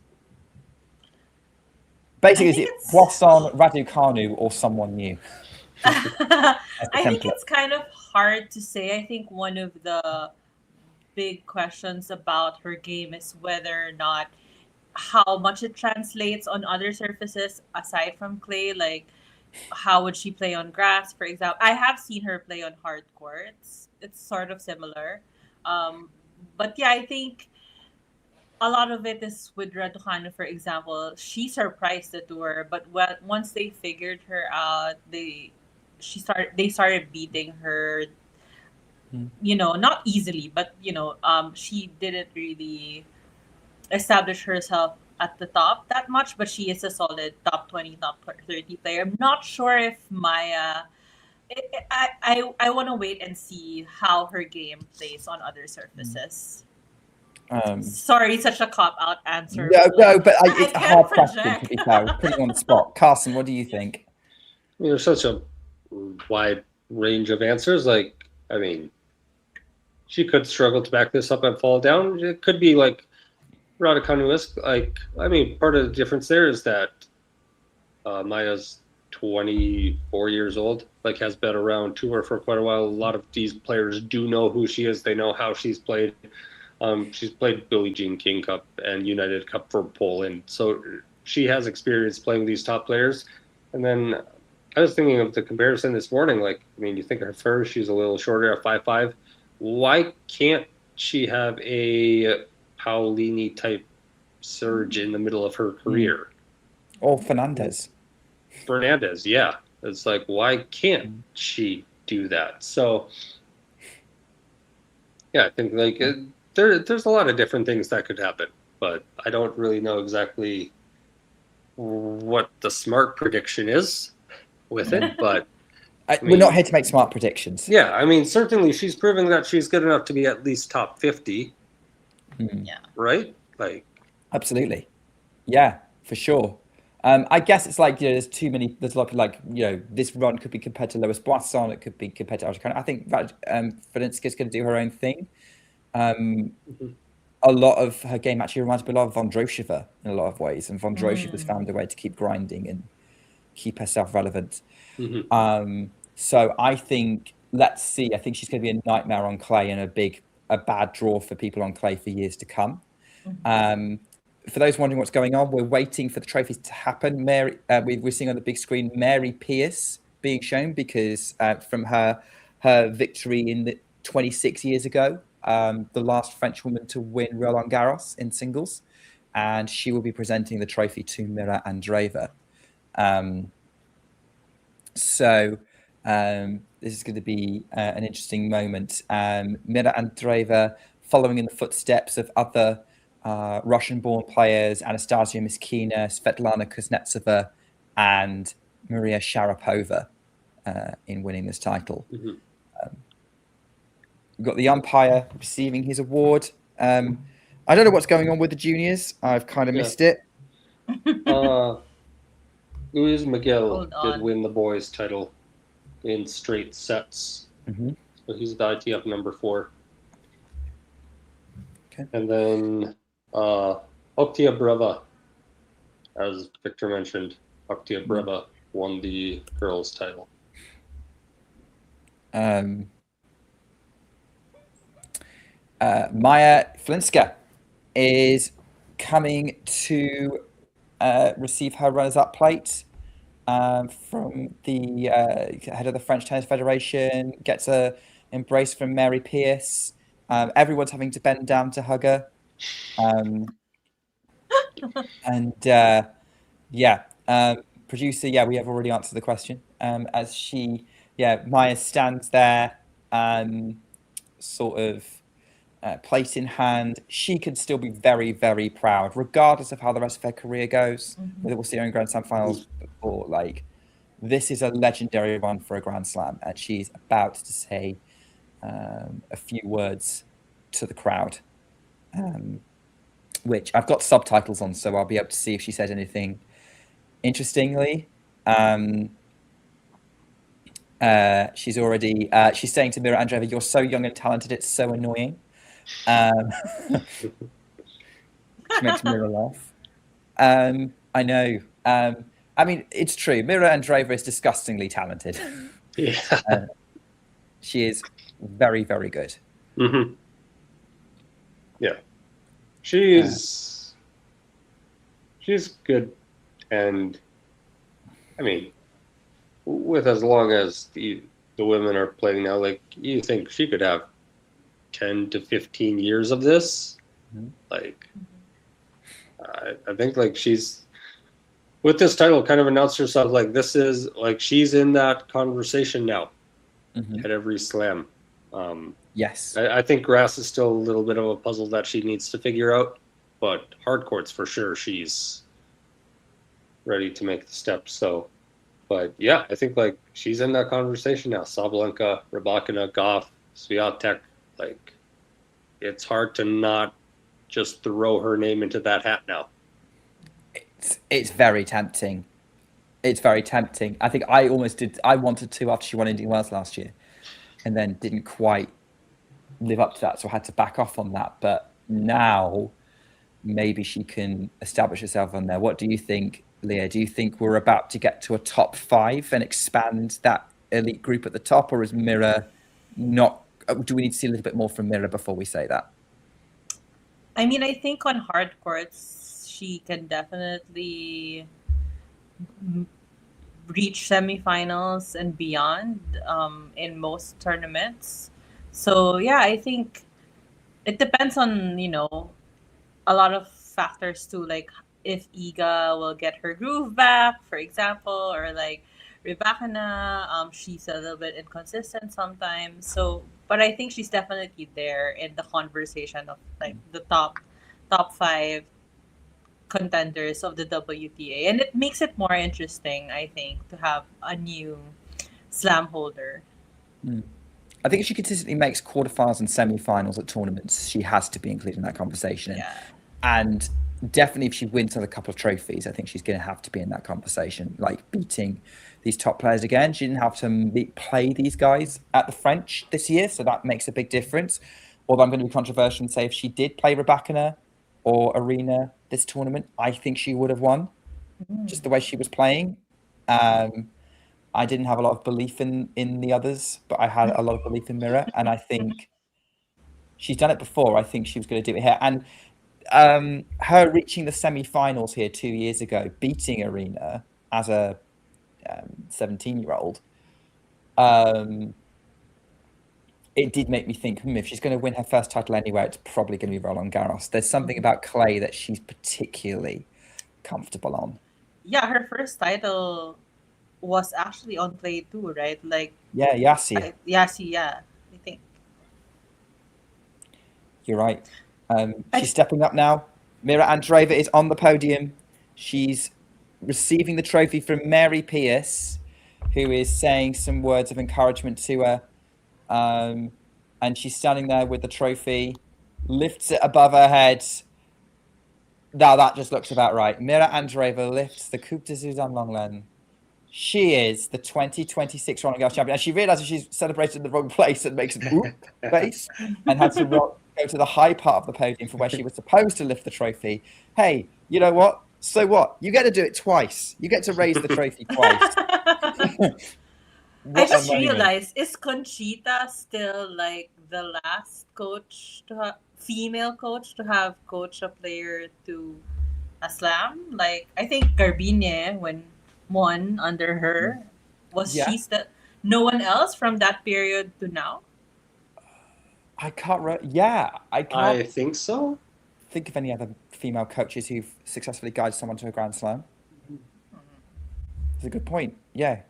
Basically, is it Poisson, Raducanu, or someone new? I think it's kind of hard to say. I think one of the big questions about her game is whether or not how much it translates on other surfaces aside from clay. Like, how would she play on grass, for example? I have seen her play on hard courts. It's sort of similar. But yeah, I think a lot of it is with Raducanu, for example. She surprised the tour, but once they figured her out, they started beating her. You know, not easily, but she didn't really establish herself at the top that much. But she is a solid top 20, top 30 player. I'm not sure if Maja. I want to wait and see how her game plays on other surfaces. Sorry, such a cop-out answer. No, but it's a hard question, to be fair. We're putting you on the spot. Carson, what do you think? I mean, there's such a wide range of answers. Like, I mean, she could struggle to back this up and fall down. It could be like Raducanu-esque. Like, I mean, part of the difference there is that Maya's 24 years old, like has been around tour for quite a while. A lot of these players do know who she is. They know how she's played. She's played Billie Jean King Cup and United Cup for Poland. So she has experience playing these top players. And then I was thinking of the comparison this morning. Like, I mean, you think of her, she's a little shorter at 5'5". Why can't she have a Paolini type surge in the middle of her career? Or Fernandez. Fernandez, yeah. It's like, why can't she do that? So, yeah, I think like there's a lot of different things that could happen, but I don't really know exactly what the smart prediction is with it. But I mean, we're not here to make smart predictions. Yeah, I mean, certainly she's proving that she's good enough to be at least top 50. Yeah. Right? Like, absolutely. Yeah, for sure. I guess it's like, there's too many, there's a lot of like, this run could be compared to Lois Boisson, it could be compared to Alja. I think that Chwalińska's going to do her own thing. A lot of her game actually reminds me a lot of Vondrousova in a lot of ways, and Vondrousova's found a way to keep grinding and keep herself relevant. So I think, let's see, I think she's going to be a nightmare on clay and a bad draw for people on clay for years to come. For those wondering what's going on, we're waiting for the trophies to happen. We're seeing on the big screen Mary Pierce being shown because from her victory in 26 years ago, the last French woman to win Roland Garros in singles, and she will be presenting the trophy to Mirra Andreeva. So this is going to be an interesting moment. Mirra Andreeva, following in the footsteps of other Russian-born players, Anastasia Miskina, Svetlana Kuznetsova, and Maria Sharapova in winning this title. We've got the umpire receiving his award. I don't know what's going on with the juniors. I've kind of missed it. Luis Miguel did win the boys title in straight sets. So he's the ITF number 4. Okay. And then Oktia Breva, as Victor mentioned, Oktia Breva won the girls title. Maja Chwalińska is coming to receive her runners-up plate from the head of the French Tennis Federation, gets a embrace from Mary Pierce. Everyone's having to bend down to hug her. Producer, we have already answered the question. As she, Maya stands there, sort of plate in hand. She can still be very, very proud, regardless of how the rest of her career goes. Whether we'll see her in Grand Slam finals before, like, this is a legendary one for a Grand Slam, and she's about to say a few words to the crowd, which I've got subtitles on, so I'll be able to see if she said anything interestingly. She's already she's saying to Mirra Andreeva, "You're so young and talented, it's so annoying." Which makes Mirra laugh. I know. I mean, it's true. Mirra Andreeva is disgustingly talented. Yeah. She is very, very good. Yeah. She's good, and I mean, with as long as the women are playing now, like, you think she could have 10 to 15 years of this. Like, I think like she's with this title kind of announced herself like this is like she's in that conversation now at every slam. Yes, I think grass is still a little bit of a puzzle that she needs to figure out, but hard courts for sure she's ready to make the step. So, but yeah, I think like she's in that conversation now. Sabalenka, Rybakina, Goff, Swiatek, like it's hard to not just throw her name into that hat now. It's very tempting. It's very tempting. I think I almost did. I wanted to after she won Indian Wells last year, and then didn't quite live up to that, so I had to back off on that. But now, maybe she can establish herself on there. What do you think, Leah? Do you think we're about to get to a top 5 and expand that elite group at the top, or is Mirra not? Do we need to see a little bit more from Mirra before we say that? I mean, I think on hard courts, she can definitely reach semifinals and beyond in most tournaments. So yeah, I think it depends on, a lot of factors too, like if Iga will get her groove back, for example, or like Rybakina, she's a little bit inconsistent sometimes. So, but I think she's definitely there in the conversation of like the top five contenders of the WTA, and it makes it more interesting, I think, to have a new slam holder. I think if she consistently makes quarterfinals and semi-finals at tournaments, she has to be included in that conversation. Yeah. And definitely if she wins another couple of trophies, I think she's going to have to be in that conversation, like beating these top players again. She didn't have to play these guys at the French this year, so that makes a big difference. Although I'm going to be controversial and say if she did play Rybakina or Arena this tournament, I think she would have won, just the way she was playing. I didn't have a lot of belief in the others, but I had a lot of belief in Mirra, and I think she's done it before. I think she was going to do it here. And her reaching the semi-finals here 2 years ago, beating Arena as a 17-year-old, it did make me think, if she's going to win her first title anywhere, it's probably going to be Roland Garros. There's something about clay that she's particularly comfortable on. Yeah, her first title was actually on clay too, right? Like Yassi. Yassi, yeah, I think. You're right. She's stepping up now. Mirra Andreeva is on the podium. She's receiving the trophy from Mary Pierce, who is saying some words of encouragement to her. And she's standing there with the trophy, lifts it above her head. Now that just looks about right. Mirra Andreeva lifts the Coupe de Suzanne Lenglen. She is the 2026 Roland Garros champion. And she realizes she's celebrated in the wrong place and makes a whoop face and had to go to the high part of the podium from where she was supposed to lift the trophy. Hey, you know what? So what? You get to do it twice. You get to raise the trophy twice. I just realized, is Conchita still like the last coach to have female coach to have coach a player to a slam? Like I think Garbine when won under her, she still no one else from that period to now? I can't I think so. Think of any other female coaches who've successfully guided someone to a Grand Slam. It's a good point. Yeah.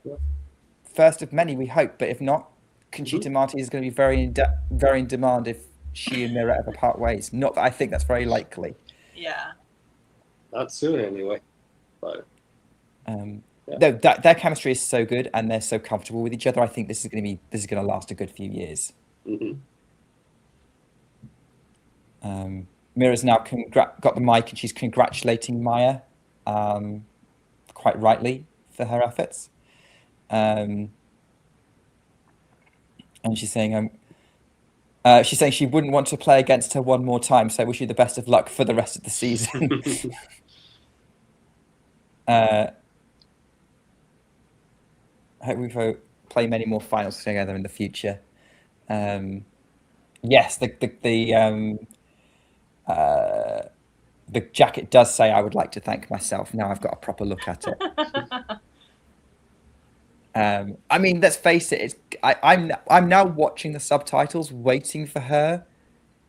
First of many, we hope, but if not, Conchita Marti is going to be very in demand if she and Mirra ever part ways. Not that I think that's very likely. Yeah. Not soon, anyway. But no, their chemistry is so good and they're so comfortable with each other. I think this is going to last a good few years. Mirra's now got the mic and she's congratulating Maja, quite rightly, for her efforts. And she's saying she wouldn't want to play against her one more time, so I wish you the best of luck for the rest of the season. I hope we play many more finals together in the future. Yes, the jacket does say I would like to thank myself. Now I've got a proper look at it. I mean, let's face it. I'm now watching the subtitles, waiting for her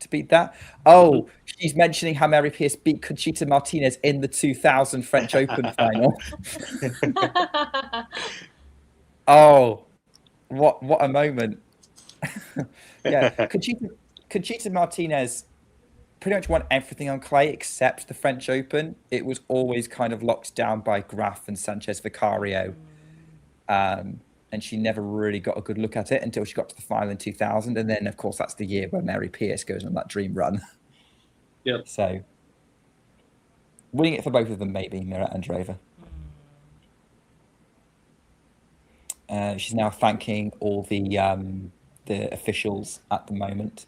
to beat that. Oh, she's mentioning how Mary Pierce beat Conchita Martinez in the 2000 French Open final. Oh, what a moment! Yeah, Conchita Martinez pretty much won everything on clay except the French Open. It was always kind of locked down by Graf and Sanchez Vicario. And she never really got a good look at it until she got to the final in 2000. And then, of course, that's the year where Mary Pierce goes on that dream run. Yep. So, winning it for both of them, maybe, Mirra Andreeva. She's now thanking all the officials at the moment.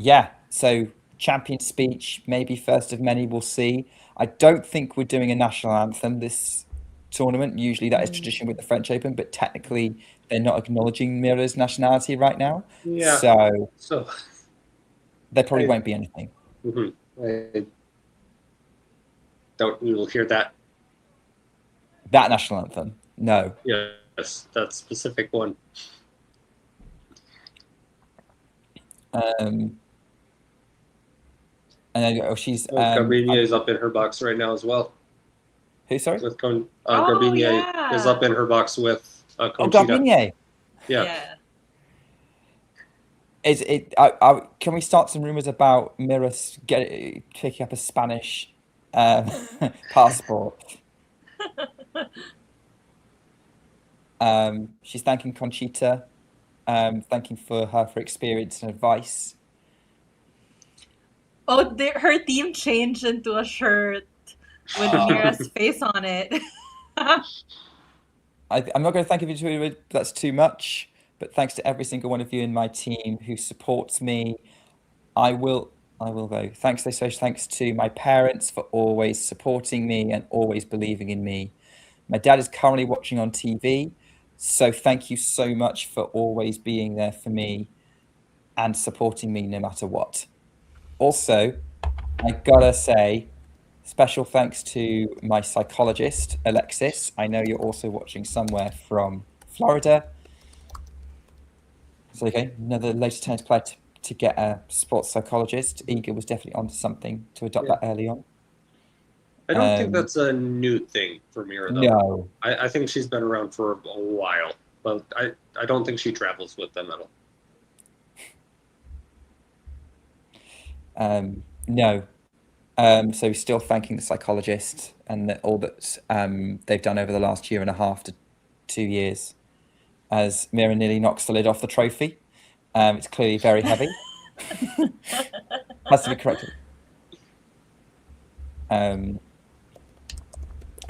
Yeah, so champion speech, maybe first of many, we'll see. I don't think we're doing a national anthem this tournament. Usually that is tradition with the French Open, but technically they're not acknowledging Mirra's nationality right now. Yeah. So there probably won't be anything. We will hear that That national anthem? No. Yes, that specific one. And then she's. Garbinier is up in her box right now as well. Who? Sorry. With Garbinier is up in her box with Conchita. Garbinier. Yeah. Is it? Can we start some rumors about Mirra picking up a Spanish passport? She's thanking Conchita, thanking her for experience and advice. Oh, her team changed into a shirt with Mirra's face on it. I'm not going to thank you, that's too much. But thanks to every single one of you in my team who supports me. I will though. Thanks to my parents for always supporting me and always believing in me. My dad is currently watching on TV, so thank you so much for always being there for me and supporting me no matter what. Also, I gotta say, special thanks to my psychologist, Alexis. I know you're also watching somewhere from Florida. So, okay, another latest tennis player to get a sports psychologist. Iga was definitely onto something to adopt that early on. I don't think that's a new thing for Mirra, though. No. I think she's been around for a while, but I don't think she travels with them at all. No. So still thanking the psychologist and all that they've done over the last year and a half to 2 years. As Mirra nearly knocks the lid off the trophy. It's clearly very heavy. Has to be corrected.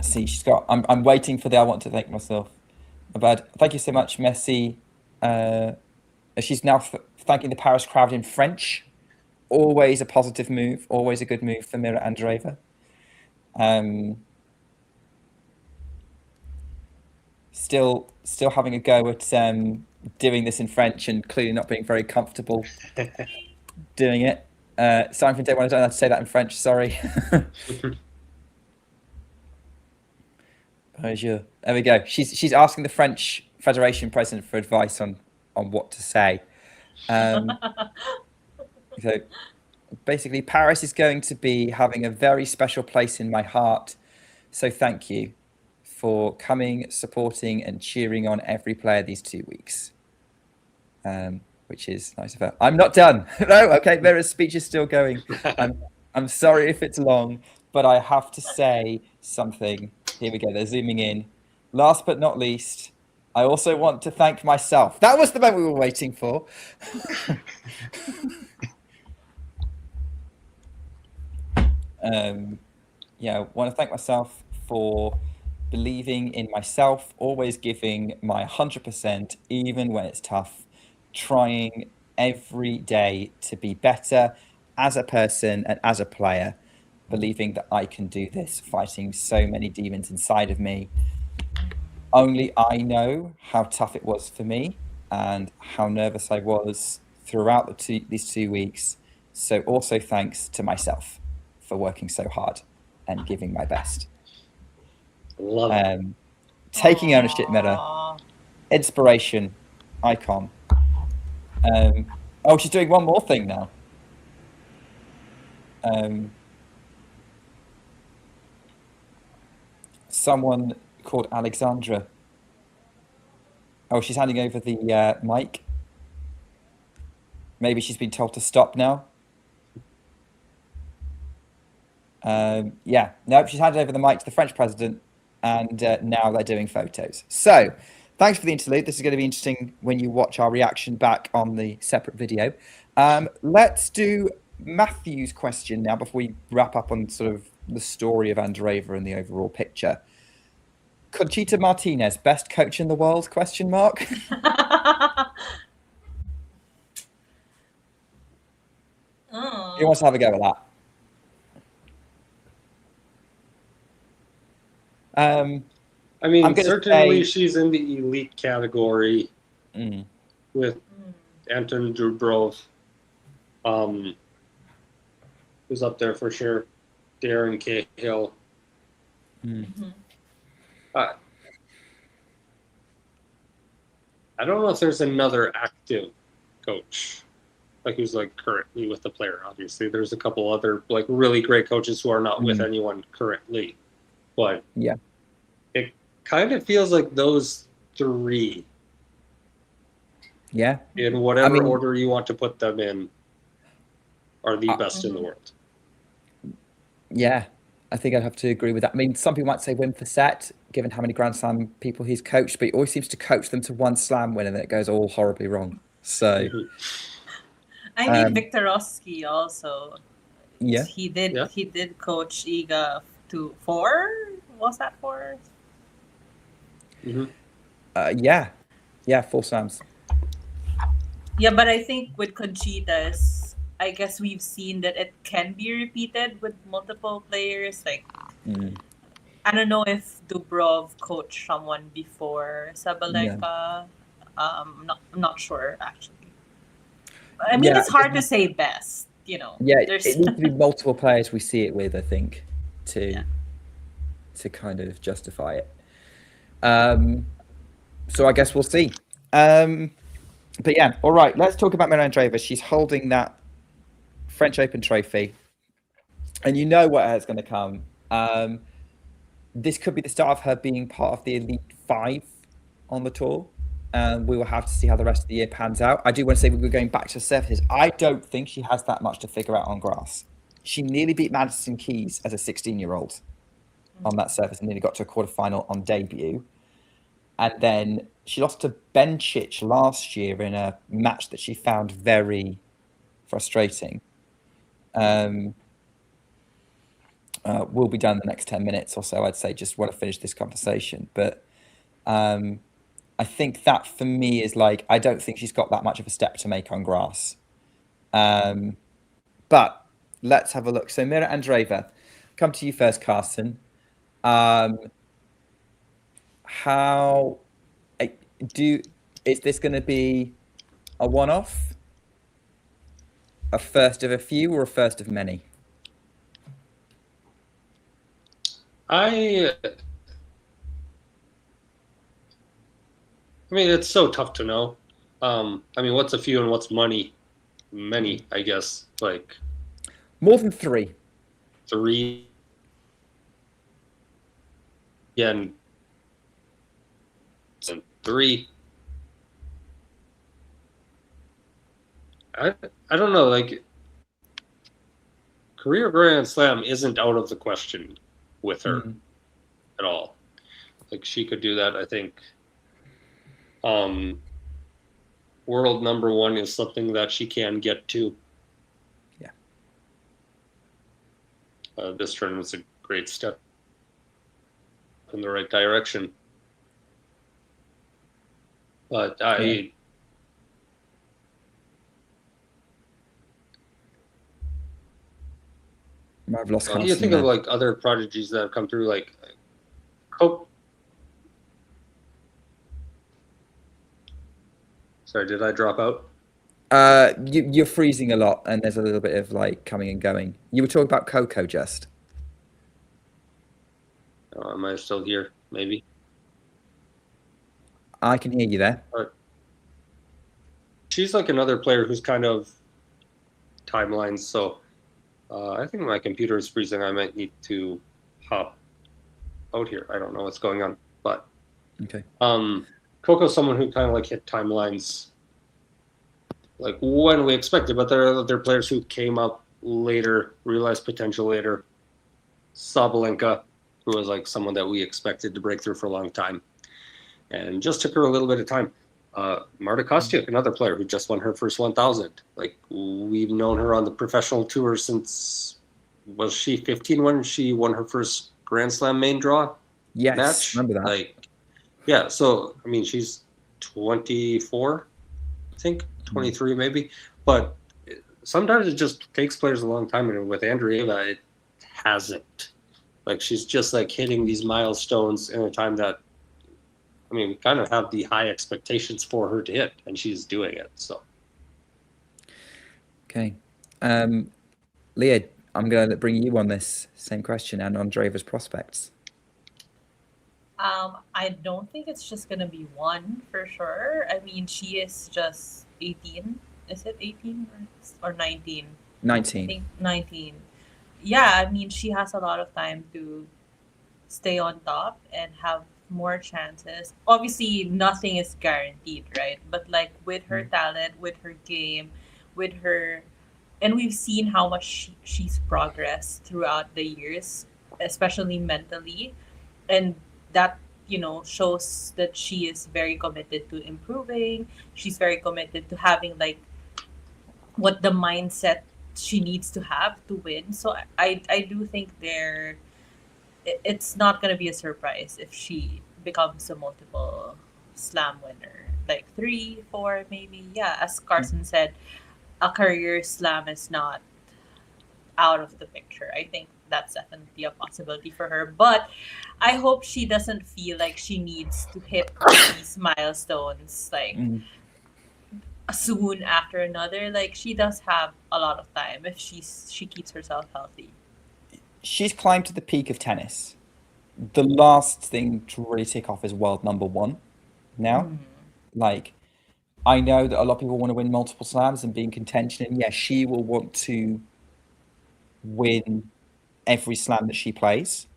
See, she's got. I'm waiting for the. I want to thank myself. But thank you so much, Messi. She's now thanking the Paris crowd in French. Always a positive move. Always a good move for Mirra Andreeva. Still having a go at doing this in French and clearly not being very comfortable doing it. Sorry from day one, I don't know how to say that in French. Sorry. Bonjour. There we go. She's asking the French Federation president for advice on what to say. So basically, Paris is going to be having a very special place in my heart. So thank you for coming, supporting, and cheering on every player these 2 weeks, which is nice of her. I'm not done. No, okay, Mirra's speech is still going. I'm sorry if it's long, but I have to say something. Here we go. They're zooming in. Last but not least, I also want to thank myself. That was the moment we were waiting for. Yeah, I want to thank myself for believing in myself, always giving my 100%, even when it's tough, trying every day to be better as a person and as a player, believing that I can do this, fighting so many demons inside of me. Only I know how tough it was for me and how nervous I was throughout these 2 weeks. So also thanks to myself for working so hard and giving my best. Love it. Taking ownership, Mirra. Inspiration, icon. Oh, she's doing one more thing now. Someone called Alexandra. Oh, she's handing over the mic. Maybe she's been told to stop now. Yeah, no, she's handed over the mic to the French president, and now they're doing photos. So, thanks for the interlude. This is going to be interesting when you watch our reaction back on the separate video. Let's do Matthew's question now before we wrap up on sort of the story of Andreeva and the overall picture. Conchita Martinez, best coach in the world? Question mark. Who wants to have a go at that? I mean, certainly she's in the elite category with Anton Dubrow, who's up there for sure. Darren Cahill. I don't know if there's another active coach, like who's like currently with the player. Obviously, there's a couple other like really great coaches who are not with anyone currently, but yeah, it kind of feels like those three. Yeah. In whatever order you want to put them in, are the best in the world. Yeah, I think I'd have to agree with that. I mean, some people might say win for set, given how many Grand Slam people he's coached, but he always seems to coach them to one slam win and then it goes all horribly wrong. So, I mean, Viktorovsky also. Yeah. He did coach Iga to 4. Was that 4? Yeah, 4 slams. Yeah, but I think with Conchita's, I guess we've seen that it can be repeated with multiple players. Like, I don't know if Dubrov coached someone before Sabalenka. I'm not sure actually. I mean, it's hard to say best. You know. Yeah, it needs to be multiple players we see it with, I think, to kind of justify it. So I guess we'll see. But yeah, all right. Let's talk about Mirra Andreeva. She's holding that French Open trophy, and you know what is going to come. This could be the start of her being part of the Elite 5 on the tour. We will have to see how the rest of the year pans out. I do want to say we're going back to surfaces. I don't think she has that much to figure out on grass. She nearly beat Madison Keys as a 16-year-old on that surface and nearly got to a quarterfinal on debut. And then she lost to Bencic last year in a match that she found very frustrating. We'll be done in the next 10 minutes or so, I'd say. Just want to finish this conversation. But I think that for me is like, I don't think she's got that much of a step to make on grass. But let's have a look. So Mirra Andreeva, come to you first, Carson. Is this going to be a one-off, a first of a few, or a first of many? I mean, it's so tough to know. I mean, what's a few and what's many? Many, I guess. Like more than 3. 3. Yeah, and 3. I don't know. Like, career Grand Slam isn't out of the question with her at all. Like, she could do that. I think world number 1 is something that she can get to. Yeah. This tournament's a great step in the right direction. But I've lost. You think of like other prodigies that have come through, like Sorry, did I drop out? You're freezing a lot, and there's a little bit of like coming and going. You were talking about Coco just. Oh, am I still here? Maybe. I can hear you there. She's like another player who's kind of timelines. So I think my computer is freezing. I might need to hop out here. I don't know what's going on, but okay. Coco's someone who kind of like hit timelines like when we expected, but there are other players who came up later, realized potential later. Sabalenka, who was like someone that we expected to break through for a long time, and just took her a little bit of time. Marta Kostyuk, another player who just won her first 1,000. Like, we've known her on the professional tour since, was she 15 when she won her first Grand Slam main draw match? Remember that. Like, yeah, so, I mean, she's 24, I think, 23 maybe. But sometimes it just takes players a long time, and with Andreeva, it hasn't. Like, she's just, like, hitting these milestones in a time that, I mean, we kind of have the high expectations for her to hit, and she's doing it. So, okay, Leah, I'm going to bring you on this same question and Andreeva's prospects. I don't think it's just gonna be one for sure. I mean, she is just 18. Is it 18 or 19? I 19. think 19. Yeah, I mean, she has a lot of time to stay on top and have more chances. Obviously, nothing is guaranteed, right? But like with her talent, with her game, with her, and we've seen how much she's progressed throughout the years, especially mentally, and that shows that she is very committed to improving. She's very committed to having like what the mindset she needs to have to win. So I do think it's not going to be a surprise if she becomes a multiple slam winner, like 3 4 maybe. Yeah, as Carson said, a career slam is not out of the picture. I think that's definitely a possibility for her, but I hope she doesn't feel like she needs to hit these milestones like soon after another. Like she does have a lot of time if she keeps herself healthy. She's climbed to the peak of tennis. The last thing to really tick off is world number one now. Like, I know that a lot of people want to win multiple slams and be in contention, and yes, she will want to win every slam that she plays,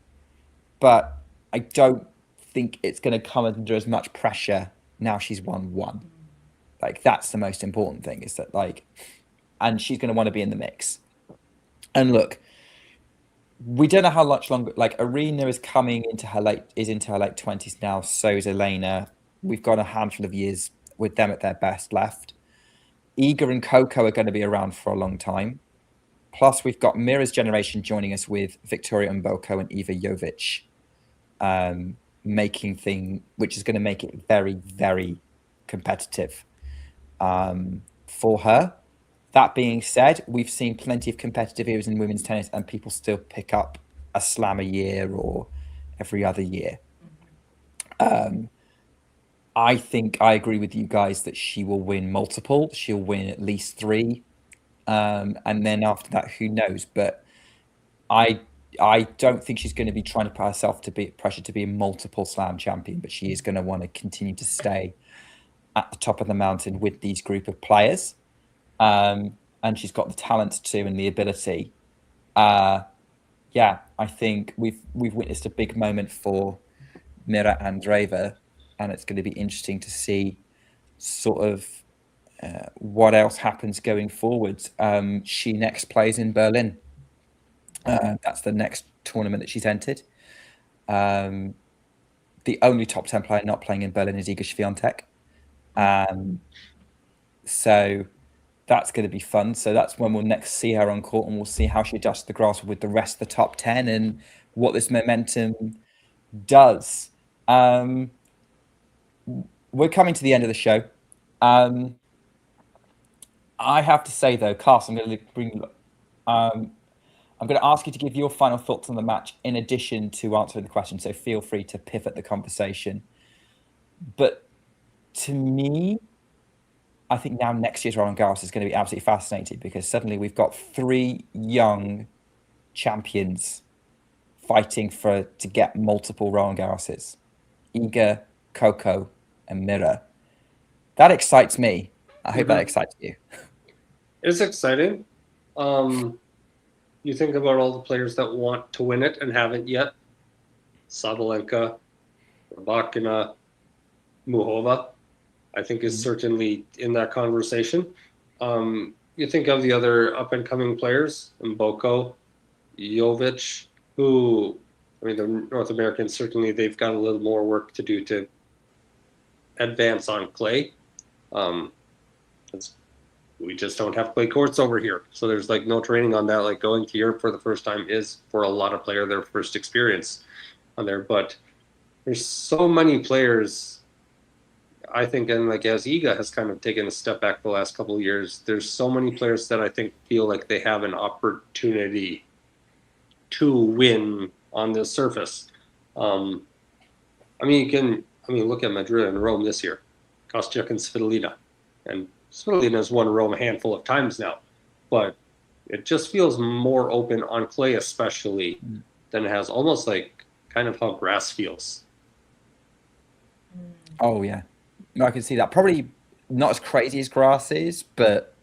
but I don't think it's going to come under as much pressure now she's won one. Like, that's the most important thing, is that, like, and she's going to want to be in the mix. And look, we don't know how much longer. Like, Arena is into her late 20s now. So is Elena. We've got a handful of years with them at their best left. Iga and Coco are going to be around for a long time. Plus, we've got Mirra's generation joining us with Victoria Mboko and Iva Jovic, which is going to make it very, very competitive for her. That being said, we've seen plenty of competitive eras in women's tennis, and people still pick up a slam a year or every other year. I think I agree with you guys that she will win multiple. She'll win at least 3. And then after that, who knows? But I don't think she's going to be trying to put herself to be pressure to be a multiple slam champion, but she is going to want to continue to stay at the top of the mountain with these group of players. And she's got the talent too and the ability. I think we've witnessed a big moment for Mirra Andreeva, and it's going to be interesting to see sort of what else happens going forward. She next plays in Berlin. That's the next tournament that she's entered. The only top 10 player not playing in Berlin is Iga Swiatek. So that's going to be fun. So that's when we'll next see her on court, and we'll see how she adjusts the grasp with the rest of the top 10 and what this momentum does. We're coming to the end of the show. I have to say, though, Carson, I'm going to ask you to give your final thoughts on the match in addition to answering the question, so feel free to pivot the conversation. But to me, I think now next year's Roland Garros is going to be absolutely fascinating, because suddenly we've got 3 young champions fighting to get multiple Roland Garroses. Iga, Coco, and Mirra. That excites me. I hope that excites you. It's exciting. You think about all the players that want to win it and haven't yet. Sabalenka, Rybakina, Muhova, I think is certainly in that conversation. You think of the other up-and-coming players, Mboko, Jovic, who, I mean, the North Americans, certainly they've got a little more work to do to advance on clay. We just don't have clay courts over here. So there's like no training on that. Like going to Europe for the first time is, for a lot of players, their first experience on there. But there's so many players, I think, and like as Iga has kind of taken a step back the last couple of years, there's so many players that I think feel like they have an opportunity to win on this surface. Look at Madrid and Rome this year. Kostyuk and Svitolina. And Svitolina has won Rome a handful of times now, but it just feels more open on clay, especially, than it has, almost like kind of how grass feels. Oh yeah, no, I can see that. Probably not as crazy as grass is, but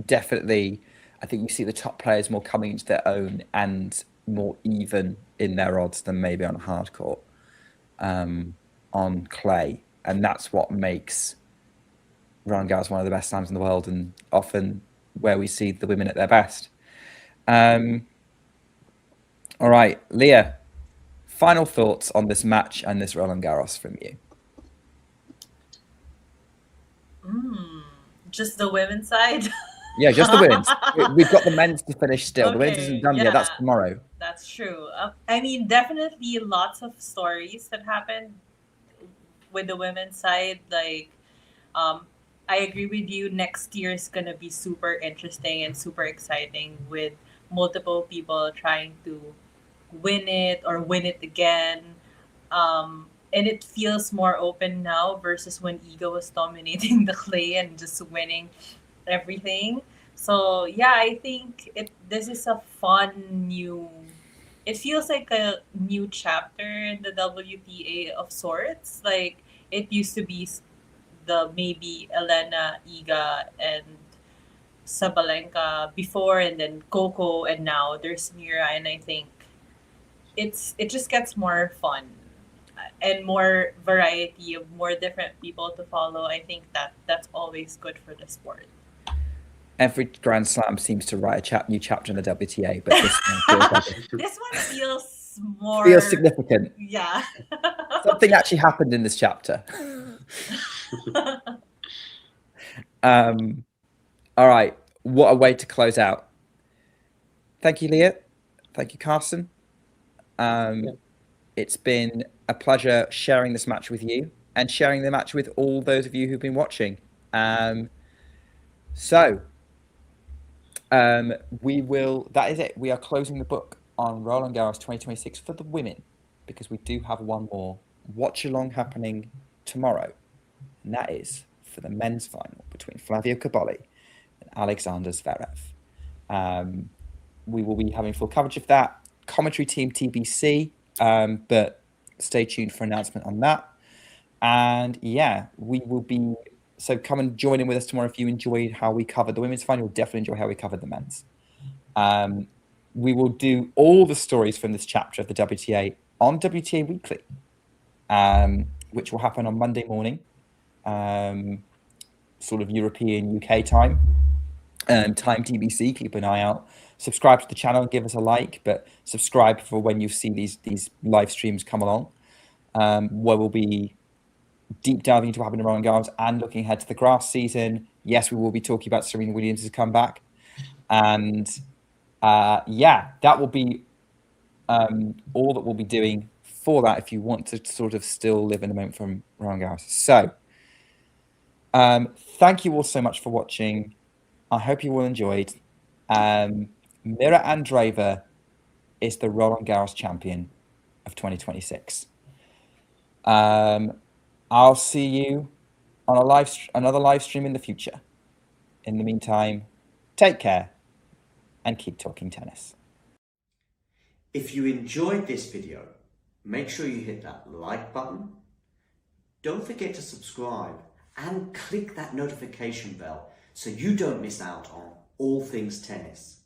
definitely, I think you see the top players more coming into their own and more even in their odds than maybe on hard court, on clay, and that's what makes Roland Garros one of the best slams in the world, and often where we see the women at their best. All right, Leah, final thoughts on this match and this Roland Garros from you. Just the women's side. Yeah, just the women's. We've got the men's to finish still. The women's Okay, isn't done yet. That's yeah. tomorrow. That's true. I mean, definitely lots of stories that happened with the women's side. Like, I agree with you. Next year is going to be super interesting and super exciting with multiple people trying to win it or win it again. And it feels more open now versus when Iga was dominating the clay and just winning everything. So yeah, I think this is a fun new. It feels like a new chapter in the WTA of sorts. Like it used to be the maybe Elena, Iga, and Sabalenka before, and then Coco, and now there's Mirra, and I think it just gets more fun and more variety of more different people to follow. I think that's always good for the sport. Every Grand Slam seems to write a new chapter in the WTA, but this one feels, like This one feels more feels significant. Yeah. Something actually happened in this chapter. All right, what a way to close out. Thank you, Leah. Thank you, Carson. It's been a pleasure sharing this match with you and sharing the match with all those of you who've been watching. That is it. We are closing the book on Roland Garros 2026 for the women, because we do have one more watch along happening tomorrow, and that is for the men's final between Flavio Cobolli and Alexander Zverev. We will be having full coverage of that. Commentary team TBC, but stay tuned for announcement on that. And yeah, we will be. So come and join in with us tomorrow if you enjoyed how we covered the women's final. You'll definitely enjoy how we covered the men's. We will do all the stories from this chapter of the WTA on WTA Weekly, which will happen on Monday morning, sort of European UK time, time TBC. Keep an eye out. Subscribe to the channel and give us a like, but subscribe for when you see these live streams come along, where we'll be deep diving into what happened in Roland Garros and looking ahead to the grass season. Yes, we will be talking about Serena Williams' comeback. And yeah, that will be all that we'll be doing for that if you want to sort of still live in the moment from Roland Garros. So thank you all so much for watching. I hope you all enjoyed. Mirra Andreeva is the Roland Garros champion of 2026. I'll see you on another live stream in the future. In the meantime, take care and keep talking tennis. If you enjoyed this video, make sure you hit that like button. Don't forget to subscribe and click that notification bell so you don't miss out on all things tennis.